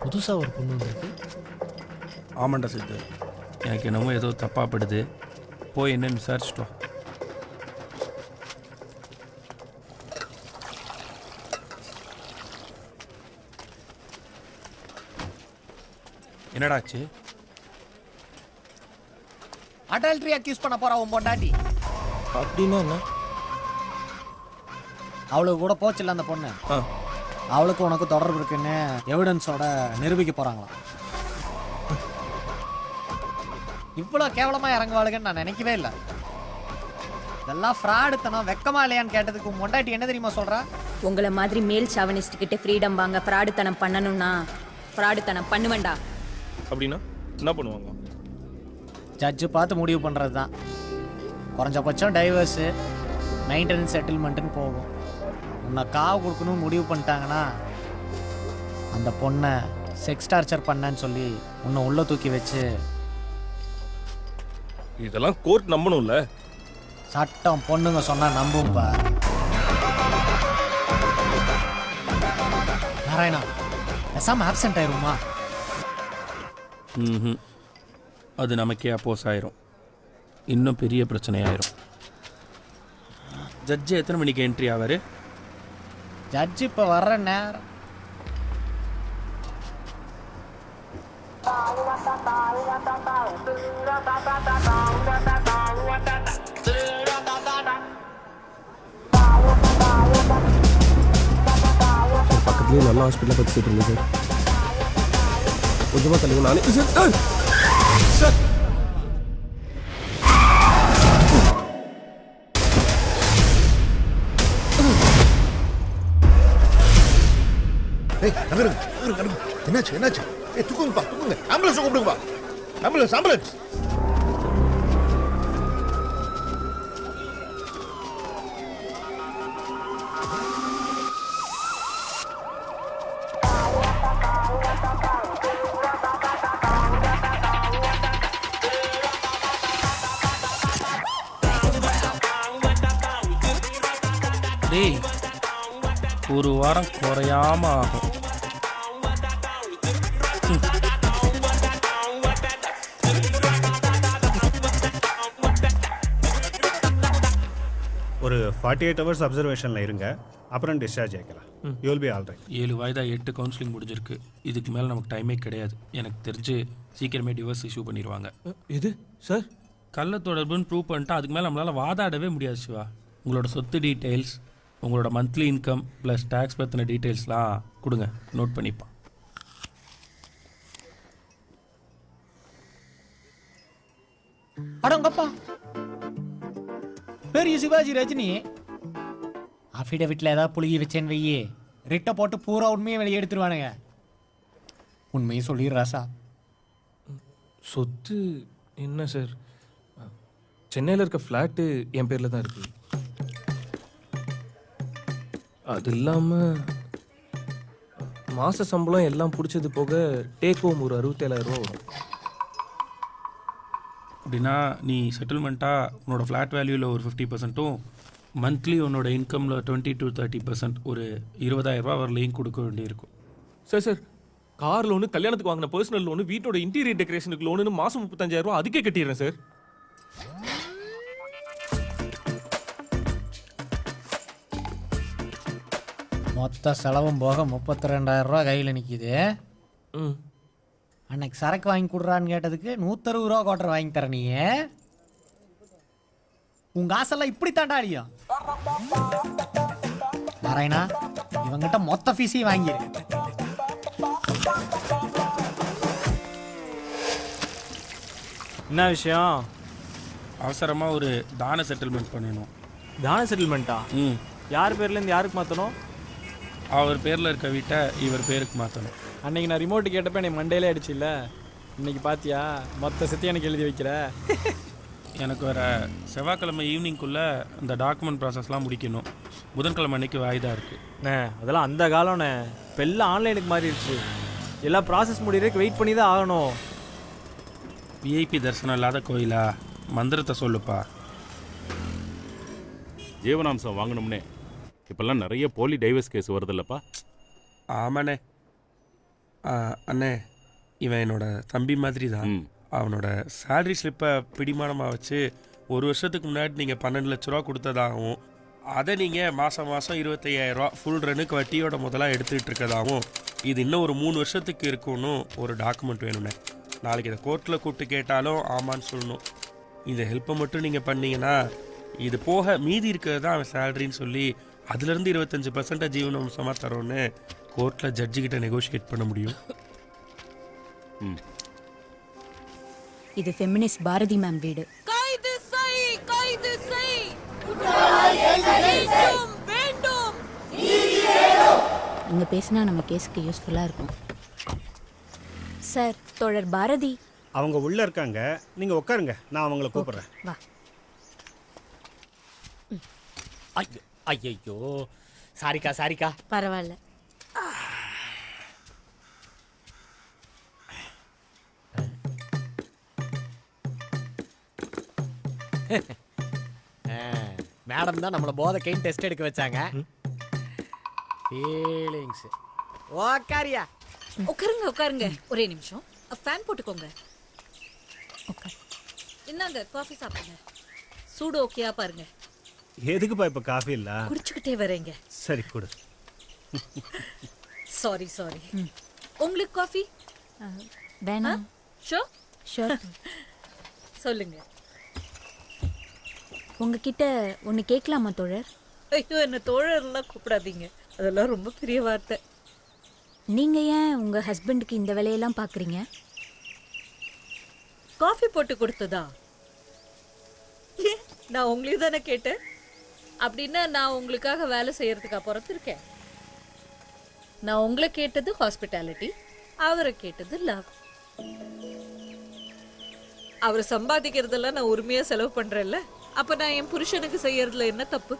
புதுசா ஒரு பொண்ணு வந்திருக்கு. ஆமாண்டா சித்து, எனக்கு என்னமோ ஏதோ தப்பாக படுது. போய் என்னன்னு விசாரிச்சுட்டு வா. என்னடாச்சு? அடல்ட்ரி அக்யூஸ் பண்ண போறா உன் பொண்டாட்டி. அப்படின்னா என்ன? அவளுக்கு கூட போச்சுல்ல அந்த பொண்ணு, அவளுக்கு உனக்கு தொடர்பு இருக்குன்னு எவிடன்ஸோட நிரூபிக்க போறாங்களாம். இவ்வளோ கேவலமா இறங்குவாளுங்கன்னு நான் நினைக்கவே இல்லை. இதெல்லாம் ஃப்ராடுத்தனம். வெக்கமா இல்லையான்னு கேட்டதுக்கு உன் பொண்டாட்டி என்ன தெரியுமா சொல்றா? உங்களை மாதிரி மேல் சாவனிஸ்ட் கிட்ட ஃப்ரீடம் வாங்க ஃப்ராடுத்தனம் பண்ணணும்னா ஃப்ராடுத்தனம் பண்ணுவேண்டா. அப்படின்னா என்ன பண்ணுவாங்க? ஜட்ஜு பார்த்து முடிவு பண்ணுறது தான். குறைஞ்சபட்சம் டைவர்ஸு, மெயின்டெனன்ஸ், செட்டில்மெண்ட்டுன்னு போகும். உன்னை காவு கொடுக்கணும்னு முடிவு பண்ணிட்டாங்கன்னா அந்த பொண்ணை செக்ஸ் டார்ச்சர் பண்ணேன்னு சொல்லி உன்னை உள்ளே தூக்கி வச்சு. இதெல்லாம் கோர்ட் நம்பணும்ல. சட்டம் பொண்ணுங்க சொன்னா நம்பும்பா. நாராயணா, பேசாம ஆப்சென்ட் ஆயிருமா? அது நமக்கே அப்போஸ் ஆயிரும். இன்னும் பெரிய பிரச்சனையாயிரும். ஜட்ஜு எத்தனை மணிக்கு என்ட்ரி ஆவார்? ஜட்ஜ் இப்போ வர்ற நேரம். பக்கத்துலேயே நல்ல ஹாஸ்பிட்டலில் பற்றி சேர்த்துருங்க சார். கொஞ்சமாக தள்ளுங்க. நானே சார் என்னாச்சு என்னாச்சு? தூக்குங்கப்பா தூக்குங்க. ஆம்புலன்ஸ் கூப்பிடுங்கப்பா. Ambulance ambulance. டேய், ஒரு வாரம் குறையாம ஆகும். ஒரு 48 hours அப்சர்வேஷனில் இருங்க, அப்புறம் டிஸ்சார்ஜ் ஆகிக்கலாம். You will be all right. 7 வாய்தா 8 கவுன்சிலிங் முடிஞ்சிருக்கு. இதுக்கு மேலே நமக்கு டைமே கிடையாது. எனக்கு தெரிஞ்சு சீக்கிரமே டிவோர்ஸ் இஷ்யூ பண்ணிடுவாங்க. எது சார்? கள்ள தொடர்புன்னு ப்ரூவ் பண்ணிட்டா அதுக்கு மேலே நம்மளால் வாதாடவே முடியாது சிவா. உங்களோட சொத்து டீட்டெயில்ஸ், உங்களோட மந்த்லி இன்கம் ப்ளஸ் டேக்ஸ் பற்றின டீட்டெயில்ஸ்லாம் கொடுங்க, நோட் பண்ணிப்பான். அடங்கப்பா, பெரிய சிவாஜி ரஜினி. அஃபிடவிட்ல ஏதாவது புழுகி வச்சேன்னு வையே, ரிட்டை போட்டு பூரா உண்மையை வெளியே எடுத்துருவானுங்க. உண்மையை சொல்லிடுறாசா. சொத்து என்ன சார், சென்னையில் இருக்க ஃப்ளாட்டு என் பேரில் தான் இருக்கு. அது இல்லாமல் மாத சம்பளம் எல்லாம் பிடிச்சது போக டேக் ஹோம் ஒரு 67,000 ரூபா வரும். அப்படின்னா நீ செட்டில்மெண்ட்டாக உன்னோட ஃப்ளாட் வேல்யூவில் ஒரு 50%, மந்த்லி உன்னோட இன்கமில் 20 to 30% ஒரு 20,000 ரூபா வரலையும் கொடுக்க வேண்டியிருக்கும். சார் கார் லோனு, கல்யாணத்துக்கு வாங்கின பர்சனல் லோனு, வீட்டோட இன்டீரியர் டெக்கரேஷனுக்கு லோனு மாதம் 35,000 ரூபா அதுக்கே கட்டிடுறேன் சார். மொத்த செலவும் போக 32,000 ரூபா கையில் நிற்கிது. அன்னைக்கு சரக்கு வாங்கி கொடுறான்னு கேட்டதுக்கு 160 ரூபா குவார்டர் வாங்கி தர நீ. உங்க ஆசெல்லாம் இப்படி தாண்டா அடியும். நாராயணா, இவங்கிட்ட மொத்த ஃபீஸையும் வாங்கிரு. என்ன விஷயம்? அவசரமாக ஒரு தான செட்டில்மெண்ட் பண்ணணும். தான செட்டில்மெண்ட்டா? யார் பேர்லேருந்து யாருக்கு மாற்றணும்? அவர் பேரில் இருக்க வீட்டை இவர் பேருக்கு மாற்றணும். அன்னைக்கு நான் ரிமோட்டு கேட்டப்ப எனக்கு மண்டையிலே அடிச்சில்ல, இன்னைக்கு பாத்தியா மொத்த சத்தி எனக்கு எழுதி வைக்கிற. எனக்கு வர செவ்வாய்க்கிழமை ஈவினிங்குள்ளே இந்த டாக்குமெண்ட் ப்ராசஸ்லாம் முடிக்கணும். புதன்கிழமை அன்னைக்கு வாய்தா இருக்குது. அதெல்லாம் அந்த காலம்ண்ணே, இப்போ எல்லாம் ஆன்லைனுக்கு மாறிடுச்சு. எல்லாம் ப்ராசஸ் முடிகிறதுக்கு வெயிட் பண்ணி தான் ஆகணும். விஐபி தரிசனம் இல்லாத கோயிலா? மந்திரத்தை சொல்லுப்பா. ஜீவனாம்சம் வாங்கணும்னே இப்போல்லாம் நிறைய போலி டைவர்ஸ் கேஸ் வருதில்லப்பா. ஆமாண்ணே. அண்ணே, இவன் என்னோட தம்பி மாதிரி தான். அவனோட சேலரி ஸ்லிப்பை பிடிமானமாக வச்சு 1 வருஷத்துக்கு முன்னாடி நீங்கள் 12 லட்ச ரூபா கொடுத்ததாகவும், அதை நீங்கள் மாதம் 25,000 ரூபா ஃபுல் ரனுக்கு வட்டியோட முதலாக எடுத்துகிட்டு இருக்கதாகவும், இது இன்னும் ஒரு 3 வருஷத்துக்கு இருக்குன்னு ஒரு டாக்குமெண்ட் வேணும்ண்ணே. நாளைக்கு இதை கோர்ட்டில் கூப்பிட்டு கேட்டாலும் ஆமான்னு சொல்லணும். இந்த ஹெல்ப்பை மட்டும் நீங்கள் பண்ணீங்கன்னா இது போக மீதி இருக்கிறது தான் அவன் சேலரின்னு சொல்லி அதுலேருந்து 25% ஜீவனாம்சமாக தரோன்னு கோர்ட்டில் ஜட்ஜிக்கிட்ட நெகோஷியேட் பண்ண முடியும். இது ஃபெமினிஸ்ட் பாரதி மேம் வீடு. கைது செய், கைது செய். வேண்டும். இங்க பேசினா நம்ம கேஸ்க்கு யூஸ்ஃபுல்லாக இருக்கும். சார், தோழர் பாரதி அவங்க உள்ள இருக்காங்க, நீங்க உட்காருங்க, நான் அவங்கள கூப்பிடுறேன். வா. ஐயோ சாரிக்கா சாரிக்கா. பரவாயில்ல. மேடம் தான் நம்மளை போதை கைன் டெஸ்ட் எடுக்க வச்சாங்க. ஃபீலிங்ஸ் ஓகாரியா. உட்காருங்க உட்காருங்க, ஒரே நிமிஷம். ஃபேன் போட்டுக்கோங்க. என்னங்க காஃபி சாப்பிடுங்க. சூடு ஓகேயா பாருங்க. எதுக்குப்பா இப்ப காஃபி இல்ல? குடிச்சுக்கிட்டே வரேங்க. சரி கொடு. Sorry sorry. உங்களுக்கு காஃபி வேணாம். Sure sure. சொல்லுங்க. உங்ககிட்ட ஒன்று கேட்கலாமா தோழர்? ஐயோ, என்ன தோழர்லாம் கூப்பிடாதீங்க, அதெல்லாம் ரொம்ப பெரிய வார்த்தை. நீங்க ஏன் உங்க ஹஸ்பண்டுக்கு இந்த வேலையெல்லாம் பார்க்குறீங்க? காஃபி போட்டு கொடுத்ததா? நான் உங்களுக்கு தானே கேட்டேன். அப்படின்னா நான் உங்களுக்காக வேலை செய்யறதுக்கு பிறந்திருக்கேன். நான் உங்களை கேட்டது ஹாஸ்பிட்டாலிட்டி, அவரை கேட்டது லவ். அவர் சம்பாதிக்கிறதெல்லாம் நான் உரிமையா செலவு பண்றேன்ல, அப்ப நான் என் புருஷனுக்கு செய்யறதுல என்ன தப்பு?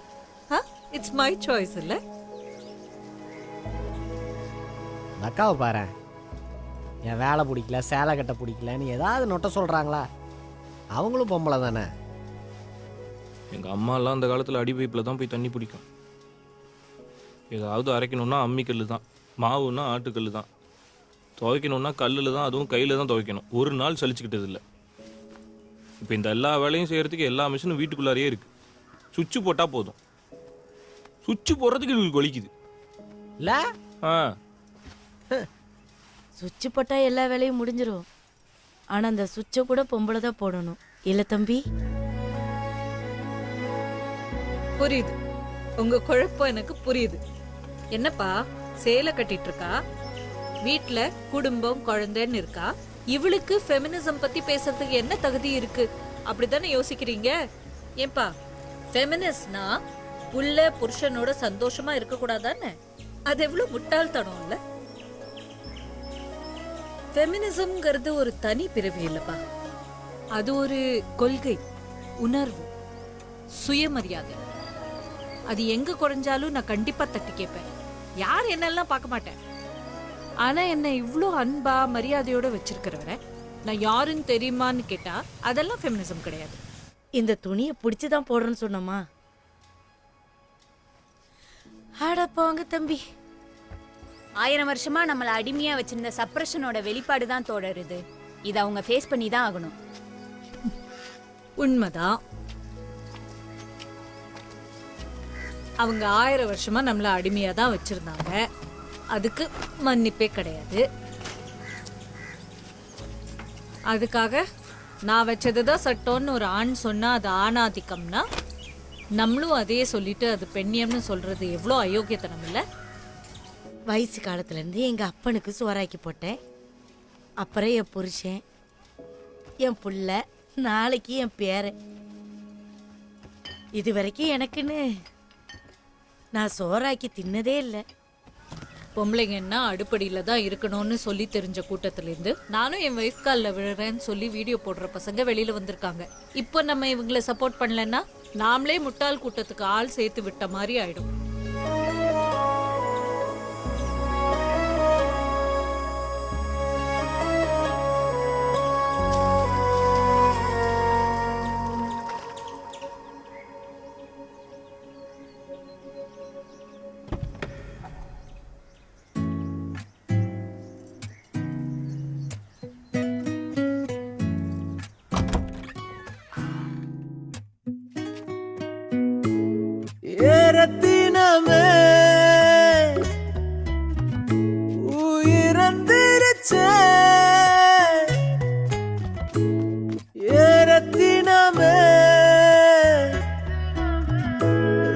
இட்ஸ் மை சாய்ஸ் இல்ல? அக்காவை பாரு, என் வேலை பிடிக்கல, சேலை கட்ட பிடிக்கலன்னு ஏதாவது நொட்ட சொல்றாங்களா? அவங்களும் பொம்பளை தானே. எங்கள் அம்மாலாம் அந்த காலத்தில் அடி பைப்பில் தான் போய் தண்ணி பிடிக்கும். ஏதாவது அரைக்கணுன்னா அம்மிக்கல் தான், மாவுன்னா ஆட்டுக்கல் தான், துவைக்கணுன்னா கல்லில் தான், அதுவும் கையில் தான் துவைக்கணும். ஒரு நாள் சலிச்சுக்கிட்டது இல்லை. இப்போ இந்த எல்லா வேலையும் செய்கிறதுக்கு எல்லா மிஷினும் வீட்டுக்குள்ளாரையே இருக்குது. சுவிட்சு போட்டால் போதும். சுவிட்சு போடுறதுக்கு இவங்களுக்கு வலிக்குது இல்லை? சுவிட்சு போட்டால் எல்லா வேலையும் முடிஞ்சிடும். ஆனால் அந்த சுவிட்சை கூட பொம்பளை தான் போடணும் இல்லை தம்பி? புரியுது, உங்க குழப்பம் எனக்கு புரியுது. என்னப்பா சேலை கட்டிட்டு இருக்கா, வீட்டுல குடும்பம் குழந்தைன்னு இருக்கா, இவளுக்கு ஃபெமினிசம் பத்தி பேசுறதுக்கு என்ன தகுதி இருக்கு? அப்படித்தானே யோசிக்கிறீங்க? ஏன்பா ஃபெமினிஸ்ட்னா புள்ள புருஷனோட சந்தோஷமா இருக்க கூடாதானே? அது எவ்வளவு முட்டாள்தனம் இல்ல? ஃபெமினிசம்ங்கிறது ஒரு தனி பிறவி இல்லப்பா. அது ஒரு கொள்கை, உணர்வு, சுயமரியாதை. அது எங்க குறைஞ்சாலும் நான் கண்டிப்பா தட்டி கேட்பேன். யார் என்னெல்லாம் பார்க்க மாட்டேன். ஆனா என்ன இவ்ளோ அன்பா மரியாதையோட வச்சிருக்கிறவரை நான் யாருன்னு தெரியுமான்னு கேட்டா அதெல்லாம் ஃபெமினிசம் கிடையாது. இந்த துணியை பிடிச்சுதான் போடுறேன்னு சொன்னோமா? அடப்பாங்க தம்பி. 1000 வருஷமா நம்மள அடிமையா வச்சிருந்த சப்ரஷனோட வெளிப்பாடு தான் தொடருது. இதை அவங்க ஃபேஸ் பண்ணி தான் ஆகணும். உண்மைதான். அவங்க 1000 வருஷமா நம்மள அடிமையா தான் வச்சிருந்தாங்க. அதுக்கு மன்னிப்பே கிடையாது. அதுக்காக நான் வச்சதுதான் சட்டம்னு ஒரு ஆண் சொன்னா அது ஆணாதிக்கம்னா நம்மளும் அதே சொல்லிட்டு அது பெண்ணியம்னு சொல்றது எவ்வளோ அயோக்கியத்தனம் இல்ல? வயசு காலத்துல இருந்து எங்க அப்பனுக்கு சோறாக்கி போட்டேன். அப்புறம் என் புருஷன், என் புள்ள, நாளைக்கு என் பேரன். இது வரைக்கும் எனக்குன்னு நான் சோறாக்கி தின்னதே இல்லை. பொம்பளைங்கன்னா அடுப்படியில தான் இருக்கணும்னு சொல்லி தெரிஞ்ச கூட்டத்துல இருந்து நானும் என் வைஃப் காலில் விழுறேன்னு சொல்லி வீடியோ போடுற பசங்க வெளியில வந்திருக்காங்க. இப்போ நம்ம இவங்களை சப்போர்ட் பண்ணலன்னா நாமளே முட்டாள் கூட்டத்துக்கு ஆள் சேர்த்து விட்ட மாதிரி ஆயிடும். ஏரத்தினமே உயிரந்திருச்சே, ஏரத்தினமே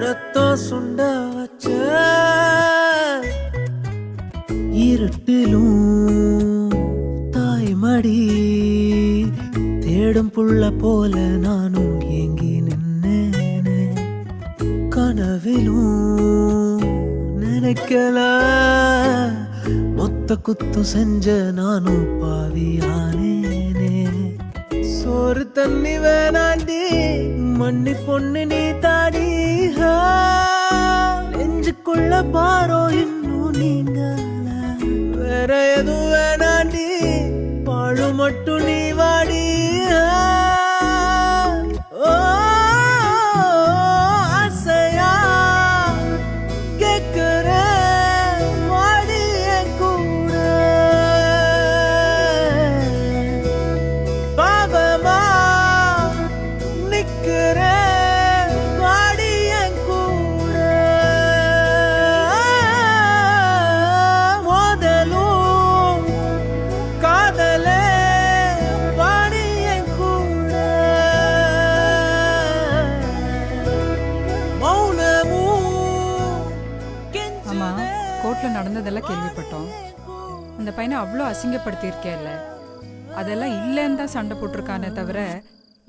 ரத்தம் சுண்ட வச்ச, இருட்டிலும் தாய்மடி தேடும் புள்ள போல நானும் ஏங்கி நின்னேனே. கனவிலும் நினைக்கல மொத்த குத்து செஞ்ச நானும் பாவியானேனே. சோறு தண்ணி வேணாண்டி மண்ணி பொண்ணு நீ தாடி, நெஞ்சுக்குள்ள பாரோ இன்னும் நீங்க வேற எதுவும் வேணாண்டி, பாழு மட்டும் நீ வாடி. ஓ ஆசையா கேக்குற வாடி என் கூட, பாவமா நிக்கிற வாடி என் கூட, மோதலும் காதலே வாடி என் கூட, ஆமா, கோர்ட்ல நடந்ததெல்லாம் கேள்விப்பட்டோம். அந்த பையனை அவ்வளோ அசிங்கப்படுத்தியிருக்கேல்ல, அதெல்லாம் இல்லைன்னு தான் சண்டை போட்டிருக்கானே தவிர,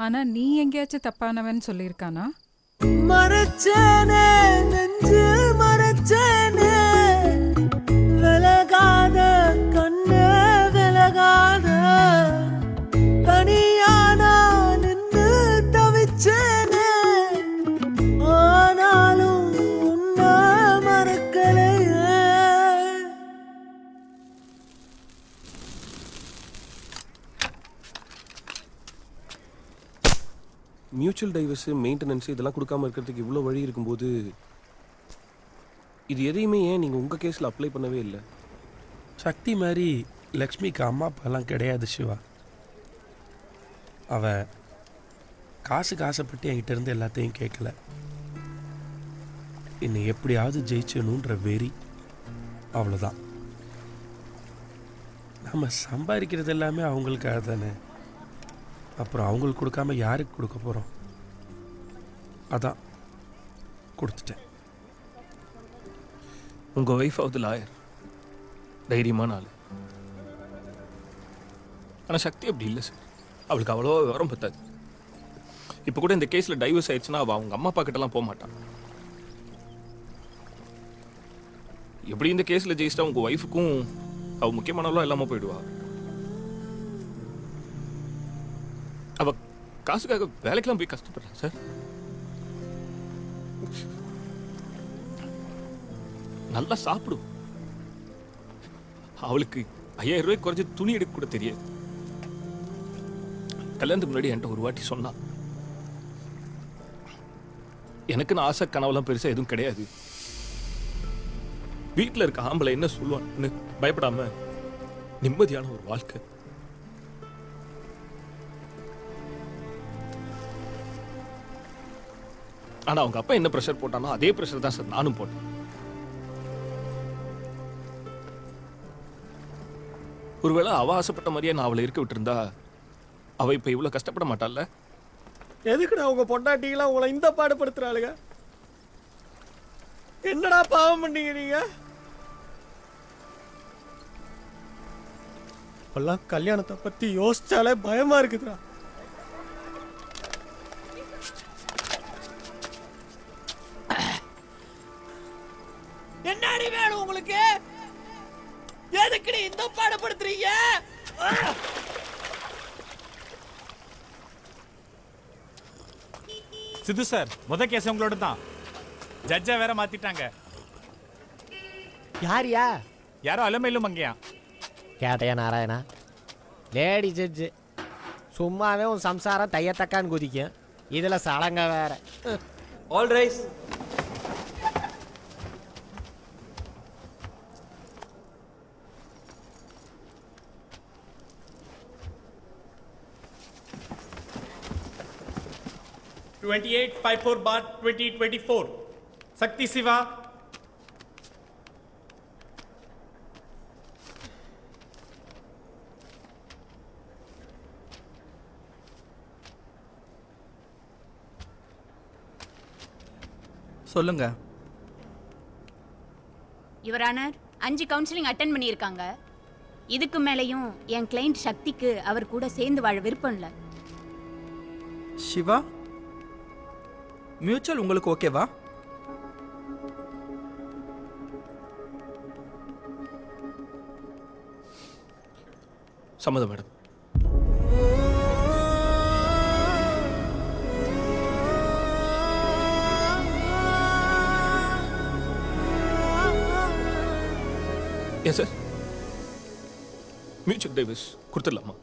ஆனா நீ எங்கேயாச்சும் தப்பானவன் சொல்லியிருக்கானா? மறைச்சேனே நெஞ்சு மறைச்சேனே, விலகாத கண்ணே விலகாத, தனியானா நின்று தவிச்சேனே, ஆனாலும் உன்னை மறக்கலையே. மியூச்சுவல் டைவர்ஸ், மெயின்டெனன்ஸ் இதெல்லாம் கொடுக்காம இருக்கிறதுக்கு இவ்வளோ வழி இருக்கும்போது இது எதையுமே ஏன் நீங்கள் உங்கள் கேஸில் அப்ளை பண்ணவே இல்லை? சக்தி மாதிரி லக்ஷ்மிக்கு அம்மா அப்பாலாம் கிடையாது சிவா. அவ காசுக்கு ஆசைப்பட்டு என்கிட்ட இருந்து எல்லாத்தையும் கேட்கல. என்னை எப்படியாவது ஜெயிச்சணுன்ற வெறி, அவ்வளோதான். நம்ம சம்பாதிக்கிறது எல்லாமே அவங்களுக்காக தானே. அப்புறம் அவங்களுக்கு கொடுக்காம யாருக்கு கொடுக்க போகிறோம்? அதான் கொடுத்துட்டேன். உங்கள் ஒய்ஃபாவது லாயர், தைரியமான ஆள். ஆனால் சக்தி அப்படி இல்லை சார். அவளுக்கு அவ்வளோவா விவரம் பத்தாது. இப்போ கூட இந்த கேஸில் டைவர்ஸ் ஆயிடுச்சுன்னா அவள் அவங்க அம்மா அப்பா கிட்டலாம் போக மாட்டான். எப்படி இந்த கேஸில் ஜெயிச்சிட்டா உங்கள் ஒய்ஃபுக்கும் அவள் முக்கியமானவளாக இல்லாமல் போயிடுவா. அவள் காசுக்காக வேலைக்கெல்லாம் போய் கஷ்டப்படுறான் சார். நல்லா சாப்பிடும். அவளுக்கு 5000 ரூபாய் குறைஞ்சி துணி எடுக்க கூட தெரியாது. கல்யாணத்துக்கு முன்னாடி என்கிட்ட ஒரு வாட்டி சொன்னா, எனக்குன்னு ஆசை கனவுலாம் பெருசா எதுவும் கிடையாது, வீட்டில் இருக்க ஆம்பளை என்ன சொல்லுவான்னு பயப்படாம நிம்மதியான ஒரு வாழ்க்கை. ஆனா அவங்க அப்பா என்ன ப்ரெஷர் போட்டானோ அதே ப்ரெஷர் தான் சார் நானும் போட்டேன். ஒருவேளை அவ ஆசைப்பட்ட மாதிரியே நான் அவளை இருக்க விட்டுருந்தா அவ இப்ப இவ்வளவு கஷ்டப்பட மாட்டாள்ல. எதுக்குடா உங்க பொண்டாட்டிகளா உங்களை இந்த பாடுபடுத்துறாளுங்க? என்னடா பாவம் பண்ணீங்க நீங்க? இப்பெல்லாம் கல்யாணத்தை பத்தி யோசிச்சாலே பயமா இருக்குதுடா. என்னடி வேணும் உங்களுக்கு? எதுக்கு இந்த பாடுபடுத்துறீங்க? சித்து சார், முத கேஸ் உங்களோட தான். ஜட்ஜை வேற மாத்திட்டாங்க. யாரியா? யாரோ அலமையிலும் அங்கேயா? கேட்டையா நாராயணா? Lady judge. சும்மாவே உன் சம்சாரம் தையத்தக்கான்னு குதிக்கும், இதுல சடங்க வேற. All rise. (2854/2024) சக்தி சிவா. சொல்லுங்க. யுவர் ஆனர், 5 கவுன்சிலிங் அட்டென்ட் பண்ணியிருக்காங்க. இதுக்கு மேலேயும் என் கிளைண்ட் சக்திக்கு அவர் கூட சேர்ந்து வாழ விருப்பம் இல்லை. சிவா, மியூச்சுவல் உங்களுக்கு ஓகேவா? சம்மதம் மேடம். ஏன் சார் மியூச்சுவல் டைவர்ஸ் கொடுத்துடலாமா?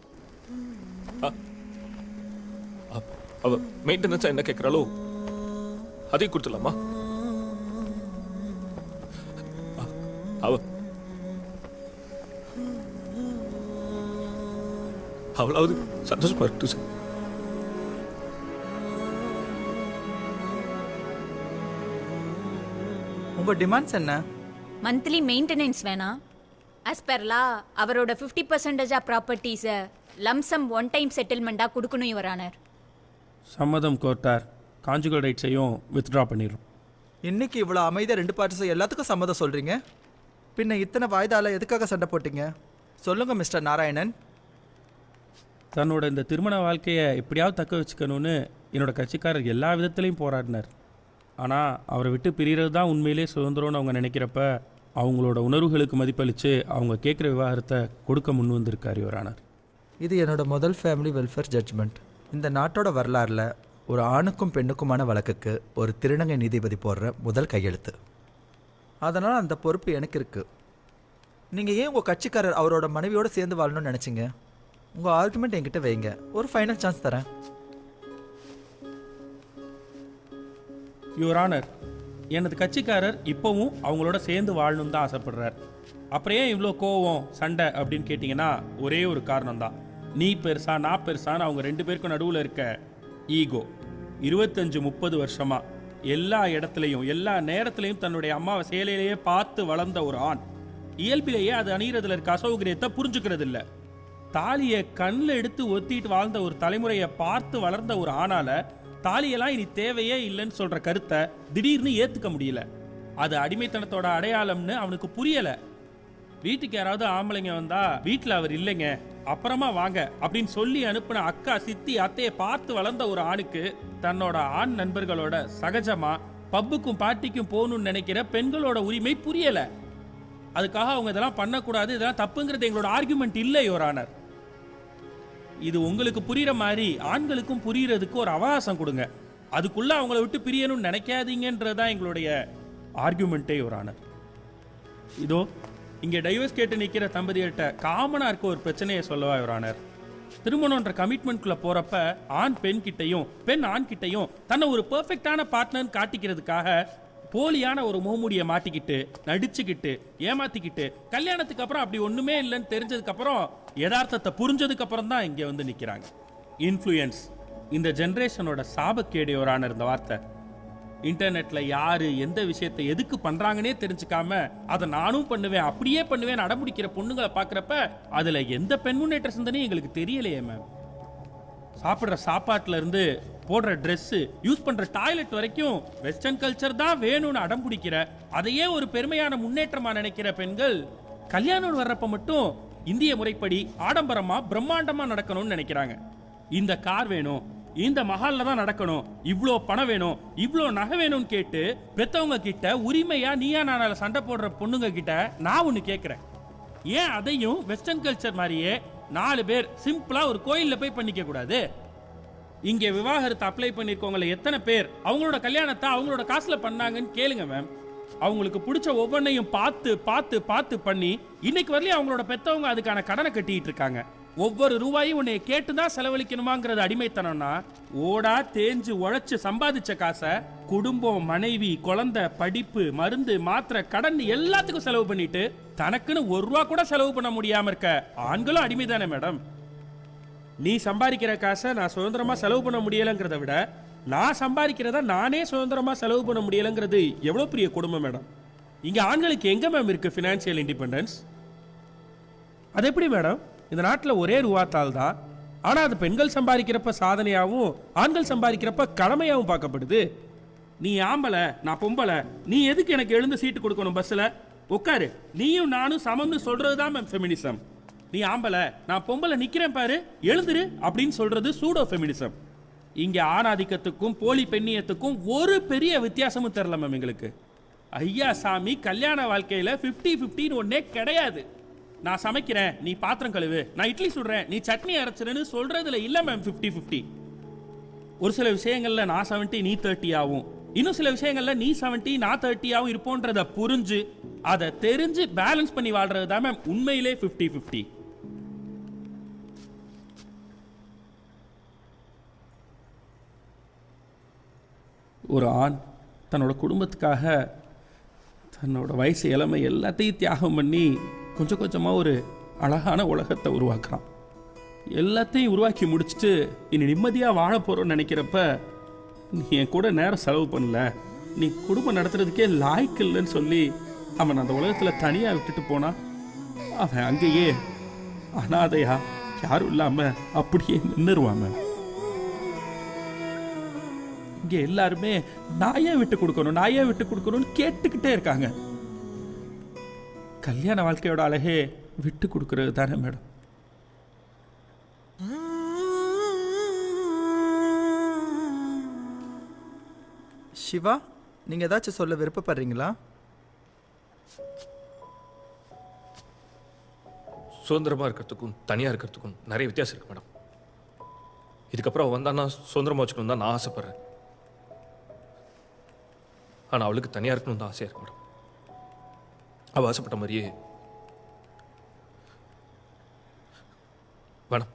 அவ மெயின்டெனன்ஸா என்ன கேட்கிறாளோ அதையும் கொடுத்துடலாமா? அவளாவது சந்தோஷமா இருக்கட்டும் சார். உங்க டிமாண்ட்ஸ் என்ன? மந்த்லி மெயின்டெனன்ஸ் வேணாம். ஆஸ் பெர் லா அவரோட 50% ஆஃப் ப்ராப்பர்ட்டிஸை லம்சம் ஒன் டைம் செட்டில்மெண்ட்டாக கொடுக்கணும் யுவர் ஆனர். சம்மதம் கோர்ட்டார். கான்ஜுகல் ரைட்ஸையும் வித்ட்ரா பண்ணிடுறோம். இன்னைக்கு இவ்வளோ அமைதியாக 2 பார்ட்டிஸும் எல்லாத்துக்கும் சம்மதம் சொல்கிறீங்க. பின்ன இத்தனை வாய்தால எதுக்காக சண்டை போட்டீங்க? சொல்லுங்க மிஸ்டர் நாராயணன். தன்னோட இந்த திருமண வாழ்க்கையை எப்படியாவது தக்க வச்சுக்கணும்னு என்னோட கட்சிக்காரர் எல்லா விதத்துலையும் போராடினார். ஆனால் அவரை விட்டு பிரிகிறது தான் உண்மையிலே சுதந்திரம்னு அவங்க நினைக்கிறப்ப அவங்களோட உணர்வுகளுக்கு மதிப்பளித்து அவங்க கேட்குற விவாகரத்தை கொடுக்க முன் வந்திருக்கார் யுவர் ஆனர். இது என்னோட முதல் ஃபேமிலி வெல்ஃபேர் ஜட்ஜ்மெண்ட். இந்த நாட்டோட வரலாறில் ஒரு ஆணுக்கும் பெண்ணுக்குமான வழக்குக்கு ஒரு திருநங்கை நீதிபதி போடுற முதல் கையெழுத்து. அதனால் அந்த பொறுப்பு எனக்கு இருக்குது. நீங்கள் ஏன் உங்கள் கட்சிக்காரர் அவரோட மனைவியோடு சேர்ந்து வாழணும்னு நினச்சிங்க? உங்கள் ஆர்குமெண்ட் என்கிட்ட வைங்க, ஒரு ஃபைனல் சான்ஸ் தரேன். யுவர் ஆனர், எனது கட்சிக்காரர் இப்போவும் அவங்களோட சேர்ந்து வாழணும்னு தான் ஆசைப்படுறார். அப்புறம் ஏன் இவ்வளோ கோவம் சண்டை அப்படின்னு கேட்டிங்கன்னா ஒரே ஒரு காரணம் தான். நீ பெருசா நான் பெருசான்னு அவங்க 2 பேருக்கும் நடுவில் இருக்க ஈகோ. 25-30 வருஷமா எல்லா இடத்துலையும் எல்லா நேரத்திலையும் தன்னுடைய அம்மாவை சேலையிலேயே பார்த்து வளர்ந்த ஒரு ஆண் இயல்பிலேயே அது அணிகிறதுல இருக்க அசௌகரியத்தை புரிஞ்சுக்கிறது இல்லை. தாலியை கண்ணில் எடுத்து ஒத்திட்டு வாழ்ந்த ஒரு தலைமுறையை பார்த்து வளர்ந்த ஒரு ஆணால தாலியெல்லாம் இனி தேவையே இல்லைன்னு சொல்ற கருத்தை திடீர்னு ஏத்துக்க முடியல. அது அடிமைத்தனத்தோட அடையாளம்னு அவனுக்கு புரியல. வீட்டுக்கு யாராவது ஆம்பளைங்க வந்தா வீட்டில் அவர் இல்லைங்க அப்புறமா வாங்க அப்படின்னு சொல்லி அனுப்புன அக்கா சித்தி அத்தையை பார்த்து வளர்ந்த ஒரு ஆணுக்கு தன்னோட ஆண் நண்பர்களோட சகஜமா பப்புக்கும் பார்ட்டிக்கும் போகணும்னு நினைக்கிற பெண்களோட உரிமை புரியல. அதுக்காக அவங்க இதெல்லாம் பண்ணக்கூடாது, இதெல்லாம் தப்புங்கிறது எங்களோட ஆர்குமெண்ட் இல்லை யுவர் ஆனர். இது உங்களுக்கு புரியுற மாதிரி ஆண்களுக்கும் புரியறதுக்கு ஒரு அவகாசம் கொடுங்க. அதுக்குள்ள அவங்கள விட்டு பிரியணும்னு நினைக்காதீங்கன்றதுதான் எங்களுடைய ஆர்குமெண்ட்டே யுவர் ஆனர். இதோ இங்கே டைவர்ஸ் கேட்டு நிற்கிற தம்பதியிட்ட காமனாக இருக்க ஒரு பிரச்சனையை சொல்லவா யுவர் ஆனர். திருமணம்ன்ற கமிட்மெண்ட்குள்ளே போகிறப்ப ஆண் பெண் கிட்டையும் பெண் ஆண் கிட்டையும் தன்னை ஒரு பெர்ஃபெக்டான பார்ட்னர்னு காட்டிக்கிறதுக்காக போலியான ஒரு முகமூடியை மாட்டிக்கிட்டு நடிச்சுக்கிட்டு ஏமாத்திக்கிட்டு கல்யாணத்துக்கு அப்புறம் அப்படி ஒன்றுமே இல்லைன்னு தெரிஞ்சதுக்கப்புறம் யதார்த்தத்தை புரிஞ்சதுக்கப்புறம் தான் இங்கே வந்து நிற்கிறாங்க. இன்ஃப்ளூயன்ஸ் இந்த ஜென்ரேஷனோட சாபக்கேடு யுவர் ஆனர். இந்த வார்த்தை இன்டர்நெட்ல யாரு எந்த விஷயத்தை எதுக்கு பண்றாங்கன்னே தெரிஞ்சுக்காம அதை நானும் பண்ணுவேன் அப்படியே பண்ணுவேன் அடம்பிடிக்கிற பொண்ணுங்களை பாக்குறப்ப அதுல எந்த பெண் முன்னேற்ற சிந்தனையும் எங்களுக்கு தெரியலையே மேம். சாப்பிடுற சாப்பாட்டுல இருந்து போடுற ட்ரெஸ் யூஸ் பண்ற டாய்லெட் வரைக்கும் வெஸ்டர்ன் கல்ச்சர் தான் வேணும்னு அடம்பிடிக்கிற அதையே ஒரு பெருமையான முன்னேற்றமா நினைக்கிற பெண்கள் கல்யாணம் வர்றப்ப மட்டும் இந்திய முறைப்படி ஆடம்பரமா பிரம்மாண்டமா நடக்கணும்னு நினைக்கிறாங்க. இந்த கார் வேணும், இந்த மஹால்ல தான் நடக்கணும், இவ்ளோ பணம் வேணும், இவ்ளோ நகை வேணும்னு கேட்டு பெத்தவங்க கிட்ட உரிமையா நீயா நானால சண்டை போடுற பொண்ணுங்க கிட்ட நான் ஒண்ணு கேட்கிறேன். ஏன் அதையும் வெஸ்டர்ன் கல்ச்சர் மாதிரியே 4 பேர் சிம்பிளா ஒரு கோயில்ல போய் பண்ணிக்க கூடாது? இங்க விவாகரத்து அப்ளை பண்ணிருக்கவங்கள எத்தனை பேர் அவங்களோட கல்யாணத்தை அவங்களோட காசுல பண்ணாங்கன்னு கேளுங்க மேம். அவங்களுக்கு பிடிச்ச ஒவ்வொன்றையும் பார்த்து பார்த்து பார்த்து பண்ணி இன்னைக்கு வரலையும் அவங்களோட பெத்தவங்க அதுக்கான கடனை கட்டிட்டு இருக்காங்க. ஒவ்வொரு ரூபாயும் உன்னை கேட்டுதான் செலவழிக்கணுமாங்கிறது அடிமைத்தனம்னா ஓடா தேஞ்சு உழைச்சு சம்பாதிச்ச காசை குடும்பம் மனைவி குழந்தை படிப்பு மருந்து மாத்திரை கடன் எல்லாத்துக்கும் செலவு பண்ணிட்டு தனக்குன்னு 1 ரூபா கூட செலவு பண்ண முடியாம இருக்க ஆண்களும் அடிமை தானே மேடம்? நீ சம்பாதிக்கிற காசை நான் சுதந்திரமா செலவு பண்ண முடியலங்கிறத விட நான் சம்பாதிக்கிறத நானே சுதந்திரமா செலவு பண்ண முடியலங்கிறது எவ்வளவு பெரிய கொடுமை மேடம். இங்க ஆண்களுக்கு எங்க மேம் இருக்கு பினான்சியல் இண்டிபெண்டன்ஸ்? அது எப்படி மேடம்? இந்த நாட்டில் ஒரே ரூபாத்தால் தான், ஆனால் அது பெண்கள் சம்பாதிக்கிறப்ப சாதனையாகவும் ஆண்கள் சம்பாதிக்கிறப்ப கடமையாகவும் பார்க்கப்படுது. நீ ஆம்பளை நான் பொம்பளை, நீ எதுக்கு எனக்கு எழுந்து சீட்டு கொடுக்கணும் பஸ்ஸில் உட்காரு, நீயும் நானும் சமம்னு சொல்றது தான் மேம் ஃபெமினிசம். நீ ஆம்பளை நான் பொம்பளை நிற்கிறேன் பாரு எழுந்துரு அப்படின்னு சொல்றது சூடோ ஃபெமினிசம். இங்கே ஆணாதிக்கத்துக்கும் போலி பெண்ணியத்துக்கும் ஒரு பெரிய வித்தியாசமும் தெரில மேம் எங்களுக்கு. ஐயா சாமி கல்யாண வாழ்க்கையில் 50-50 ஒன்னே கிடையாது. நான் சமைக்கிறேன் நீ பாத்திரம் கழுவு, நான் இட்லி சுடுறேன் நீ சட்னி அரைச்சிருன்னு சொல்றதுல இல்ல மேம் 50-50. ஒரு சில விஷயங்கள்ல நான் 70 நீ 30 ஆகும், இன்னும் சில விஷயங்கள்ல நீ 70 நான் 30 ஆகும் இருப்போன்றத புரிஞ்சு அதை தெரிஞ்சு பேலன்ஸ் பண்ணி வாழ்றது தான் மேம் உண்மையிலே 50-50. ஒரு ஆண் தன்னோட குடும்பத்துக்காக தன்னோட வயசு இளமை எல்லாத்தையும் தியாகம் பண்ணி கொஞ்சம் கொஞ்சமாக ஒரு அழகான உலகத்தை உருவாக்குறான். எல்லாத்தையும் உருவாக்கி முடிச்சுட்டு இனி நிம்மதியாக வாழ போகிறோன்னு நினைக்கிறப்ப நீ என் கூட நேரம் செலவு பண்ணல, நீ குடும்பம் நடத்துறதுக்கே லாய்க்கு இல்லைன்னு சொல்லி அவன் அந்த உலகத்தில் தனியாக விட்டுட்டு போனான். அவன் அங்கேயே அனாதையா யாரும் இல்லாமல் அப்படியே நின்றுருவான் மேம். இங்கே எல்லாருமே நான் ஏன் விட்டு கொடுக்கணும் நான் ஏன் விட்டு கொடுக்கணும்னு கேட்டுக்கிட்டே இருக்காங்க. கல்யாண வாழ்க்கையோட அழகே விட்டு கொடுக்கறது தானே மேடம். சிவா, நீங்க ஏதாச்சும் சொல்ல விருப்பப்படுறீங்களா? சுதந்திரமா இருக்கிறதுக்கும் தனியா இருக்கிறதுக்கும் நிறைய வித்தியாசம் இருக்கு மேடம். இதுக்கப்புறம் வந்தான்னா சுதந்திரமா வச்சுக்கணும் தான் நான் ஆசைப்படுறேன். ஆனா அவளுக்கு தனியா இருக்கணும் தான் ஆசையா இருக்கு மேடம். அவ ஆசைப்பட்ட மாதிரியே வேணாம்.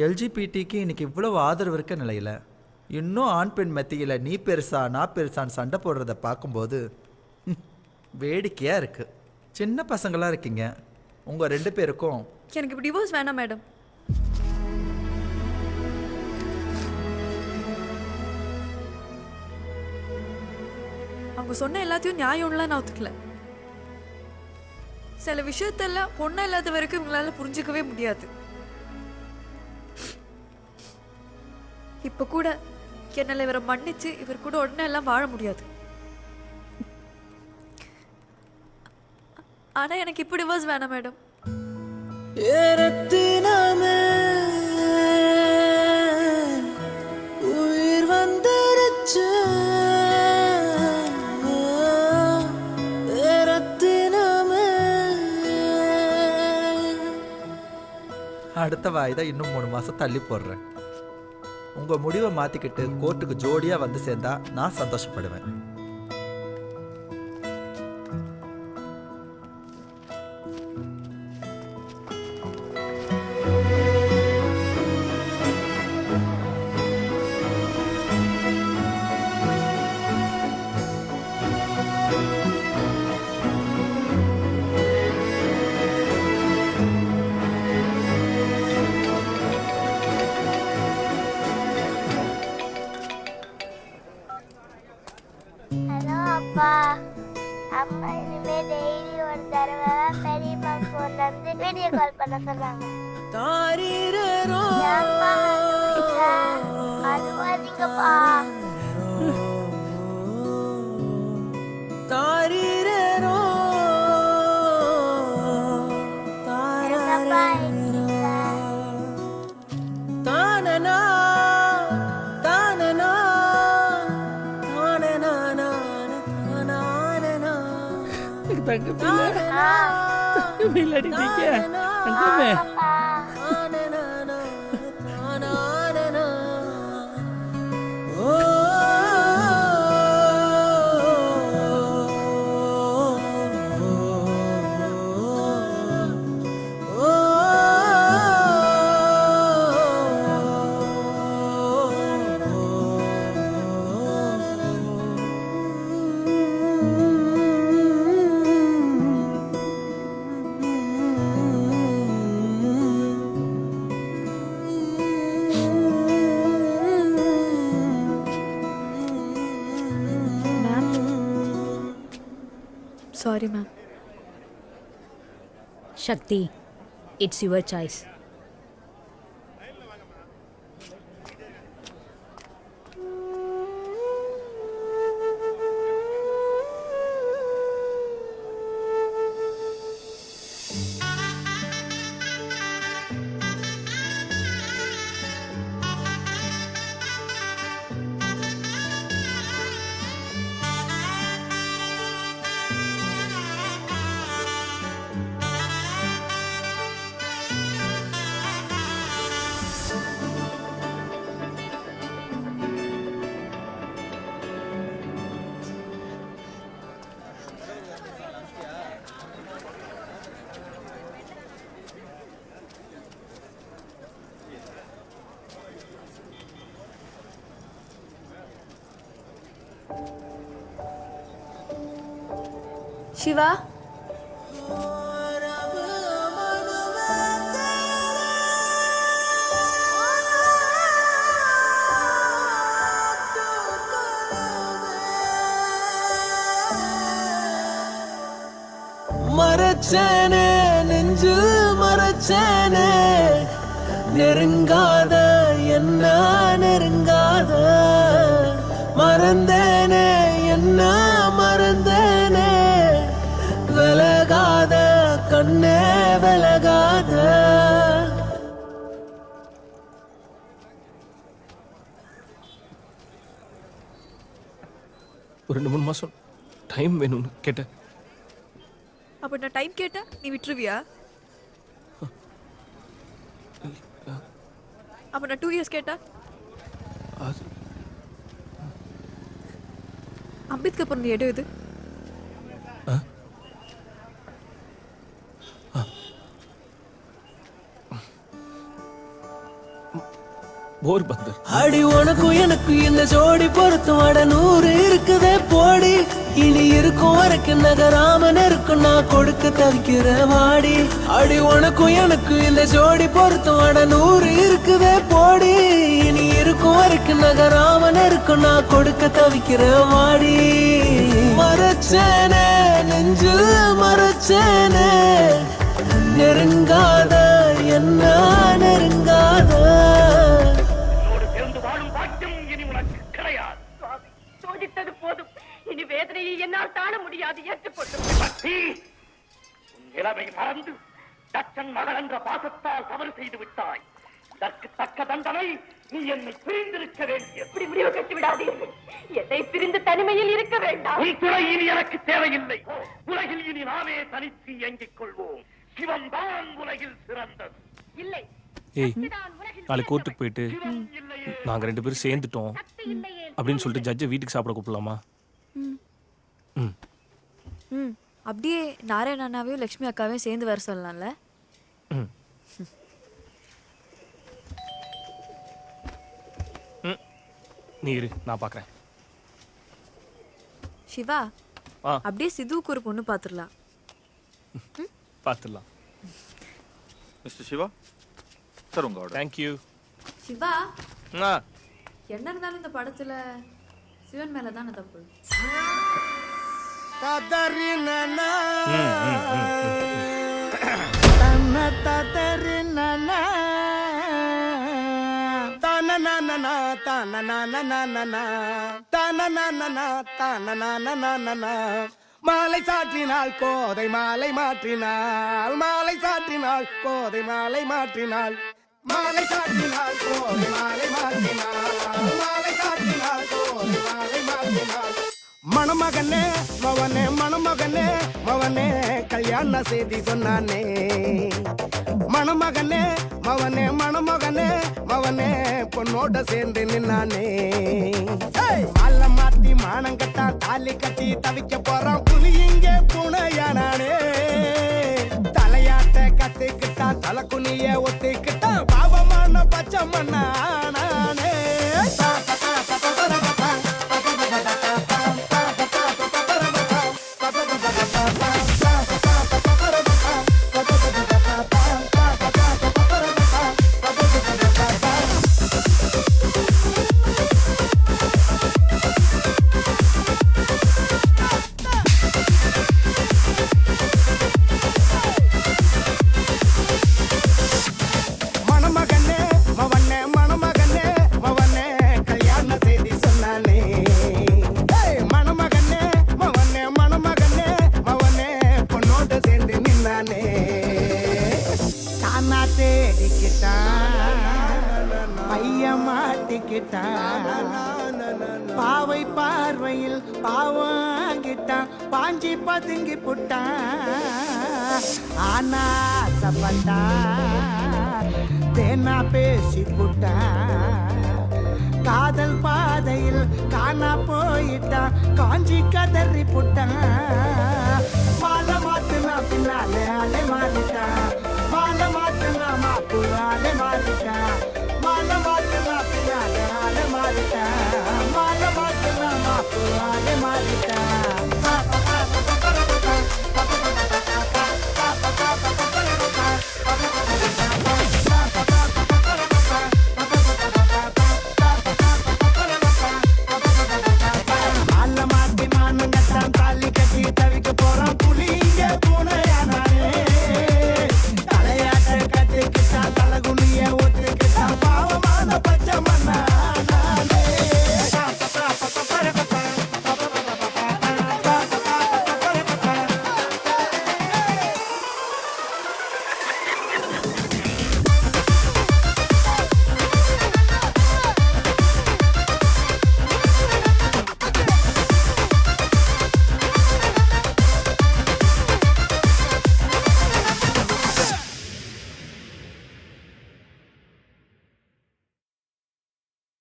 எல்ஜிபிடிக்கு இன்னைக்கு இவ்வளவு ஆதரவு இருக்க நிலையில் இன்னும் ஆண் பெண் மத்தியில் நீ பெருசா நான் பெருசான்னு சண்டை போடுறத பார்க்கும்போது வேடிக்கையாக இருக்கு. சின்ன பசங்களாக இருக்கீங்க, உங்கள் 2 பேருக்கும் எனக்கு இப்போ டிவோர்ஸ் வேணாம் மேடம். அவங்க சொன்ன எல்லாத்தையும் நியாயம்லாம் நான் ஒத்துக்கல. சில விஷயத்தெல்லாம் பொண்ணா இல்லாத வரைக்கும் இவங்களால புரிஞ்சுக்கவே முடியாது. இப்ப கூட என்னால இவரை மன்னிச்சு இவர் கூட உடனே எல்லாம் வாழ முடியாது. ஆனா எனக்கு இப்ப டிவோர்ஸ் வேணாம் மேடம். ஏறத்தினமே உயிர் வந்துருச்சு ஏறத்தினமே. அடுத்த வாய்தா இன்னும் 3 மாசம் தள்ளி போடுறேன். உங்க முடிவை மாத்திக்கிட்டு கோர்ட்டுக்கு ஜோடியா வந்து சேர்ந்தா நான் சந்தோஷப்படுவேன். ஹலோ அப்பா. அம்மா இனிமே டெய்லி ஒரு தடவை பெரியம்மா போன்ல இருந்து வீடியோ கால் பண்ண சொன்னாங்க. ஏன்ப்பா அழுவாதீங்கப்பா. என்னப்பா sorry ma'am. Shakti, it's your choice. Siva, மறைச்சேனே நெஞ்சு மறைச்சேனே நெருங்காத என்ன நெருங்காத மறந்தேனே என்ன மறந்தேனே விலகாத கண்ணே விலகாத. ஒரு 2-3 மாசம் டைம் வேணும்னு கேட்டேன். அப்ப நான் டைம் கேட்டா நீ விட்டுருவியா? அப்ப நான் 2 இயர்ஸ் கேட்டா? அம்பேத்கர் பிறந்த இடம் இது. அடி உனக்கும் எனக்கு இந்த ஜோடி பொருத்தம் அட 100 இருக்குதே போடி. இனி இருக்கும் வரைக்கும் நகராமன் இருக்கும் நான் கொடுக்க தவிக்கிற வாடி. அடி உனக்கும் எனக்கு இந்த ஜோடி பொருத்தம் அட 100 இருக்குதே போடி. இனி இருக்கும் வரைக்கும் நகராமன் இருக்கும் நான் கொடுக்க தவிக்கிற வாடி. மறைச்சேனே நெஞ்சு மறைச்சேனே நெருங்காத என்ன நெருங்காத. சோதித்தது போதும். இனி வேதனையை என்னால் தாழ முடியாது. ஏற்றுக்கொண்டு நிலைமை மறந்து தச்சன் மகள் என்ற பாசத்தால் தவறு செய்து விட்டாய். இதற்கு தக்க தண்டனை நீ என்னை பிரிந்திருக்க வேண்டிய. இப்படி முடிவு கட்டி விடாதீர்கள். என்னை பிரிந்து தனிமையில் இருக்க வேண்டாம். உன் துறை இனி எனக்கு தேவையில்லை. உலகில் இனி நாமே தனித்து இயங்கிக் கொள்வோம். சிவம் தான் உலகில் சிறந்தது. இல்லை. ஏய் நாளைக்கு கோர்ட்டுக்கு போயிட்டு நாங்கள் 2 பேரும் சேர்ந்துட்டோம் அப்படின்னு சொல்லிட்டு ஜட்ஜை வீட்டுக்கு சாப்பிட கூப்பிடலாமா? ம் ம் அப்படியே நாராயண அண்ணாவையும் லக்ஷ்மி அக்காவையும் சேர்ந்து வர சொல்லலாம்ல? ம் நீ இரு, நான் பார்க்குறேன். சிவா ஆ அப்படியே சிதுவுக்கு ஒரு பொண்ணு பார்த்துடலாம். பார்த்துடலாம். மிஸ்டர் சிவா சார் உங்க ஆர்டர். தேங்க்யூ. சிவா ஆ என்ன இருந்தாலும் இந்த படத்துல சிவன் மேல தானே தப்பு. மாலை சாற்றினாள் கோதை மாலை மாற்றினாள், மாலை சாற்றினாள் கோதை மாலை மாற்றினாள், மாலை சாற்றினாள் கோதை மாலை மாற்றினாள், மாலை சாற்றினாள் கோதை மாலை மாற்றினாள். மணமகனே மவனே மணமகனே மவனே கல்யாண செய்தி சொன்னானே. மணமகனே மவனே மணமகனே மவனே பொண்ணோட சேர்ந்து நின்னானே. மாலை மாத்தி மானங்கட்டா தாலி கட்டி தவிக்க போறான் புலி இங்கே பூனையானே. தலையாட்ட கத்துக்கிட்டான் தலை குனிய ஒத்திக்கிட்டான் பாவமான பச்சை மண்ணானே. பாவை பார்வையில் பாவாங்கிட்டான் பாஞ்சி பதுங்கி புட்டான். ஆனா சப்பட்டா தேனா பேசி புட்டான். காதல் பாதையில் காணா போயிட்டான் காஞ்சி கதறி புட்டான். மாலை மாத்துனா பின்னாலே அலை மாறிட்டான், மாலை மாத்துனா மாப்பு அலை மாறிட்டான், மாலை மாத்துனா பின்னாலே அலை மாறிட்டான், மாலை மாத்துனா மாப்பு அலை மாறிட்டான்.